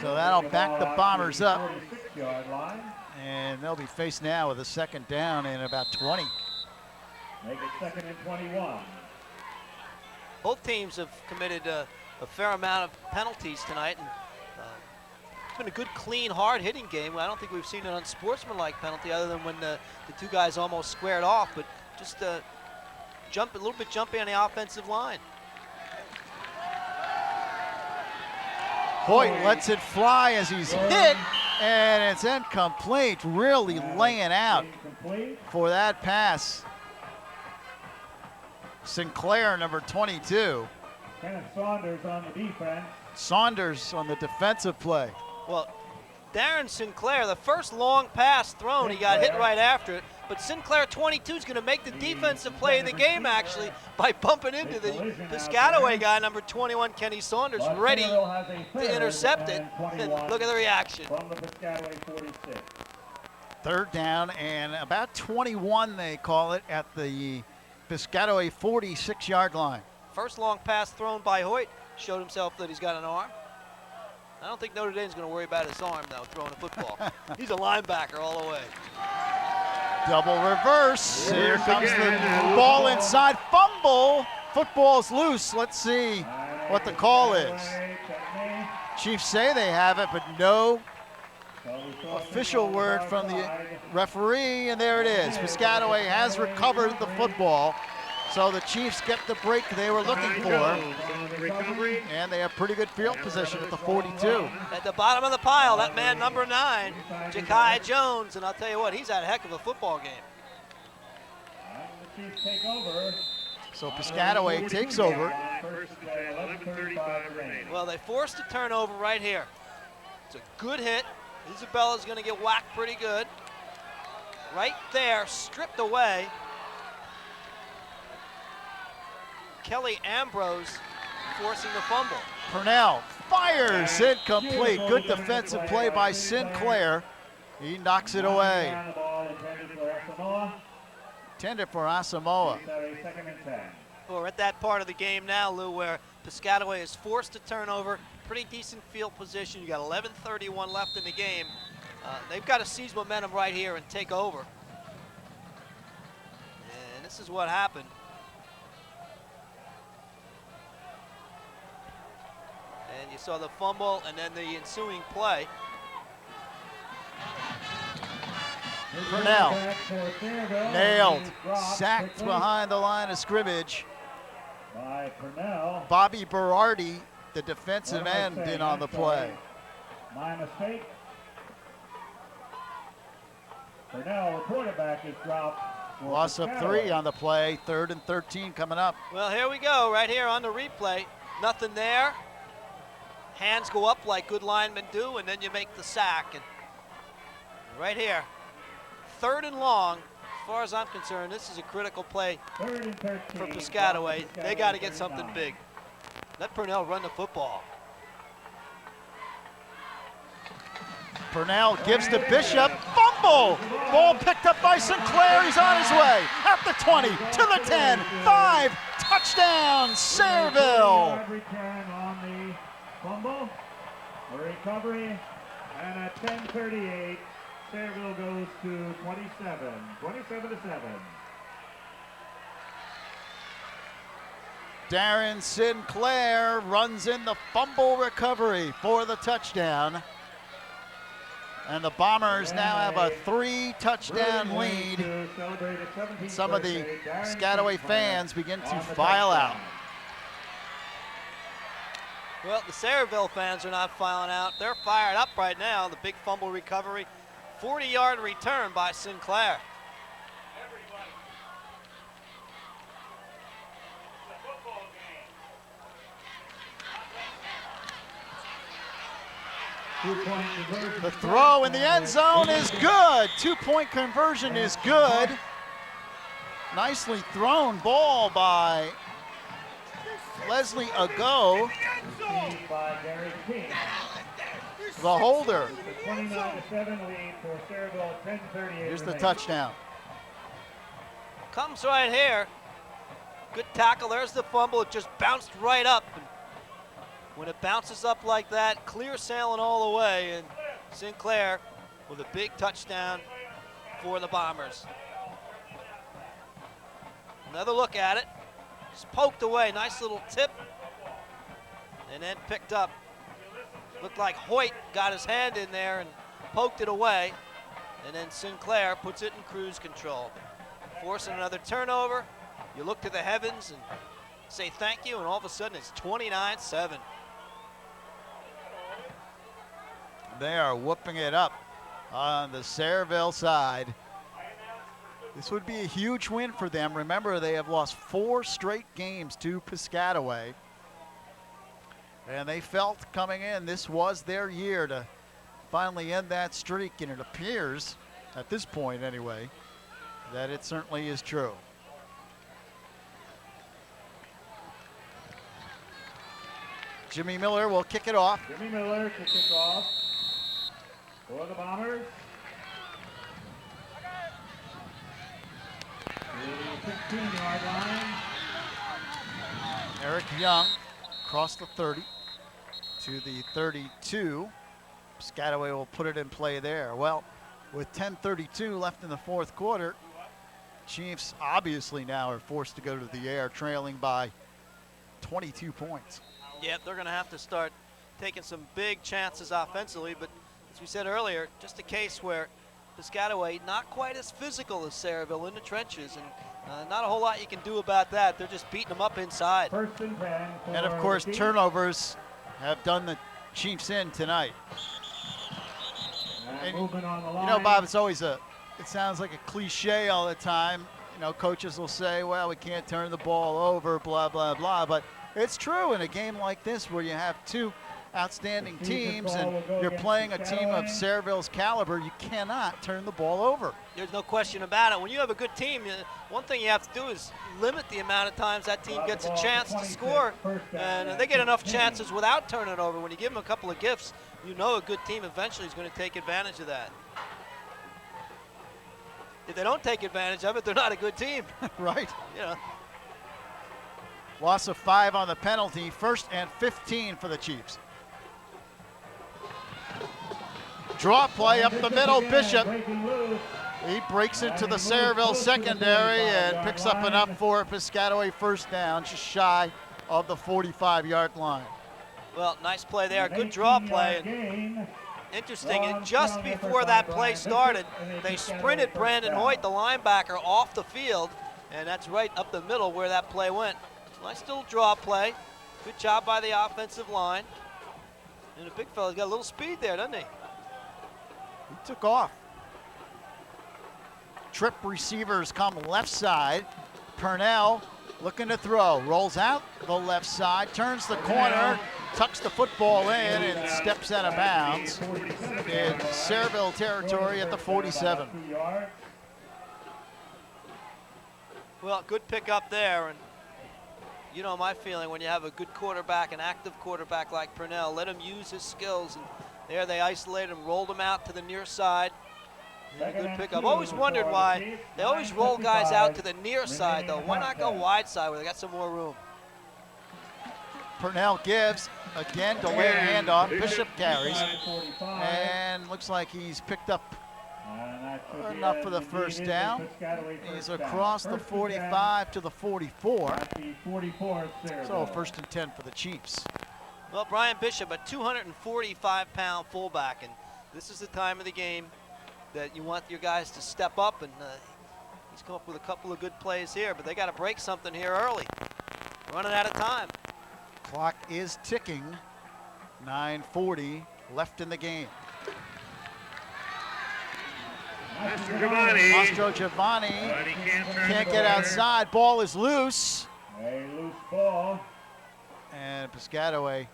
[SPEAKER 1] So that'll back the Bombers up. And they'll be faced now with a 2nd down in about 20.
[SPEAKER 14] Make it 2nd and 21.
[SPEAKER 4] Both teams have committed a fair amount of penalties tonight. And, it's been a good, clean, hard-hitting game. I don't think we've seen an unsportsmanlike penalty other than when the 2 guys almost squared off, but just a little bit jumpy on the offensive line.
[SPEAKER 1] Hoyt lets it fly as he's hit, and it's incomplete. Really laying out for that pass. Sinclair, number 22.
[SPEAKER 14] Kenneth Saunders on the defense.
[SPEAKER 1] Saunders on the defensive play.
[SPEAKER 4] Well, Darren Sinclair, the first long pass thrown, he got hit right after it. But Sinclair, 22, is going to make the defensive play of the game, actually, by bumping into the Piscataway guy, number 21, Kenny Saunders, ready to intercept it. And look at the reaction.
[SPEAKER 14] From the Piscataway 46.
[SPEAKER 1] Third down and about 21, they call it, at the Piscataway 46-yard line.
[SPEAKER 4] First long pass thrown by Hoyt showed himself that he's got an arm. I don't think Notre Dame's going to worry about his arm, though, throwing a football. He's a linebacker all the way.
[SPEAKER 1] Double reverse. Here comes the ball inside. Fumble. Football's loose. Let's see what the call is. Chiefs say they have it, but no official word from the referee, and there it is. Piscataway has recovered the football. So the Chiefs get the break they were looking for, and they have pretty good field position at the 42.
[SPEAKER 4] At the bottom of the pile, that man number 9, Ja'Kai Jones, and I'll tell you what, he's had a heck of a football game.
[SPEAKER 14] The Chiefs take over.
[SPEAKER 1] So Piscataway takes over.
[SPEAKER 4] Well, they forced a turnover right here. It's a good hit. Isabella's going to get whacked pretty good. Right there, stripped away. Kelly Ambrose forcing the fumble.
[SPEAKER 1] Purnell fires, incomplete. Good defensive play by Sinclair. He knocks it away. Intended for Asamoah.
[SPEAKER 4] Well, we're at that part of the game now, Lou, where Piscataway is forced to turn over. Pretty decent field position. You got 11:31 left in the game. They've got to seize momentum right here and take over. And this is what happened. And you saw the fumble and then the ensuing play.
[SPEAKER 1] Purnell nailed, sacked behind the line of scrimmage.
[SPEAKER 14] By Purnell.
[SPEAKER 1] Bobby Berardi, the defensive end, in on the play.
[SPEAKER 14] My mistake. Purnell, the quarterback, is dropped.
[SPEAKER 1] Loss of 3 on the play. 3rd and 13 coming up.
[SPEAKER 4] Well, here we go, right here on the replay. Nothing there. Hands go up like good linemen do, and then you make the sack. And right here, 3rd and long. As far as I'm concerned, this is a critical play for Piscataway. They got to get something big. Let Purnell run the football.
[SPEAKER 1] Purnell gives to Bishop. Fumble! Ball picked up by Sinclair. He's on his way. At the 20, to the 10, 5. Touchdown, Sayreville.
[SPEAKER 14] Return on the fumble, a recovery, and at 10:38, Sayreville goes to 27-7.
[SPEAKER 1] Darren Sinclair runs in the fumble recovery for the touchdown. And the Bombers now have a 3-touchdown lead. Some of the Piscataway fans begin to file out.
[SPEAKER 4] Well, the Sayreville fans are not filing out. They're fired up right now. The big fumble recovery. 40-yard return by Sinclair.
[SPEAKER 1] The throw in the end zone is good. 2-point conversion is good. Nicely thrown ball by Leslie Ago. The holder.
[SPEAKER 14] 29-7 lead for Sayreville, 10:38.
[SPEAKER 1] Here's the touchdown.
[SPEAKER 4] Comes right here. Good tackle. There's the fumble. It just bounced right up. And when it bounces up like that, clear sailing all the way. And Sinclair with a big touchdown for the Bombers. Another look at it. Just poked away. Nice little tip. And then picked up. Looked like Hoyt got his hand in there and poked it away. And then Sinclair puts it in cruise control. Forcing another turnover. You look to the heavens and say thank you, and all of a sudden it's 29-7.
[SPEAKER 1] They are whooping it up on the Sayreville side. This would be a huge win for them. Remember, they have lost 4 straight games to Piscataway. And they felt coming in this was their year to finally end that streak, and it appears, at this point anyway, that it certainly is true. Jimmy Miller will kick it off.
[SPEAKER 14] Jimmy Miller to kick off for the Bombers. To the 16-yard line.
[SPEAKER 1] Eric Young across the 30 to the 32. Piscataway will put it in play there. Well, with 10:32 left in the fourth quarter, Chiefs obviously now are forced to go to the air, trailing by 22 points.
[SPEAKER 4] Yeah, they're going to have to start taking some big chances offensively, but as we said earlier, just a case where Piscataway not quite as physical as Sayreville in the trenches, and not a whole lot you can do about that. They're just beating them up inside.
[SPEAKER 14] First and 10
[SPEAKER 1] and of course, turnovers have done the Chiefs in tonight. And,
[SPEAKER 14] moving on the line.
[SPEAKER 1] You know, Bob, it's always it sounds like a cliche all the time. You know, coaches will say, well, we can't turn the ball over, blah, blah, blah. But it's true in a game like this where you have 2 outstanding teams and you're playing a team of Sayreville's caliber, you cannot turn the ball over.
[SPEAKER 4] There's no question about it. When you have a good team, one thing you have to do is limit the amount of times that team gets a chance to score. And they get enough chances without turning it over. When you give them a couple of gifts, you know a good team eventually is going to take advantage of that. If they don't take advantage of it, they're not a good team.
[SPEAKER 1] Right.
[SPEAKER 4] You know.
[SPEAKER 1] Loss of 5 on the penalty, 1st and 15 for the Chiefs. Draw play up the middle, Bishop. He breaks into the Sayreville secondary and picks up enough for Piscataway first down, just shy of the 45-yard line.
[SPEAKER 4] Well, nice play there, good draw play. And interesting, just before that play started, they sprinted Brandon Hoyt, the linebacker, off the field, and that's right up the middle where that play went. Nice little draw play. Good job by the offensive line. And the big fella's got a little speed there, doesn't he?
[SPEAKER 1] He took off. Trip receivers come left side. Purnell looking to throw. Rolls out the left side, turns the corner, tucks the football in, and steps out of bounds in Sayreville territory at the 47.
[SPEAKER 4] Well, good pick up there. And you know my feeling when you have a good quarterback, an active quarterback like Purnell, let him use his skills. And there they isolated him, rolled him out to the near side. Good pickup. I've always wondered why they always roll guys out to the near side, though. Why not go wide side where they got some more room?
[SPEAKER 1] Purnell gives, again, delayed handoff. Bishop carries, and looks like he's picked up enough for the first down. He's across the 45 to the 44. So 1st and 10 for the Chiefs.
[SPEAKER 4] Well, Brian Bishop, a 245-pound fullback, and this is the time of the game that you want your guys to step up, and he's come up with a couple of good plays here, but they got to break something here early. Running out of time.
[SPEAKER 1] Clock is ticking. 9:40 left in the game. Mastro Giovanni can't get outside. Ball is loose.
[SPEAKER 14] A loose ball.
[SPEAKER 1] And Piscataway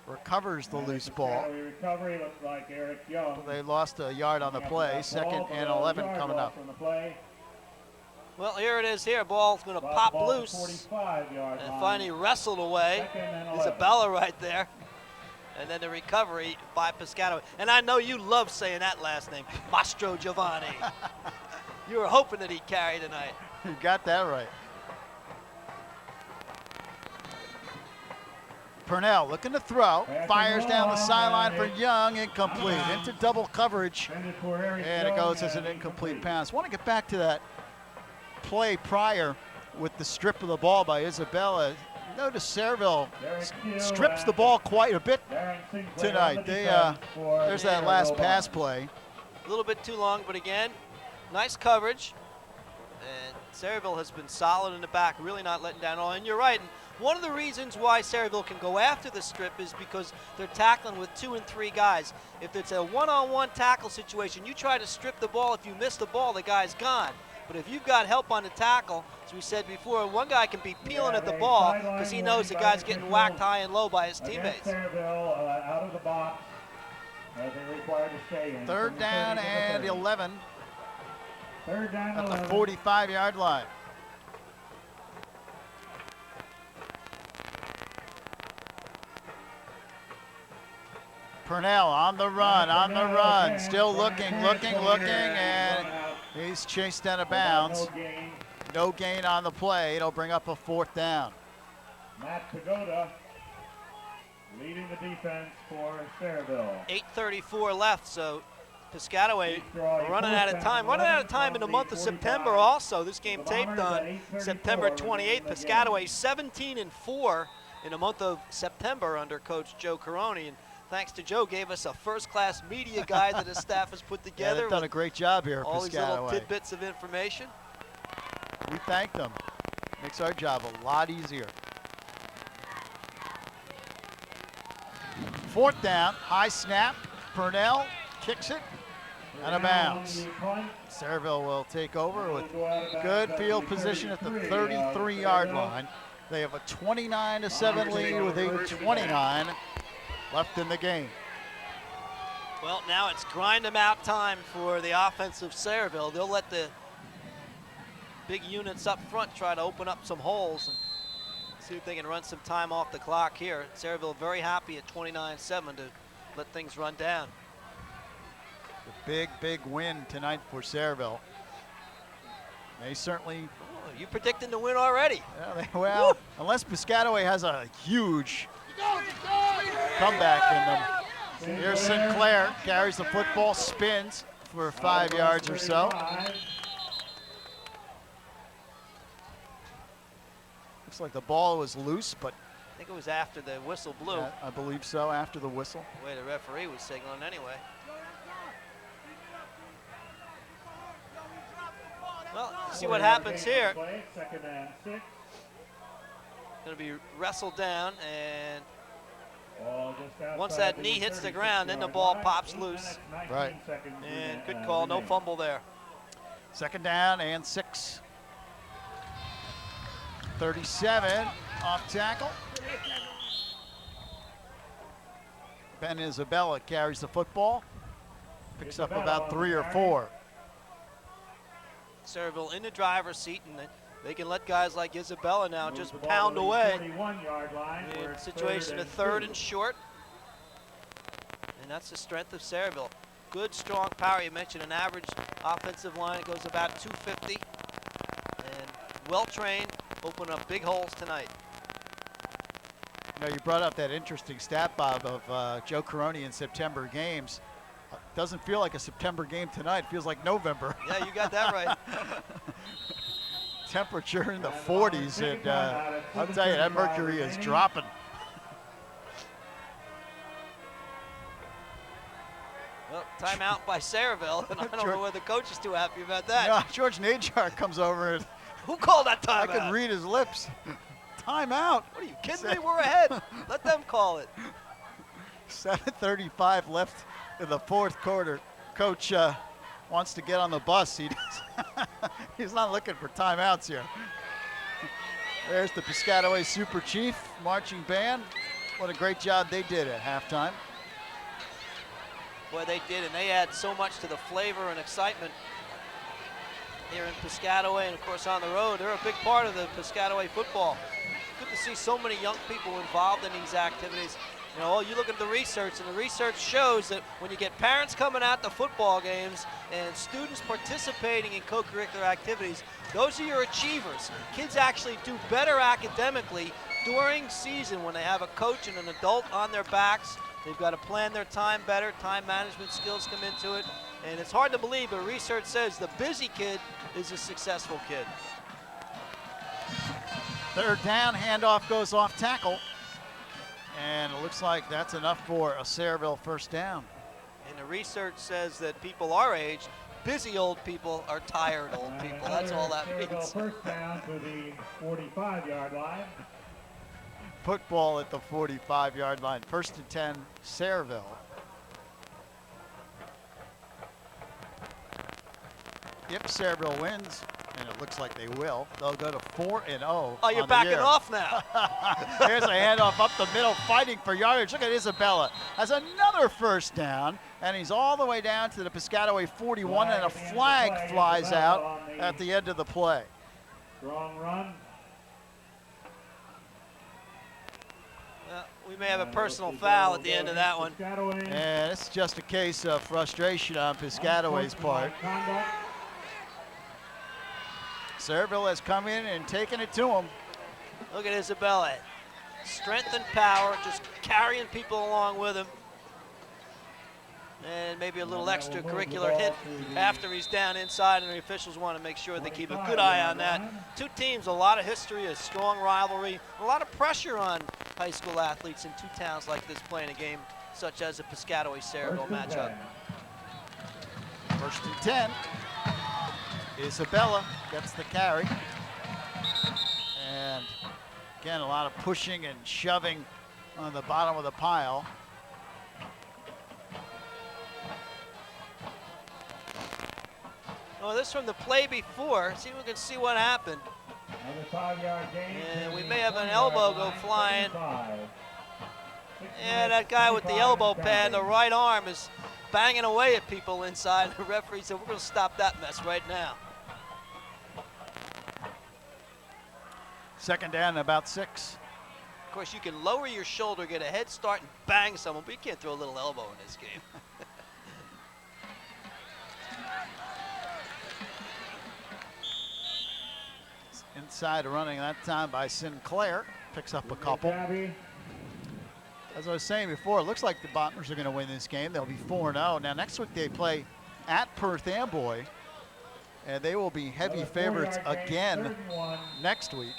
[SPEAKER 1] recovers the loose ball.
[SPEAKER 14] Recovery looks like Eric Young.
[SPEAKER 1] They lost a yard on the play. 2nd and 11 coming up.
[SPEAKER 4] Well, here it is here. Ball's going to pop loose. And finally wrestled away. Isabella right there. And then the recovery by Piscataway. And I know you love saying that last name, Mastro Giovanni. You were hoping that he'd carry tonight.
[SPEAKER 1] You got that right. Purnell looking to throw, fires down the sideline for Young, incomplete, into double coverage, and it goes as an incomplete pass. Want to get back to that play prior with the strip of the ball by Isabella. Notice Sayreville strips the ball quite a bit tonight. There's that last pass play.
[SPEAKER 4] A little bit too long, but again, nice coverage. And Sayreville has been solid in the back, really not letting down all. And you're right, and One of the reasons why Sayreville can go after the strip is because they're tackling with 2 and 3 guys. If it's a one-on-one tackle situation, you try to strip the ball. If you miss the ball, the guy's gone. But if you've got help on the tackle, as we said before, one guy can be peeling at the ball because he knows the guy's getting whacked high and low by his teammates.
[SPEAKER 14] Sayreville out of the box. They're required to stay in.
[SPEAKER 1] 3rd down and 11
[SPEAKER 14] 3rd down
[SPEAKER 1] at the
[SPEAKER 14] 11.
[SPEAKER 1] 45-yard line. Purnell on the run, still looking, and he's chased out of bounds. No gain on the play. It'll bring up a 4th down.
[SPEAKER 14] Matt Pagoda leading the defense for Sayreville.
[SPEAKER 4] 8:34 left, so Piscataway running out of time. Running out of time in the month of September also. This game taped on September 28th. Piscataway 17-4 in the month of September under Coach Joe Caroni. And thanks to Joe, gave us a first-class media guide that his staff has put together.
[SPEAKER 1] They've done a great job here,
[SPEAKER 4] all these little
[SPEAKER 1] Piscataway.
[SPEAKER 4] tidbits of information.
[SPEAKER 1] We thank them. Makes our job a lot easier. 4th down, high snap. Purnell kicks it out of bounds. Sayreville will take over with good field position at the 33-yard line. They have a 29-7 lead with 8:29 left in the game.
[SPEAKER 4] Well, now it's grind them out time for the offensive Sayreville. They'll let the big units up front try to open up some holes and see if they can run some time off the clock here. Sayreville very happy at 29-7 to let things run down.
[SPEAKER 1] The big win tonight for Sayreville. They certainly...
[SPEAKER 4] Oh, you predicting the win already?
[SPEAKER 1] Yeah, well, unless Piscataway has a huge comeback in them. Here's Sinclair, carries the football, spins for 5 yards or so. Looks like the ball was loose, but
[SPEAKER 4] I think it was after the whistle blew.
[SPEAKER 1] I believe so, after the whistle.
[SPEAKER 4] The way the referee was signaling anyway. Well, see what happens here.
[SPEAKER 14] 2nd and 6.
[SPEAKER 4] Going to be wrestled down, and once that knee hits the ground, then the ball pops loose.
[SPEAKER 1] Right.
[SPEAKER 4] And good call, no fumble there.
[SPEAKER 1] 2nd down and 6. 37 off tackle. Ben Isabella carries the football. Picks up about 3 or 4.
[SPEAKER 4] Sayreville in the driver's seat, and they can let guys like Isabella now just pound away. In a situation of 3rd and short. And that's the strength of Sayreville. Good, strong power. You mentioned an average offensive line. It goes about 250. And well-trained, open up big holes tonight.
[SPEAKER 1] You know, you brought up that interesting stat, Bob, of Joe Caroni in September games. Doesn't feel like a September game tonight. It feels like November.
[SPEAKER 4] Yeah, you got that right.
[SPEAKER 1] Temperature in the 40s, and I'll tell you, that mercury is dropping.
[SPEAKER 4] Well, timeout by Sayreville, and I don't know whether the coach is too happy about that.
[SPEAKER 1] No, George Najar comes over and
[SPEAKER 4] who called that timeout?
[SPEAKER 1] I can read his lips. Timeout.
[SPEAKER 4] What are you kidding me? We're ahead. Let them call it.
[SPEAKER 1] 7:35 left in the 4th quarter. Coach wants to get on the bus. He's not looking for timeouts here. There's the Piscataway Super Chief marching band. What a great job they did at halftime.
[SPEAKER 4] Boy, they did, and they add so much to the flavor and excitement here in Piscataway, and of course on the road. They're a big part of the Piscataway football. Good to see so many young people involved in these activities. You know, you look at the research, and the research shows that when you get parents coming out to football games and students participating in co-curricular activities, those are your achievers. Kids actually do better academically during season when they have a coach and an adult on their backs. They've got to plan their time better. Time management skills come into it. And it's hard to believe, but research says the busy kid is a successful kid.
[SPEAKER 1] 3rd down, handoff goes off tackle. And it looks like that's enough for a Sayreville 1st down.
[SPEAKER 4] And the research says that people our age, busy old people, are tired old people. That's all that means.
[SPEAKER 14] 1st down to the 45-yard line.
[SPEAKER 1] football at the 45-yard line. 1st and 10, Sayreville. If Sayreville wins, and it looks like they will, they'll go to 4-0.
[SPEAKER 4] Oh, you're backing off now.
[SPEAKER 1] There's a handoff up the middle, fighting for yardage. Look at Isabella. Has another first down, and he's all the way down to the Piscataway 41, and a flag flies out at the end of the play.
[SPEAKER 14] Strong run.
[SPEAKER 4] Well, we may have a personal foul at the end of that one.
[SPEAKER 1] And it's just a case of frustration on Piscataway's part. Sayreville has come in and taken it to him.
[SPEAKER 4] Look at Isabella. Strength and power, just carrying people along with him. And maybe a little extracurricular hit after he's down inside, and the officials want to make sure they keep a good eye on that. Two teams, a lot of history, a strong rivalry, a lot of pressure on high school athletes in two towns like this playing a game such as a Piscataway-Sayreville matchup.
[SPEAKER 1] 1st and 10. Isabella gets the carry. And again, a lot of pushing and shoving on the bottom of the pile.
[SPEAKER 4] Well, this from the play before. See if we can see what happened.
[SPEAKER 14] Another 5-yard gain.
[SPEAKER 4] And we may have an elbow go flying. And that guy with the elbow pad, the right arm, is banging away at people inside. The referee said, we're going to stop that mess right now.
[SPEAKER 1] 2nd down, about 6.
[SPEAKER 4] Of course, you can lower your shoulder, get a head start, and bang someone, but you can't throw a little elbow in this game.
[SPEAKER 1] Inside running that time by Sinclair. Picks up a couple. As I was saying before, it looks like the Bombers are going to win this game. They'll be 4-0. Now, next week they play at Perth Amboy, and they will be heavy favorites again next week.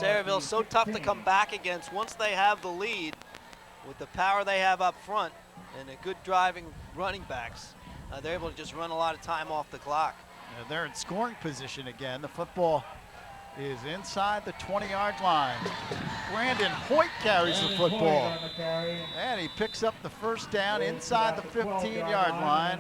[SPEAKER 4] Sayreville's so tough to come back against once they have the lead with the power they have up front and the good driving running backs. They're able to just run a lot of time off the clock.
[SPEAKER 1] Now they're in scoring position again. The football is inside the 20-yard line. Brandon Hoyt carries the football. And he picks up the first down inside the 15-yard line,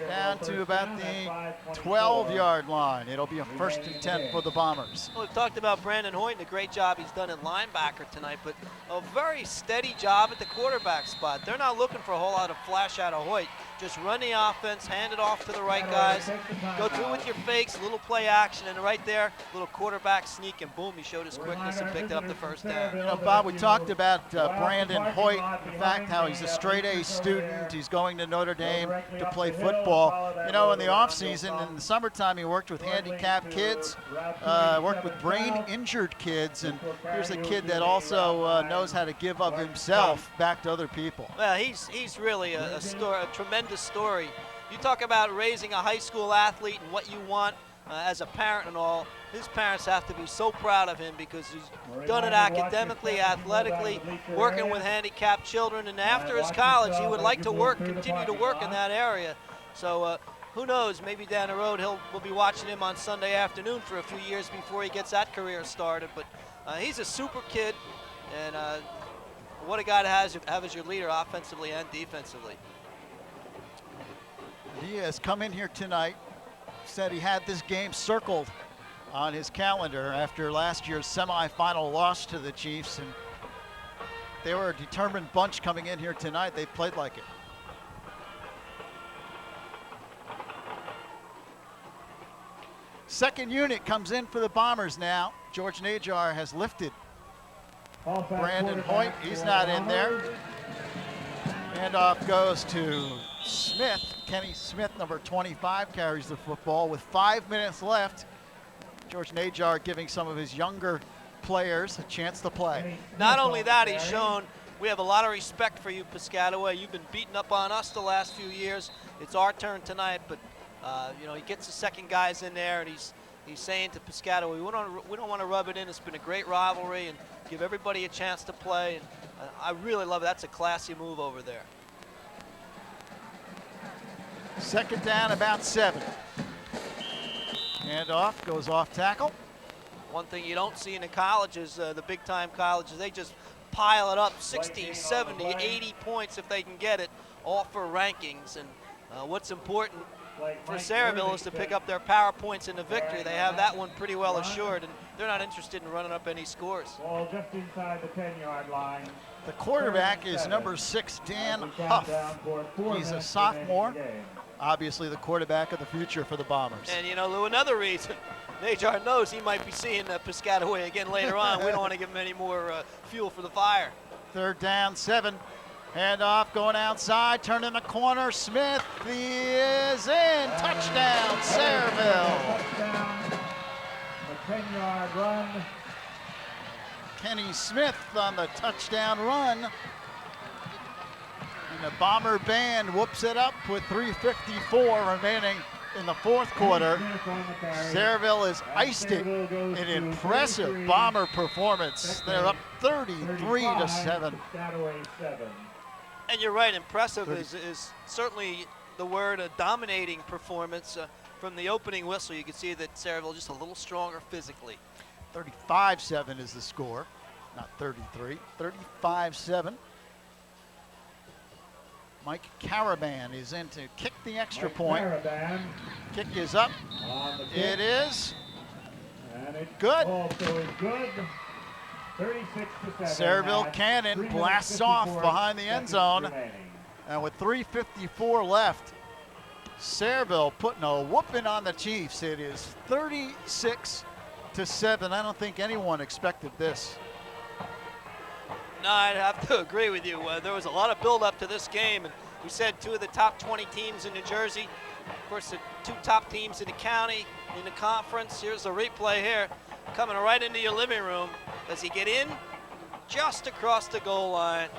[SPEAKER 1] down to about the 12-yard line. It'll be a 1st and 10 for the Bombers.
[SPEAKER 4] Well, we've talked about Brandon Hoyt and the great job he's done in linebacker tonight, but a very steady job at the quarterback spot. They're not looking for a whole lot of flash out of Hoyt. Just run the offense, hand it off to the right guys, go through with your fakes, a little play action, and right there, little quarterback sneak, and boom, he showed his quickness and picked up the first down.
[SPEAKER 1] You know, Bob, we talked about Brandon Hoyt, in fact, how he's a straight-A student. He's going to Notre Dame to play football. You know, in the offseason, in the summertime, he worked with handicapped kids, worked with brain-injured kids, and here's a kid that also knows how to give of himself back to other people.
[SPEAKER 4] Well, he's really a tremendous story. You talk about raising a high school athlete and what you want as a parent and all. His parents have to be so proud of him because he's done it academically, athletically, working with handicapped children, and after his college he would like to continue to work in that area. So who knows, maybe down the road we'll be watching him on Sunday afternoon for a few years before he gets that career started. But he's a super kid, and what a guy to have as your leader offensively and defensively.
[SPEAKER 1] He has come in here tonight, said he had this game circled on his calendar after last year's semifinal loss to the Chiefs, and they were a determined bunch coming in here tonight. They played like it. Second unit comes in for the Bombers now. George Najar has lifted Brandon Hoyt. He's not in there. Handoff goes to Smith. Kenny Smith, number 25, carries the football with 5 minutes left. George Najar giving some of his younger players a chance to play.
[SPEAKER 4] Not only that, he's shown we have a lot of respect for you, Piscataway. You've been beating up on us the last few years. It's our turn tonight, but you know, he gets the second guys in there, and he's saying to Piscataway, we don't want to rub it in. It's been a great rivalry, and give everybody a chance to play. And I really love it. That's a classy move over there.
[SPEAKER 1] Second down, about 7. Handoff goes off tackle.
[SPEAKER 4] One thing you don't see in the colleges, the big-time colleges, they just pile it up, 60, 70, 80 points if they can get it, all for rankings. And what's important for Sayreville is to pick up their power points in the victory. They have that one pretty well assured, and they're not interested in running up any scores.
[SPEAKER 14] Ball just inside the 10-yard line.
[SPEAKER 1] The quarterback is number 6, Dan Huff. He's a sophomore. Obviously the quarterback of the future for the Bombers.
[SPEAKER 4] And, you know, Lou, another reason, Najar knows he might be seeing Piscataway again later on. We don't want to give him any more fuel for the fire.
[SPEAKER 1] 3rd down, 7. Handoff going outside, turning the corner. Smith is in. Touchdown, Sayreville.
[SPEAKER 14] Touchdown, the 10-yard run.
[SPEAKER 1] Kenny Smith on the touchdown run. And the Bomber band whoops it up with 3:54 remaining in the 4th quarter. Sayreville has iced it. An impressive Bomber performance. They're up 33-7.
[SPEAKER 4] And you're right, impressive is certainly the word, a dominating performance. From the opening whistle, you can see that Sayreville just a little stronger physically.
[SPEAKER 1] 35-7 is the score, not 33, 35-7. Mike Caravan is in to kick the extra point. Kick is up. It is.
[SPEAKER 14] And it's
[SPEAKER 1] good.
[SPEAKER 14] Also is good. 36-7.
[SPEAKER 1] Sayreville cannon blasts off behind the end zone.
[SPEAKER 14] Remaining.
[SPEAKER 1] And with 3:54 left, Sayreville putting a whooping on the Chiefs. It is 36-7. I don't think anyone expected this.
[SPEAKER 4] No, I'd have to agree with you. There was a lot of build-up to this game, and we said 2 of the top 20 teams in New Jersey. Of course, the 2 top teams in the county, in the conference. Here's the replay here, coming right into your living room. Does he get in? Just across the goal line,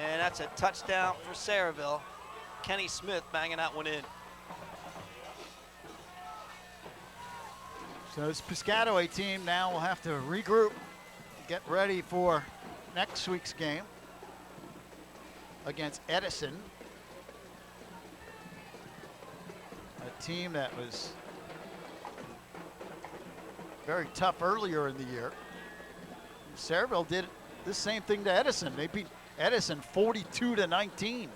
[SPEAKER 4] and that's a touchdown for Sayreville. Kenny Smith banging that one in.
[SPEAKER 1] So this Piscataway team now will have to regroup, get ready for next week's game against Edison, a team that was very tough earlier in the year. Sayreville did the same thing to Edison. They beat Edison 42-19.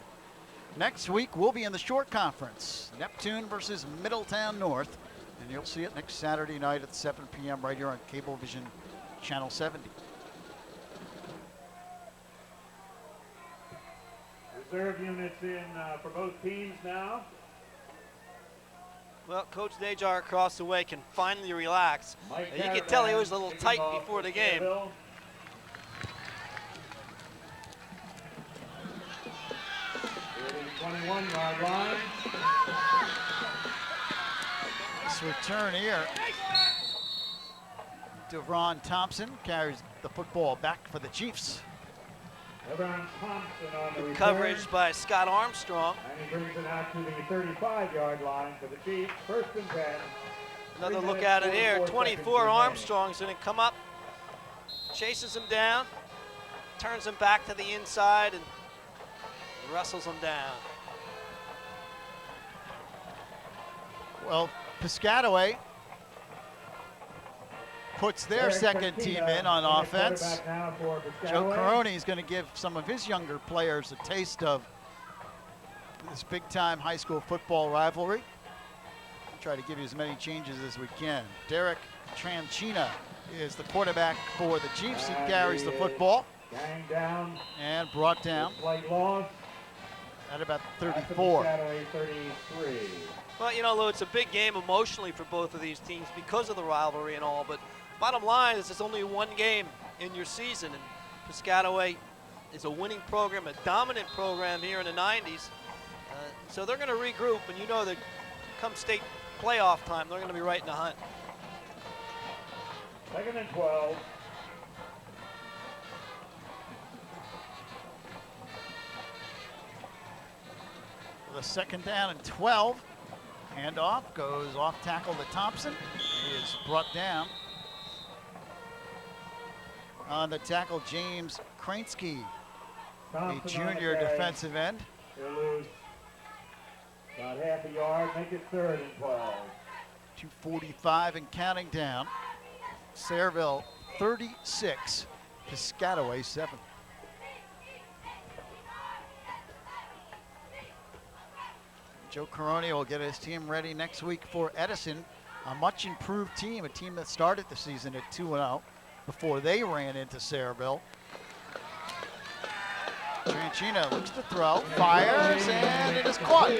[SPEAKER 1] Next week we'll be in the short conference, Neptune versus Middletown North, and you'll see it next Saturday night at 7 p.m. right here on Cablevision Channel 70.
[SPEAKER 14] Reserve units in for both teams now.
[SPEAKER 4] Well, Coach Najar across the way can finally relax. You can tell he was a little tight before the game.
[SPEAKER 14] 21-yard line.
[SPEAKER 1] This return here. Devron Thompson carries the football back for the Chiefs.
[SPEAKER 14] Devron Thompson on the
[SPEAKER 4] Good
[SPEAKER 14] return.
[SPEAKER 4] coverage by Scott Armstrong.
[SPEAKER 14] And he brings it out to the 35-yard line for the Chiefs. 1st and 10.
[SPEAKER 4] Another look at it here. 24 Armstrong's going to come up, chases him down, turns him back to the inside, and wrestles him down.
[SPEAKER 1] Well, Piscataway puts their second team in on offense. Joe Caroni is going to give some of his younger players a taste of this big-time high school football rivalry. We'll try to give you as many changes as we can. Derek Tranchina is the quarterback for the Chiefs. He carries the football.
[SPEAKER 14] Gang down.
[SPEAKER 1] And brought down
[SPEAKER 14] Slight loss.
[SPEAKER 1] at about 34.
[SPEAKER 14] 33.
[SPEAKER 4] Well, you know, Lou, it's a big game emotionally for both of these teams because of the rivalry and all, but bottom line is it's only one game in your season, and Piscataway is a winning program, a dominant program here in the 90s. So they're going to regroup, and you know that come state playoff time, they're going to be right in the hunt.
[SPEAKER 14] 2nd and 12.
[SPEAKER 1] With a 2nd down and 12. Handoff goes off tackle to Thompson. He is brought down. On the tackle, James Kransky, a junior defensive end.
[SPEAKER 14] He'll lose about half a yard, make it 3rd and 12.
[SPEAKER 1] 2:45 and counting down. Sayreville 36, Piscataway 7. Joe Caroni will get his team ready next week for Edison, a much improved team, a team that started the season at 2-0 before they ran into Sayreville. Tranchina looks to throw, fires, and it is caught.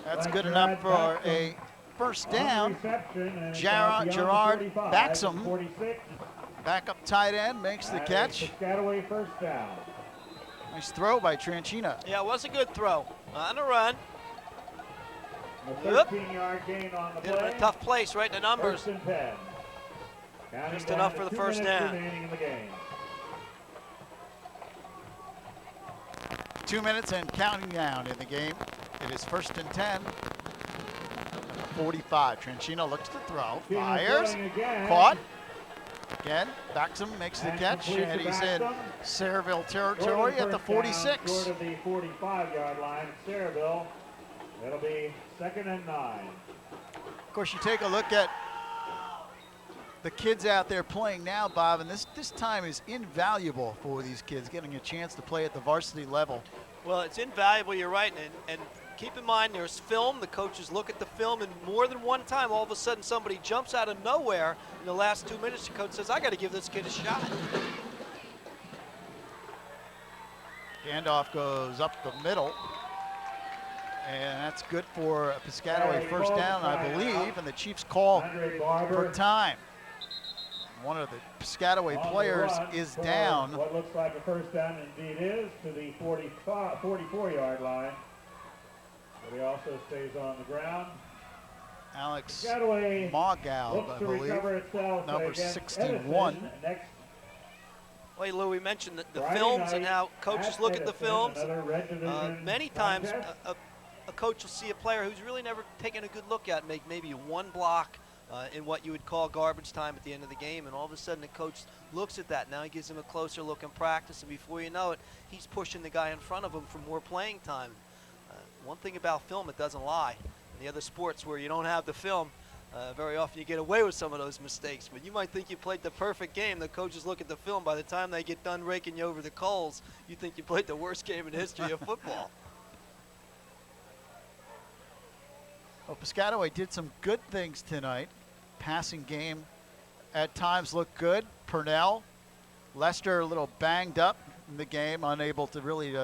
[SPEAKER 1] That's good enough for a first down. Gerard Baxham, backup tight end, makes the catch.
[SPEAKER 14] Piscataway first down.
[SPEAKER 1] Nice throw by Tranchina.
[SPEAKER 4] Yeah, it was a good throw. On the run.
[SPEAKER 14] A 13-yard gain on the
[SPEAKER 4] Hit him in
[SPEAKER 14] play.
[SPEAKER 4] a tough place, right in the numbers.
[SPEAKER 14] First and 10.
[SPEAKER 4] Just enough for the first down.
[SPEAKER 14] Remaining in the game.
[SPEAKER 1] 2 minutes and counting down in the game. It is first and 10. 45. Tranchina looks to throw, fires, caught. Again, Baxham makes the catch, and he's in Sayreville territory at the 46.
[SPEAKER 14] Short of the 45-yard line, Sayreville. It'll be 2nd and 9.
[SPEAKER 1] Of course, you take a look at the kids out there playing now, Bob, and this time is invaluable for these kids, getting a chance to play at the varsity level.
[SPEAKER 4] Well, it's invaluable, you're right, and keep in mind there's film. The coaches look at the film, and more than one time, all of a sudden somebody jumps out of nowhere in the last 2 minutes. The coach says, I got to give this kid a shot.
[SPEAKER 1] Handoff goes up the middle, and that's good for a Piscataway first down, I believe, and the Chiefs call for time. One of the Piscataway players is down.
[SPEAKER 14] What looks like a first down indeed is to the 44-yard line. But he also stays on the ground.
[SPEAKER 1] Alex
[SPEAKER 14] Piscataway
[SPEAKER 1] Moggal, I believe, number 61.
[SPEAKER 4] Well, Lou, we mentioned the films and how coaches look at the films. Many times a coach will see a player who's really never taken a good look at, make maybe one block in what you would call garbage time at the end of the game, and all of a sudden the coach looks at that. Now he gives him a closer look in practice, and before you know it, he's pushing the guy in front of him for more playing time. One thing about film, it doesn't lie. In the other sports where you don't have the film, very often you get away with some of those mistakes. But you might think you played the perfect game. The coaches look at the film. By the time they get done raking you over the coals, you think you played the worst game in the history of football.
[SPEAKER 1] Well, Piscataway did some good things tonight. Passing game at times looked good. Purnell, Lester a little banged up in the game, unable to really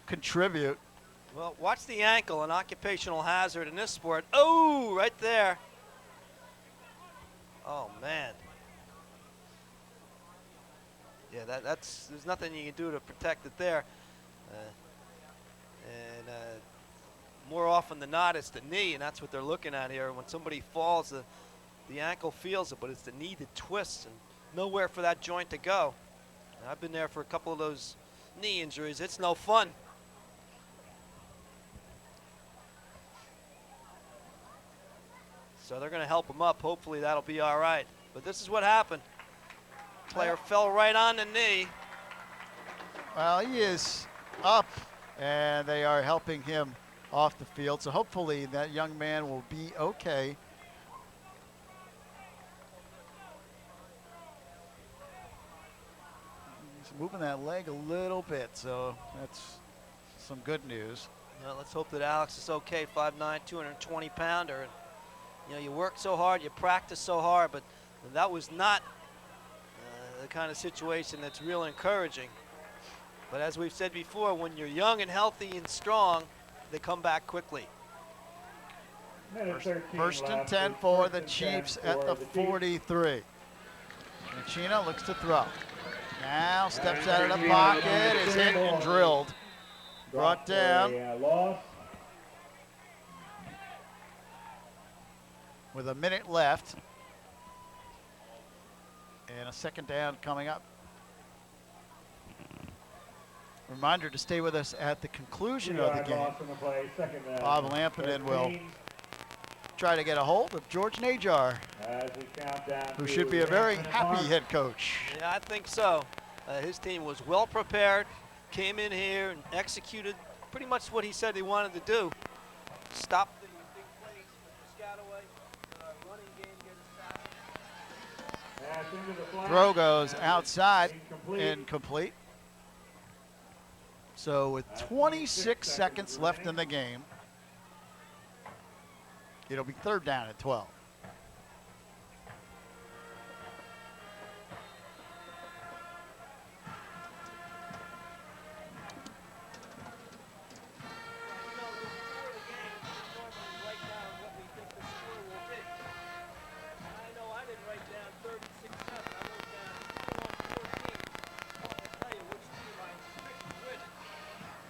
[SPEAKER 1] contribute.
[SPEAKER 4] Well, watch the ankle, an occupational hazard in this sport. Oh, right there. Oh, man. Yeah, that's there's nothing you can do to protect it there. More often than not, it's the knee, and that's what they're looking at here. When somebody falls, the ankle feels it, but it's the knee that twists and nowhere for that joint to go. And I've been there for a couple of those knee injuries. It's no fun. So they're going to help him up. Hopefully that'll be all right. But this is what happened. Player fell right on the knee.
[SPEAKER 1] Well, he is up, and they are helping him off the field. So hopefully that young man will be okay. He's moving that leg a little bit, so that's some good news.
[SPEAKER 4] Well, let's hope that Alex is okay. 5'9", 220-pounder. And, you know, you work so hard, you practice so hard, but that was not the kind of situation that's real encouraging. But as we've said before, when you're young and healthy and strong, they come back quickly.
[SPEAKER 1] First and 10 for the Chiefs at the 43. Tranchina looks to throw. Now steps out of the pocket, is hit and drilled. Brought down. With a minute left. And a second down coming up. Reminder to stay with us at the conclusion of the game. Bob Lampinen will try to get a hold of George Najar, who should be a very happy head coach.
[SPEAKER 4] Yeah, I think so. His team was well prepared, came in here and executed pretty much what he said he wanted to do. Stop the big plays for Piscataway, running game, get
[SPEAKER 1] Throw goes outside, incomplete. So with 26 seconds left in the game, it'll be 3rd down at 12.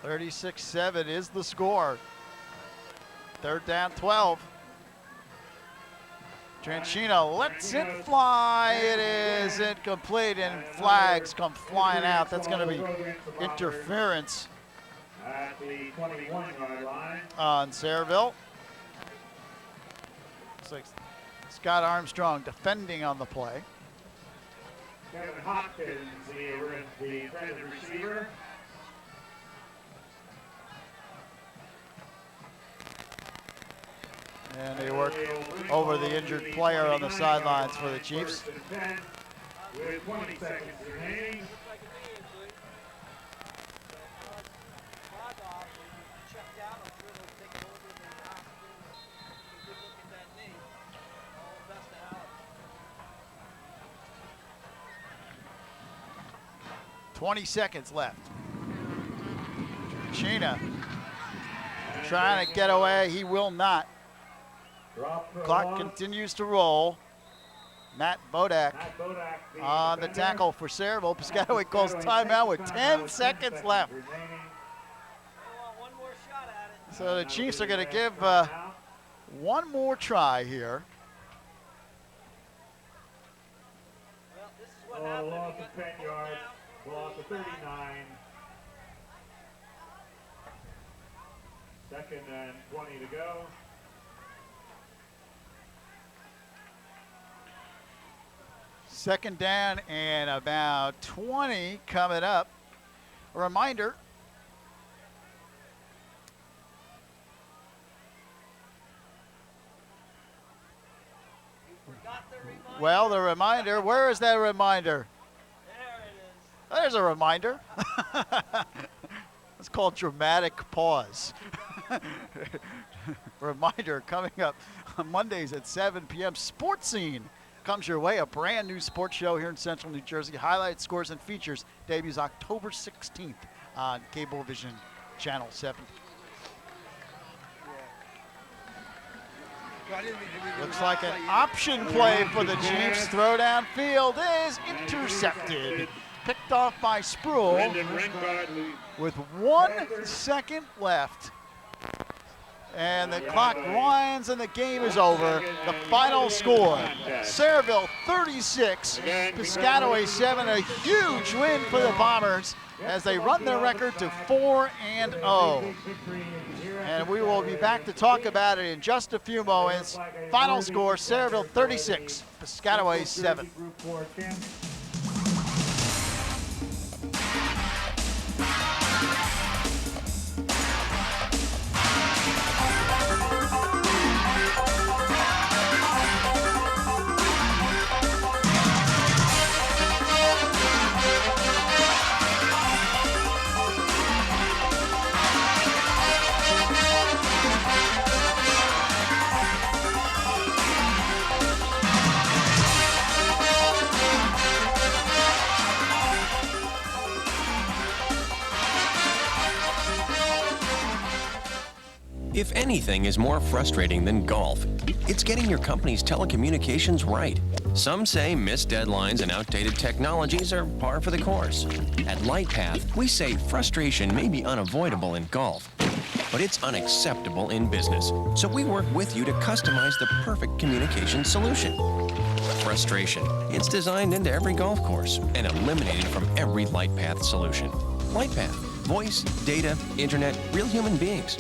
[SPEAKER 1] .36-7 is the score. 3rd down, 12. Tranchina lets it fly. It is incomplete, and flags come flying out. That's going to be interference
[SPEAKER 14] at the 21-yard line
[SPEAKER 1] on Sayreville. Looks like Scott Armstrong defending on the play.
[SPEAKER 14] Kevin Hopkins, the intended receiver.
[SPEAKER 1] And they work over the injured player on the sidelines for the Chiefs.
[SPEAKER 14] With 20 seconds remaining.
[SPEAKER 1] .20 seconds left. Chena trying to get away. He will not. Clock continues to roll. Matt Bodak on the tackle for Sayreville. Piscataway calls timeout with 10 seconds left. So the Chiefs are going to give one more try here.
[SPEAKER 14] Loss of 10 yards, loss of 39. 2nd and 20 to go.
[SPEAKER 1] Second down and about 20 coming up. A reminder, well, the reminder, where is that reminder?
[SPEAKER 4] There it is.
[SPEAKER 1] There's a reminder. It's called dramatic pause. Reminder coming up on Mondays at 7 p.m. Sports Scene comes your way, a brand new sports show here in Central New Jersey. Highlights, scores, and features debuts October 16th on Cablevision Channel 7. Looks like an option play for the Chiefs. Throw downfield is intercepted. Picked off by Sproul with 1 second left. And the clock winds and the game is over. The final score, Sayreville 36, Piscataway 7. A huge win for the Bombers as they run their record to 4-0. And we will be back to talk about it in just a few moments. Final score, Sayreville 36, Piscataway 7.
[SPEAKER 6] If anything is more frustrating than golf, it's getting your company's telecommunications right. Some say missed deadlines and outdated technologies are par for the course. At LightPath, we say frustration may be unavoidable in golf, but it's unacceptable in business. So we work with you to customize the perfect communication solution. Frustration. It's designed into every golf course and eliminated from every LightPath solution. LightPath. Voice, data, internet, real human beings.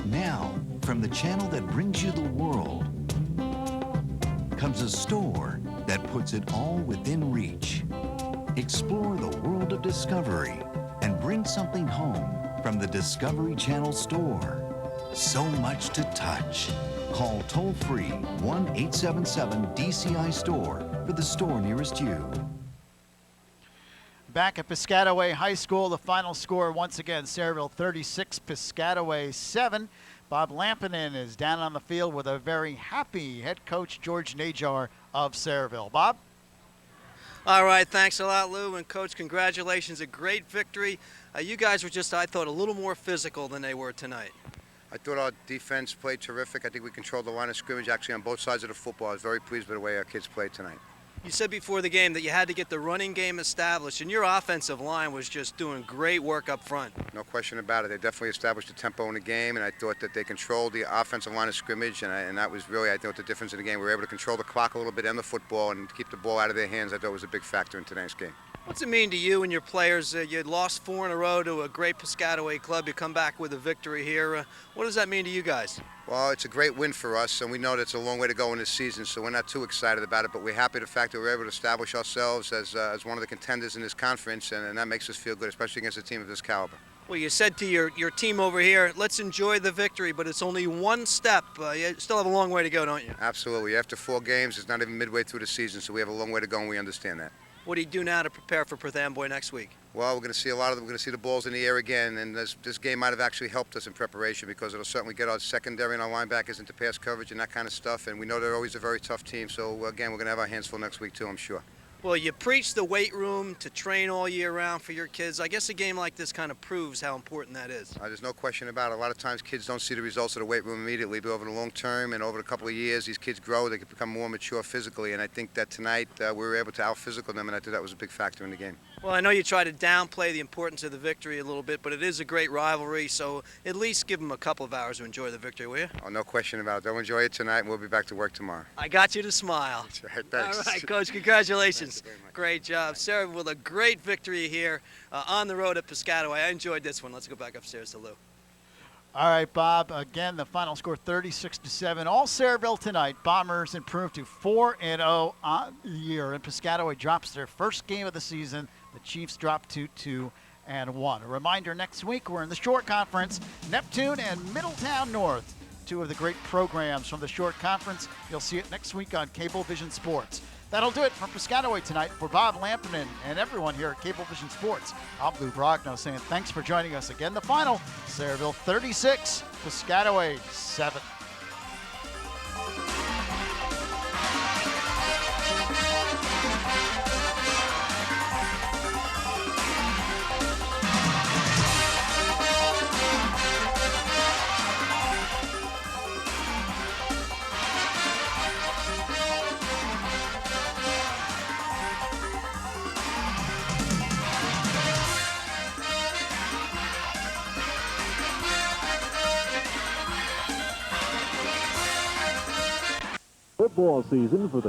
[SPEAKER 12] Now, from the channel that brings you the world, comes a store that puts it all within reach. Explore the world of discovery and bring something home from the Discovery Channel store. So much to touch. Call toll-free 1-877-DCI-STORE for the store nearest you.
[SPEAKER 1] Back at Piscataway High School, the final score once again, Sayreville 36, Piscataway 7. Bob Lampinen is down on the field with a very happy head coach, George Najar of Sayreville. Bob?
[SPEAKER 4] All right, thanks a lot, Lou. And, Coach, congratulations. A great victory. You guys were just, I thought, a little more physical than they were tonight.
[SPEAKER 13] I thought our defense played terrific. I think we controlled the line of scrimmage actually on both sides of the football. I was very pleased with the way our kids played tonight.
[SPEAKER 4] You said before the game that you had to get the running game established, and your offensive line was just doing great work up front.
[SPEAKER 13] No question about it. They definitely established the tempo in the game, and I thought that they controlled the offensive line of scrimmage, and that was really, I thought, the difference in the game. We were able to control the clock a little bit and the football and keep the ball out of their hands. I thought was a big factor in tonight's game.
[SPEAKER 4] What's it mean to you and your players? You lost 4 in a row to a great Piscataway club. You come back with a victory here. What does that mean to you guys?
[SPEAKER 13] Well, it's a great win for us, and we know that it's a long way to go in this season, so we're not too excited about it, but we're happy the fact that we're able to establish ourselves as one of the contenders in this conference, and that makes us feel good, especially against a team of this caliber.
[SPEAKER 4] Well, you said to your team over here, let's enjoy the victory, but it's only one step. You still have a long way to go, don't you?
[SPEAKER 13] Absolutely. After 4 games, it's not even midway through the season, so we have a long way to go, and we understand that.
[SPEAKER 4] What do you do now to prepare for Perth Amboy next week?
[SPEAKER 13] Well, we're going to see a lot of them. We're going to see the balls in the air again, and this game might have actually helped us in preparation because it'll certainly get our secondary and our linebackers into pass coverage and that kind of stuff, and we know they're always a very tough team, so again, we're going to have our hands full next week too, I'm sure.
[SPEAKER 4] Well, you preach the weight room to train all year round for your kids. I guess a game like this kind of proves how important that is.
[SPEAKER 13] There's no question about it. A lot of times kids don't see the results of the weight room immediately, but over the long term and over a couple of years, these kids grow, they can become more mature physically, and I think that tonight we were able to out-physical them, and I think that was a big factor in the game.
[SPEAKER 4] Well, I know you try to downplay the importance of the victory a little bit, but it is a great rivalry, so at least give them a couple of hours to enjoy the victory, will you?
[SPEAKER 13] Oh, no question about it. They'll enjoy it tonight, and we'll be back to work tomorrow.
[SPEAKER 4] I got you to smile.
[SPEAKER 13] That's right. Thanks.
[SPEAKER 4] All right, Coach, congratulations. Great job. Sarah, with a great victory here on the road at Piscataway. I enjoyed this one. Let's go back upstairs to Lou.
[SPEAKER 1] All right, Bob. Again, the final score 36-7. All Sayreville tonight. Bombers improved to 4-0 on the year, and Piscataway drops their first game of the season. The Chiefs drop to 2-1. A reminder, next week we're in the Short Conference, Neptune and Middletown North. 2 of the great programs from the Short Conference. You'll see it next week on Cablevision Sports. That'll do it from Piscataway tonight. For Bob Lampinen and everyone here at Cablevision Sports, I'm Lou Brogno saying thanks for joining us again. The final, Sayreville 36, Piscataway 7.
[SPEAKER 11] Football season for the